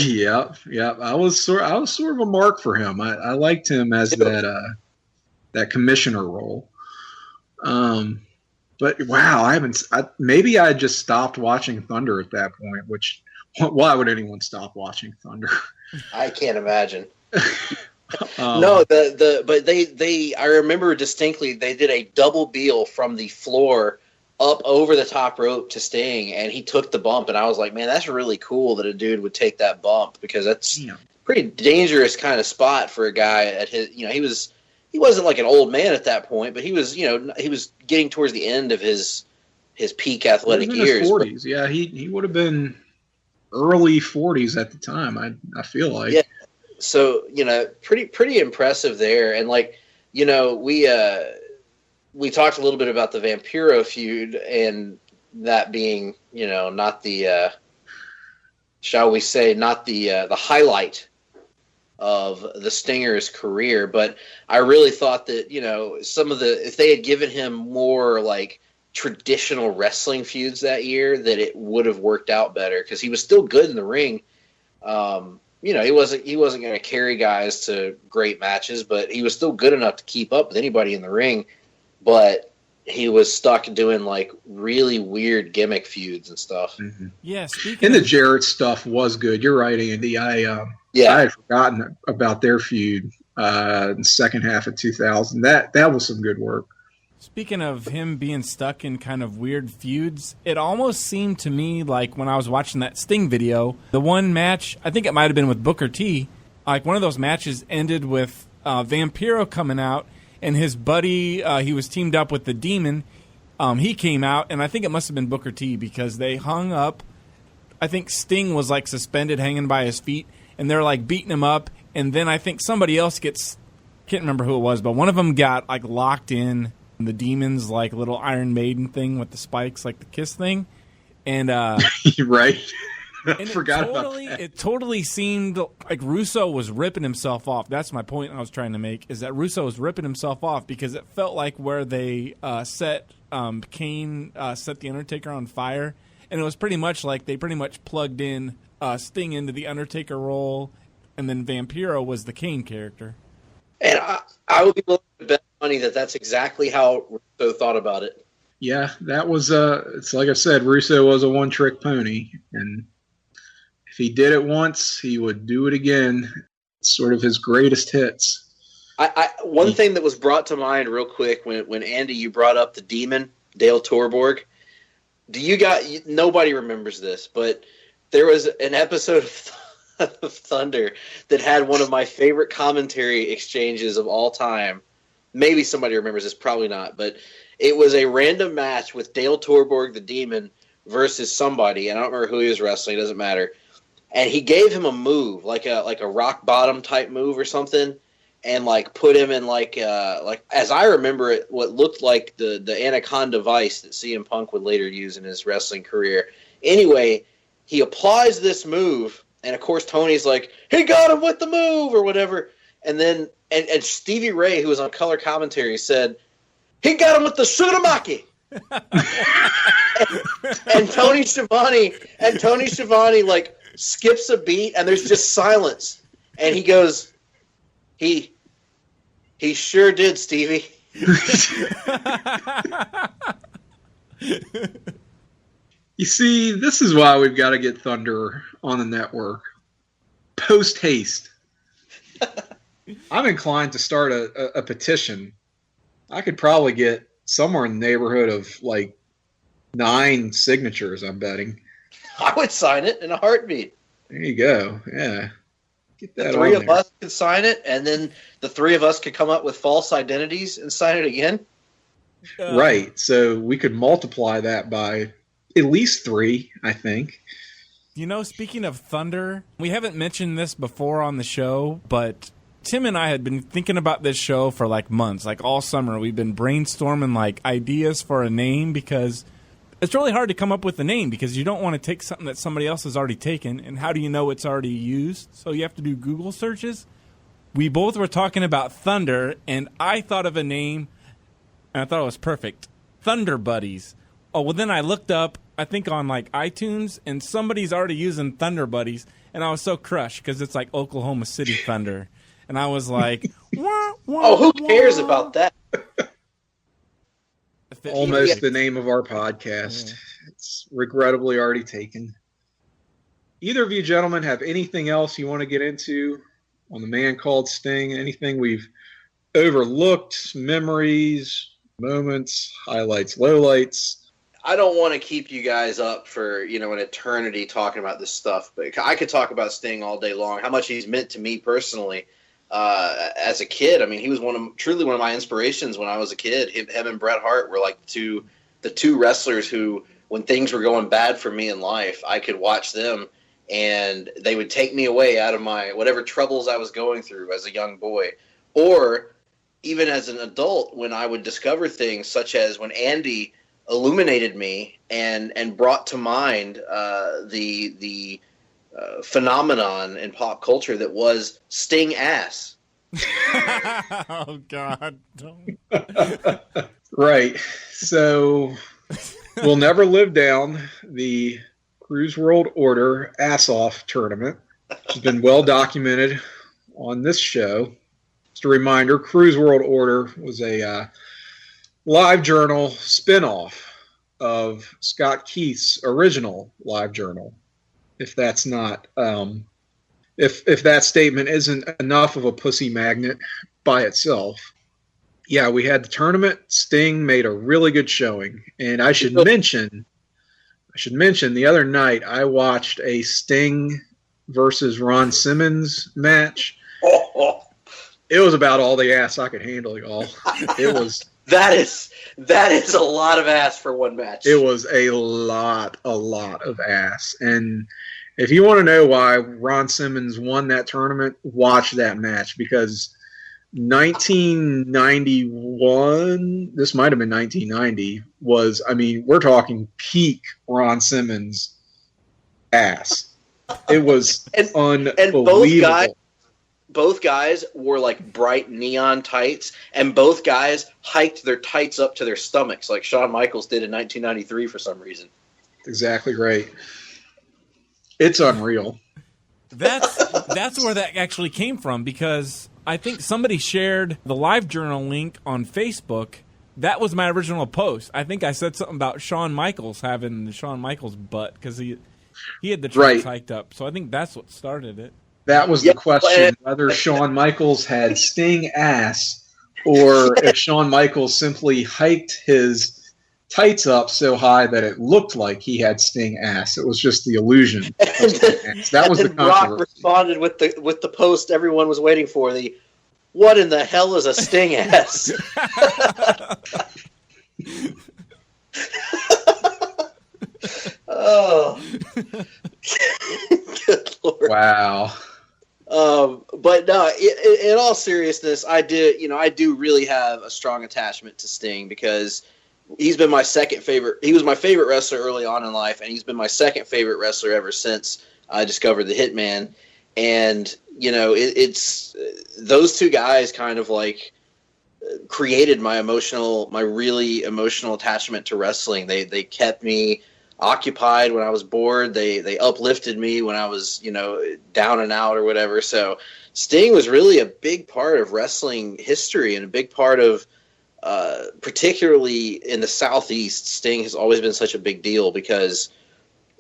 Yeah. I was sort of a mark for him. I liked him as that commissioner role. But wow, maybe I just stopped watching Thunder at that point. Which, why would anyone stop watching Thunder? I can't imagine. No, but they I remember distinctly they did a double Beal from the floor up over the top rope to Sting, and he took the bump, and I was like, man, that's really cool that a dude would take that bump, because that's pretty dangerous kind of spot for a guy at his, you know, he wasn't like an old man at that point, but he was getting towards the end of his peak athletic years. 40s. Yeah, he would have been early 40s at the time, I feel like. Yeah. So, you know, pretty impressive there. And like, you know, we talked a little bit about the Vampiro feud, and that being, you know, not the, shall we say, not the highlight of the Stinger's career. But I really thought that, you know, if they had given him more like traditional wrestling feuds that year, that it would have worked out better, because he was still good in the ring. You know, he wasn't going to carry guys to great matches, but he was still good enough to keep up with anybody in the ring. But he was stuck doing like really weird gimmick feuds and stuff. Mm-hmm. Yeah, and the Jarrett stuff was good. You're right, Andy. I had forgotten about their feud in the second half of 2000. That was some good work. Speaking of him being stuck in kind of weird feuds, it almost seemed to me like when I was watching that Sting video, the one match, I think it might have been with Booker T, like one of those matches ended with Vampiro coming out, and his buddy, he was teamed up with the Demon. He came out, and I think it must have been Booker T, because they hung up. I think Sting was like suspended, hanging by his feet, and they're like beating him up. And then I think somebody else can't remember who it was, but one of them got like locked in the Demon's like little Iron Maiden thing with the spikes, like the Kiss thing. And right. And forgot about that. It totally seemed like Russo was ripping himself off. That's my point I was trying to make, is that Russo was ripping himself off, because it felt like where they set Kane set the Undertaker on fire And it was pretty much like they pretty much plugged in Sting into the Undertaker role, and then Vampiro was the Kane character. And I would be willing to bet money that that's exactly how Russo thought about it. Yeah, that was it's like I said, Russo was a one-trick pony, and if he did it once, he would do it again. It's sort of his greatest hits. One thing that was brought to mind real quick when Andy, you brought up the Demon, Dale Torborg. Nobody remembers this, but there was an episode of Thunder that had one of my favorite commentary exchanges of all time. Maybe somebody remembers this, probably not, but it was a random match with Dale Torborg, the Demon, versus somebody, and I don't remember who he was wrestling, it doesn't matter. And he gave him a move, like a rock bottom type move or something, and like put him in like as I remember it, what looked like the Anaconda Vice that CM Punk would later use in his wrestling career. Anyway, he applies this move, and of course Tony's like, he got him with the move or whatever. And then and Stevie Ray, who was on color commentary, said, he got him with the Tsunamaki. and Tony Schiavone like skips a beat, and there's just silence. And he goes, He sure did, Stevie. You see, this is why we've got to get Thunder on the network. Post haste. I'm inclined to start a petition. I could probably get somewhere in the neighborhood of like 9 signatures, I'm betting. I would sign it in a heartbeat. There you go. Yeah. Get that the 3 on of there. us could sign it, and then the 3 of us could come up with false identities and sign it again. Right. So we could multiply that by at least 3, I think. You know, speaking of Thunder, we haven't mentioned this before on the show, but Tim and I had been thinking about this show for like months, like all summer. We've been brainstorming like ideas for a name because it's really hard to come up with a name because you don't want to take something that somebody else has already taken, and how do you know it's already used? So you have to do Google searches. We both were talking about Thunder, and I thought of a name, and I thought it was perfect. Thunder Buddies. Oh, well, then I looked up, I think on like iTunes, and somebody's already using Thunder Buddies, and I was so crushed because it's like Oklahoma City Thunder. And I was like, wah, wah, oh, who cares about that? Almost the name of our podcast. Yeah. It's regrettably already taken. Either of you gentlemen have anything else you want to get into on the man called Sting? Anything we've overlooked? Memories, moments, highlights, lowlights? I don't want to keep you guys up for, an eternity talking about this stuff, but I could talk about Sting all day long, how much he's meant to me personally. As a kid, I mean, he was truly one of my inspirations when I was a kid. Him and Bret Hart were like the two wrestlers who, when things were going bad for me in life, I could watch them and they would take me away out of my whatever troubles I was going through as a young boy. Or even as an adult, when I would discover things such as when Andy illuminated me and brought to mind the phenomenon in pop culture that was Sting ass. Oh God! Don't. Right. So we'll never live down the Cruise World Order ass off tournament, which has been well documented on this show. Just a reminder: Cruise World Order was a live journal spinoff of Scott Keith's original live journal. If that's not, if that statement isn't enough of a pussy magnet by itself. Yeah, we had the tournament. Sting made a really good showing. And I should mention the other night I watched a Sting versus Ron Simmons match. It was about all the ass I could handle, y'all. It was that is a lot of ass for one match. It was a lot of ass. And if you want to know why Ron Simmons won that tournament, watch that match, because 1991, this might have been 1990, was, I mean, we're talking peak Ron Simmons ass. It was unbelievable. And both guys wore like bright neon tights, and both guys hiked their tights up to their stomachs like Shawn Michaels did in 1993 for some reason. exactly right. It's unreal. That's where that actually came from, because I think somebody shared the live journal link on Facebook. That was my original post. I think I said something about Shawn Michaels having the Shawn Michaels butt because he had the trunks hiked up. So I think that's what started it. That was the question, whether Shawn Michaels had Sting ass or if Shawn Michaels simply hiked his tights up so high that it looked like he had Sting ass. It was just the illusion. That was the controversy. Brock responded with the post everyone was waiting for, the "What in the hell is a Sting ass?" Oh, good Lord! Wow. But no, in all seriousness, I do really have a strong attachment to Sting because he's been my second favorite. He was my favorite wrestler early on in life, and he's been my second favorite wrestler ever since I discovered the Hitman. And it's those two guys kind of like created my really emotional attachment to wrestling. They kept me occupied when I was bored. They uplifted me when I was down and out or whatever. So Sting was really a big part of wrestling history and a big part of particularly in the Southeast. Sting has always been such a big deal because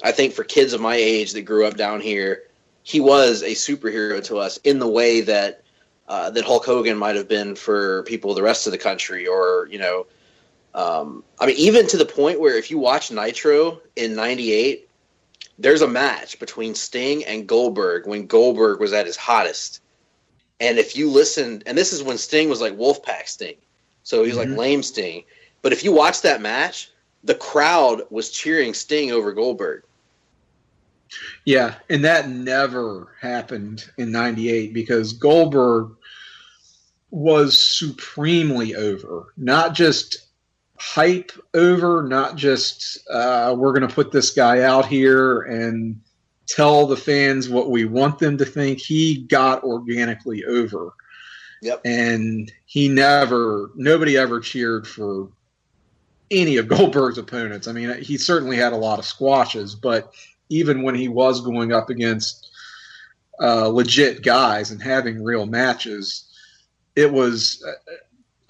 I think for kids of my age that grew up down here, he was a superhero to us in the way that that Hulk Hogan might have been for people of the rest of the country, or even to the point where if you watch Nitro in '98, there's a match between Sting and Goldberg when Goldberg was at his hottest. And if you listen, and this is when Sting was like Wolfpack Sting, so he's like lame Sting. But if you watch that match, the crowd was cheering Sting over Goldberg. Yeah, and that never happened in '98 because Goldberg was supremely over. Not just hype over, not just we're going to put this guy out here and tell the fans what we want them to think. He got organically over. Yep. And nobody ever cheered for any of Goldberg's opponents. I mean, he certainly had a lot of squashes, but even when he was going up against legit guys and having real matches, it was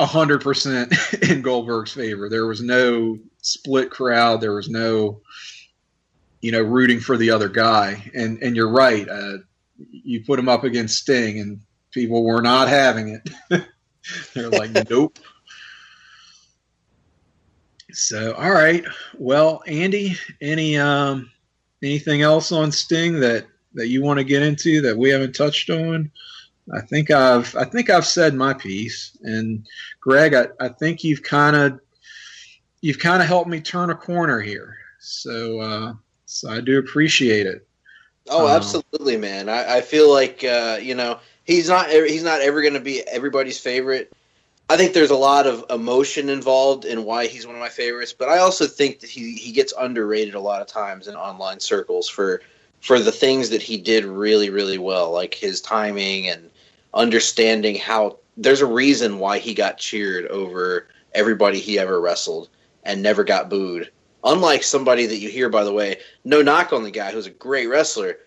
100% in Goldberg's favor. There was no split crowd. There was no, rooting for the other guy. And you're right. You put him up against Sting, and people were not having it. They're like, nope. So, all right. Well, Andy, anything else on Sting that you want to get into that we haven't touched on? I think I've said my piece, and Greg, I think you've kind of helped me turn a corner here. So I do appreciate it. Oh, absolutely, man. I feel like he's not ever going to be everybody's favorite. I think there's a lot of emotion involved in why he's one of my favorites, but I also think that he gets underrated a lot of times in online circles for the things that he did really, really well, like his timing and understanding how there's a reason why he got cheered over everybody he ever wrestled and never got booed. Unlike somebody that you hear, by the way, no knock on the guy who's a great wrestler.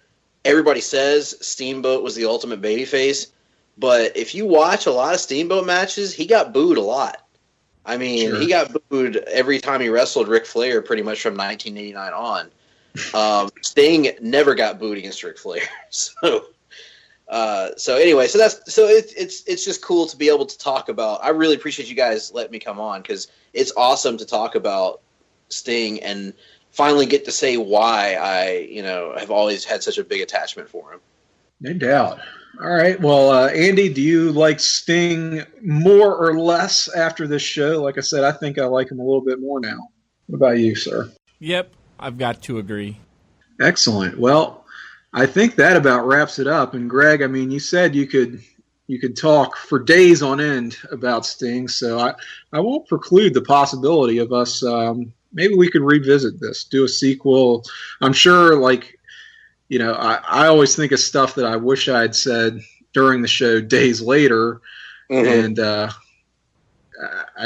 Everybody says Steamboat was the ultimate babyface. But if you watch a lot of Steamboat matches, he got booed a lot. I mean, He got booed every time he wrestled Ric Flair pretty much from 1989 on. Sting never got booed against Ric Flair. So anyway, it's just cool to be able to talk about. I really appreciate you guys letting me come on because it's awesome to talk about Sting and finally get to say why I have always had such a big attachment for him. No doubt. All right. Well, Andy, do you like Sting more or less after this show? Like I said, I think I like him a little bit more now. What about you, sir? Yep, I've got to agree. Excellent. Well, I think that about wraps it up. And Greg, I mean, you said you could talk for days on end about Sting, so I won't preclude the possibility of us maybe we could revisit this, do a sequel. I'm sure, I always think of stuff that I wish I had said during the show days later, and I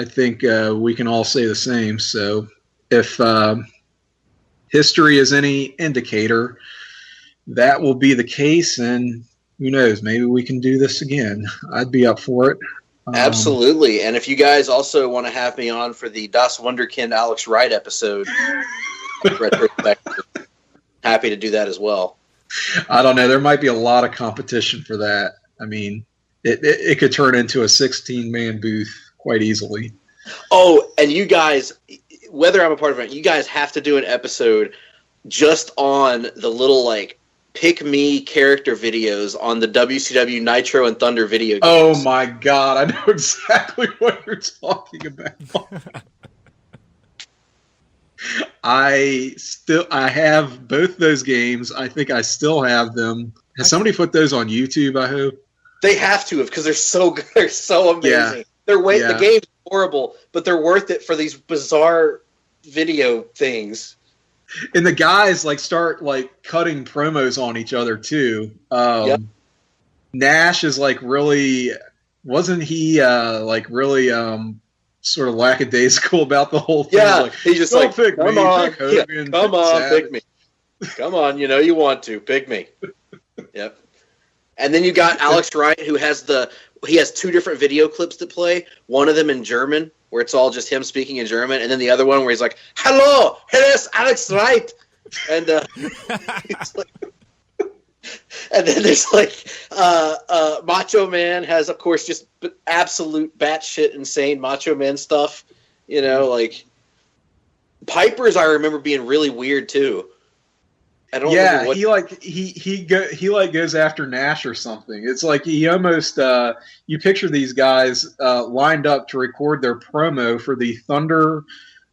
think we can all say the same. So if history is any indicator, that will be the case, and who knows, maybe we can do this again. I'd be up for it. Absolutely. And if you guys also want to have me on for the Das Wunderkind Alex Wright episode, retrospective, happy to do that as well. I don't know. There might be a lot of competition for that. I mean, it could turn into a 16-man booth quite easily. Oh, and you guys, whether I'm a part of it, you guys have to do an episode just on the little, like, pick me character videos on the WCW Nitro and Thunder video games. Oh my God, I know exactly what you're talking about. I have both those games. I think I still have them. Has somebody put those on YouTube, I hope? They have to have, because they're so good. They're so amazing. Yeah. The game's horrible, but they're worth it for these bizarre video things. And the guys start cutting promos on each other too. Yep. Nash is really, wasn't he really sort of lackadaisical about the whole thing? Yeah, he's just don't pick come me, on, pick Hogan, come on, Savage. pick me. Come on, you want to pick me. Yep. And then you got Alex Wright, who has he has two different video clips to play. One of them in German, where it's all just him speaking in German, and then the other one where he's like, "Hello, here is Alex Wright," and and then there's Macho Man has, of course, just absolute batshit insane Macho Man stuff. Piper's I remember being really weird too. I don't remember what... he goes after Nash or something. It's like he almost you picture these guys lined up to record their promo for the Thunder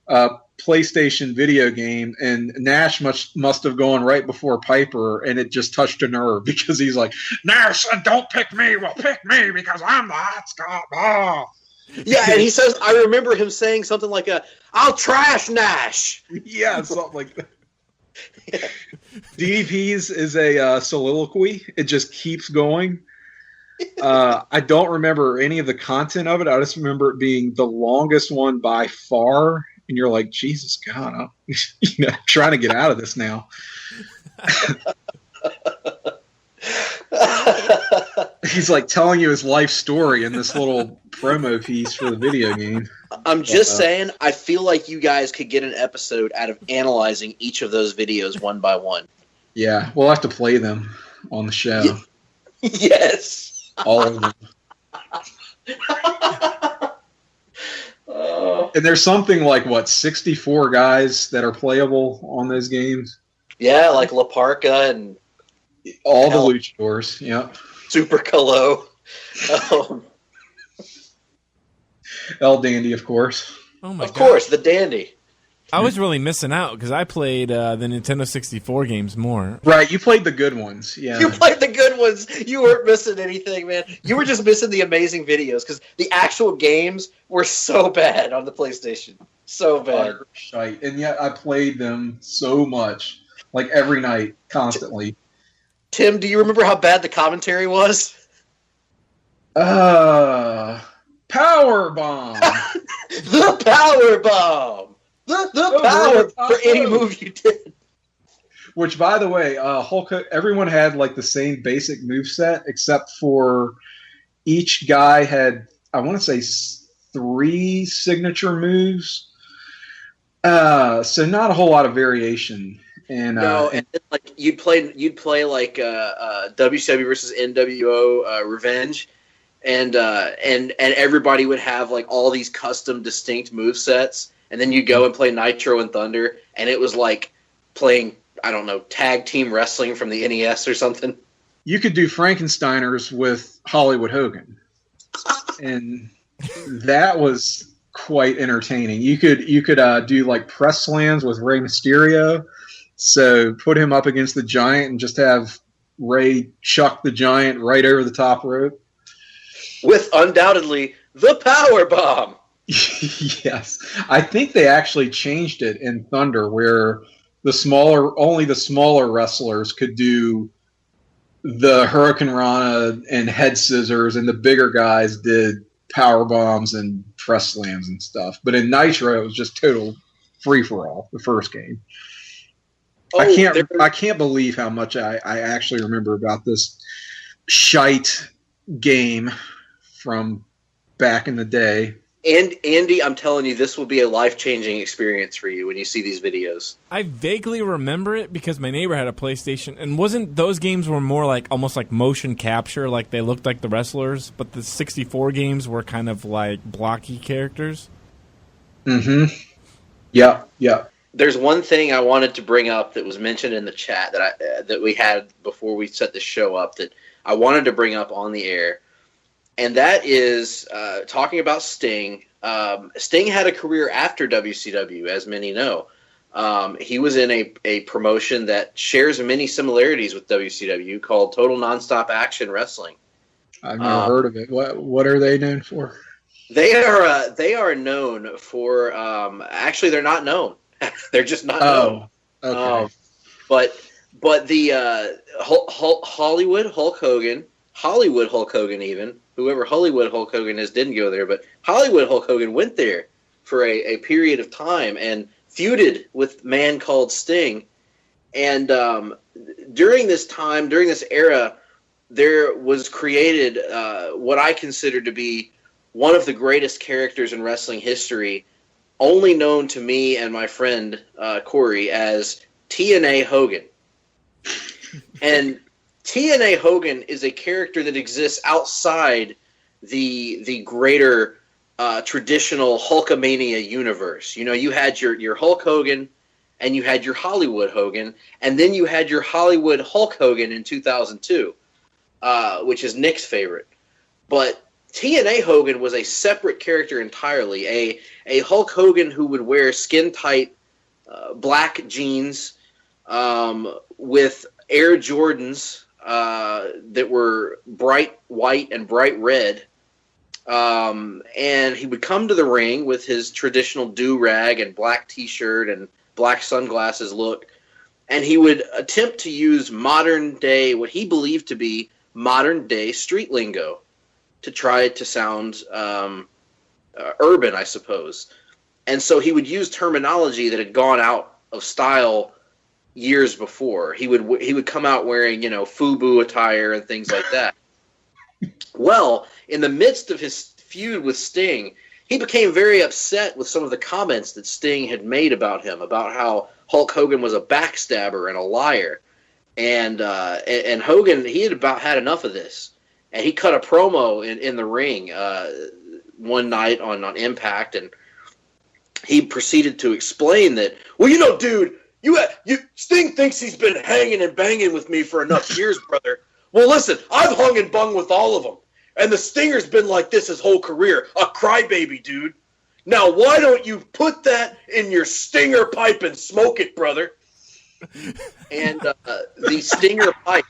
PlayStation video game, and Nash must have gone right before Piper, and it just touched a nerve because he's like, Nash, don't pick me, well pick me because I'm the hot Scott. Oh. Yeah, and he says, I remember him saying something like I'll trash Nash. Yeah, something like that. Yeah. DDP's is a soliloquy. It just keeps going. I don't remember any of the content of it. I just remember it being the longest one by far. And you're like, Jesus God, I'm trying to get out of this now. He's telling you his life story in this little promo piece for the video game. I'm just saying, I feel like you guys could get an episode out of analyzing each of those videos one by one. Yeah, we'll have to play them on the show. Yes. All of them. And there's something 64 guys that are playable on those games? Yeah, like La Parka and... all the luchadors, yeah. Super Colo. El Dandy, of course. Oh my God. Of course, the Dandy. I was really missing out because I played the Nintendo 64 games more. Right, you played the good ones. Yeah, you played the good ones. You weren't missing anything, man. You were just missing the amazing videos because the actual games were so bad on the PlayStation. So bad. And yet I played them so much, every night, constantly. Tim, do you remember how bad the commentary was? Power bomb. The power bomb. The power for any move you did. Which, by the way, everyone had the same basic moveset, except for each guy had, I want to say, 3 signature moves. So not a whole lot of variation. And you'd play WCW versus NWO Revenge, and everybody would have all these custom distinct movesets, and then you go and play Nitro and Thunder, and it was like playing, I don't know, tag team wrestling from the NES or something. You could do Frankensteiners with Hollywood Hogan, and that was quite entertaining. You could do press slams with Rey Mysterio. So put him up against the Giant and just have Ray chuck the Giant right over the top rope. With undoubtedly the power bomb. Yes. I think they actually changed it in Thunder where only the smaller wrestlers could do the Hurricane Rana and head scissors, and the bigger guys did power bombs and press slams and stuff. But in Nitro, it was just total free-for-all, the first game. I can't believe how much I actually remember about this shite game from back in the day. And Andy, I'm telling you, this will be a life-changing experience for you when you see these videos. I vaguely remember it because my neighbor had a PlayStation, and wasn't those games were more like almost like motion capture, like they looked like the wrestlers, but the 64 games were kind of like blocky characters. Mm-hmm. Yeah, yeah. There's one thing I wanted to bring up that was mentioned in the chat that we had before we set the show up that I wanted to bring up on the air. And that is talking about Sting. Sting had a career after WCW, as many know. He was in a promotion that shares many similarities with WCW called Total Nonstop Action Wrestling. I've never heard of it. What are they known for? They are known for actually they're not known. They're just not known. Okay. But the Hollywood Hulk Hogan even. Whoever Hollywood Hulk Hogan is didn't go there, but Hollywood Hulk Hogan went there for a period of time and feuded with a man called Sting. And during this time, during this era, there was created what I consider to be one of the greatest characters in wrestling history, only known to me and my friend Corey as TNA Hogan. And TNA Hogan is a character that exists outside the greater traditional Hulkamania universe. You know, you had your Hulk Hogan, and you had your Hollywood Hogan, and then you had your Hollywood Hulk Hogan in 2002, which is Nick's favorite. But TNA Hogan was a separate character entirely, a Hulk Hogan who would wear skin-tight black jeans with Air Jordans that were bright white and bright red. And he would come to the ring with his traditional do-rag and black t-shirt and black sunglasses look. And he would attempt to use modern day, what he believed to be modern day street lingo to try to sound urban, I suppose. And so he would use terminology that had gone out of style years before. He would come out wearing, FUBU attire and things like that. Well, in the midst of his feud with Sting, he became very upset with some of the comments that Sting had made about him, about how Hulk Hogan was a backstabber and a liar. And Hogan, he had about had enough of this. And he cut a promo in the ring one night on Impact, and he proceeded to explain that, well, dude, Sting thinks he's been hanging and banging with me for enough years, brother. Well, listen, I've hung and bung with all of them. And the Stinger's been like this his whole career. A crybaby, dude. Now, why don't you put that in your Stinger pipe and smoke it, brother? And the Stinger pipe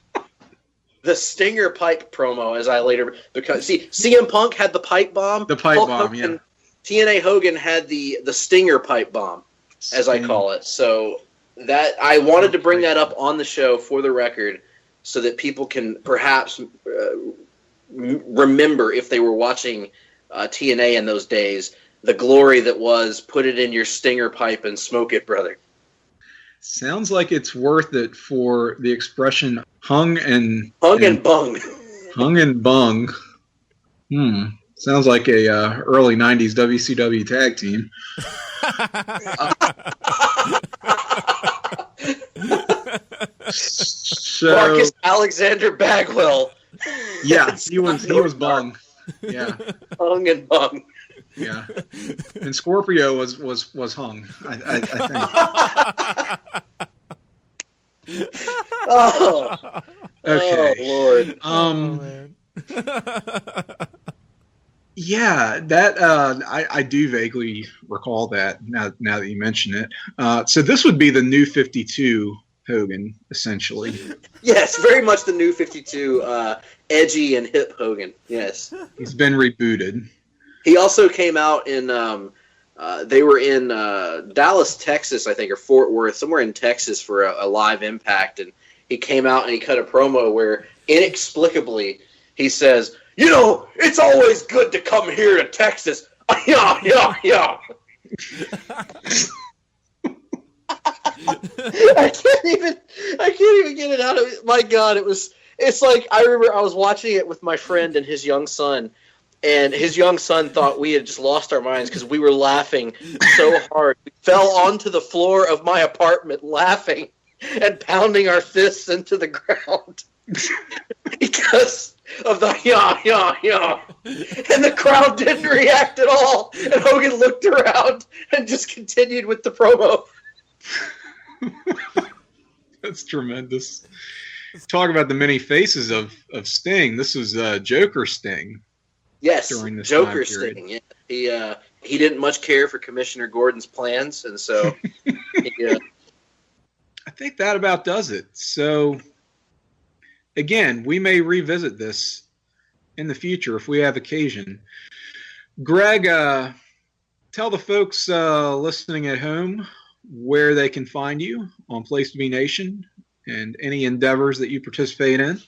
promo, as I later... because see, CM Punk had the pipe bomb. The pipe Hulk bomb, Hogan, yeah. TNA Hogan had the Stinger pipe bomb, as I call it. So that I wanted to bring that up on the show for the record so that people can perhaps remember, if they were watching TNA in those days, the glory that was put it in your Stinger pipe and smoke it, brother. Sounds like it's worth it for the expression Hung N Bung. Hung N Bung. Sounds like a early 90s WCW tag team. So, Marcus Alexander Bagwell. Yeah, he was Bung. Yeah. Hung N Bung. Yeah. And Scorpio was hung, I think. Okay. Oh, Lord. Yeah, that I do vaguely recall that now that you mention it. So this would be the new 52 Hogan, essentially. Yes, very much the new 52 edgy and hip Hogan. Yes. He's been rebooted. He also came out in they were in Dallas, Texas, I think, or Fort Worth, somewhere in Texas for a live Impact, and he came out and he cut a promo where inexplicably he says, it's always good to come here to Texas. Yeah. I can't even get it out of it. My God, it's like, I remember I was watching it with my friend and his young son, and his young son thought we had just lost our minds because we were laughing so hard. We fell onto the floor of my apartment laughing and pounding our fists into the ground because of the yeah. And the crowd didn't react at all. And Hogan looked around and just continued with the promo. That's tremendous. Talk about the many faces of Sting. This was Joker Sting. Yes, during this Joker time period. Sting. Yeah. He didn't much care for Commissioner Gordon's plans, and so I think that about does it. So, again, we may revisit this in the future if we have occasion. Greg, tell the folks listening at home where they can find you on Place to Be Nation and any endeavors that you participate in.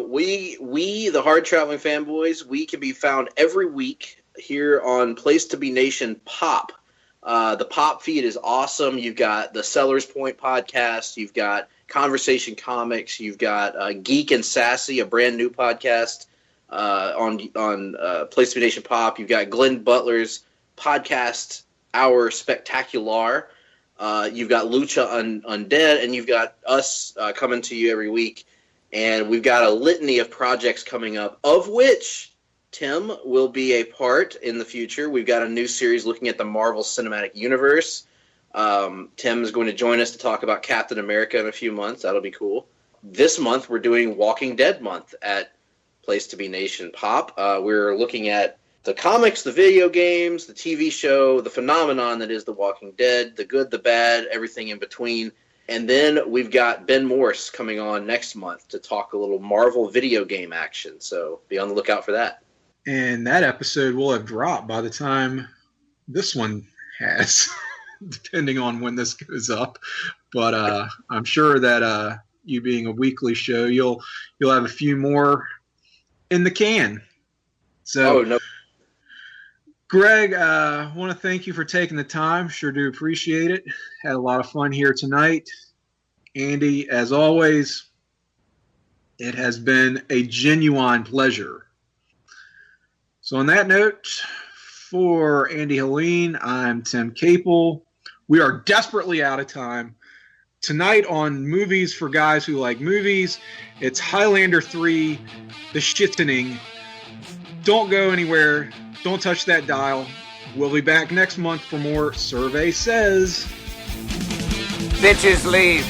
We the Hard Traveling Fanboys, we can be found every week here on Place to Be Nation Pop. The Pop feed is awesome. You've got the Sellers Point podcast. You've got Conversation Comics. You've got Geek and Sassy, a brand new podcast on Place to Be Nation Pop. You've got Glenn Butler's podcast, Our Spectacular. You've got Lucha Undead, and you've got us coming to you every week. And we've got a litany of projects coming up, of which Tim will be a part in the future. We've got a new series looking at the Marvel Cinematic Universe. Tim is going to join us to talk about Captain America in a few months. That'll be cool. This month, we're doing Walking Dead month at Place to Be Nation Pop. We're looking at the comics, the video games, the TV show, the phenomenon that is The Walking Dead, the good, the bad, everything in between. And then we've got Ben Morse coming on next month to talk a little Marvel video game action. So be on the lookout for that. And that episode will have dropped by the time this one has, depending on when this goes up. But I'm sure that you being a weekly show, you'll have a few more in the can. So, no. Greg, I want to thank you for taking the time. Sure do appreciate it. Had a lot of fun here tonight. Andy, as always, it has been a genuine pleasure. So on that note, for Andy Helene, I'm Tim Capel. We are desperately out of time. Tonight on Movies for Guys Who Like Movies, it's Highlander 3, The Shittening. Don't go anywhere. Don't touch that dial. We'll be back next month for more Survey Says. Bitches leave.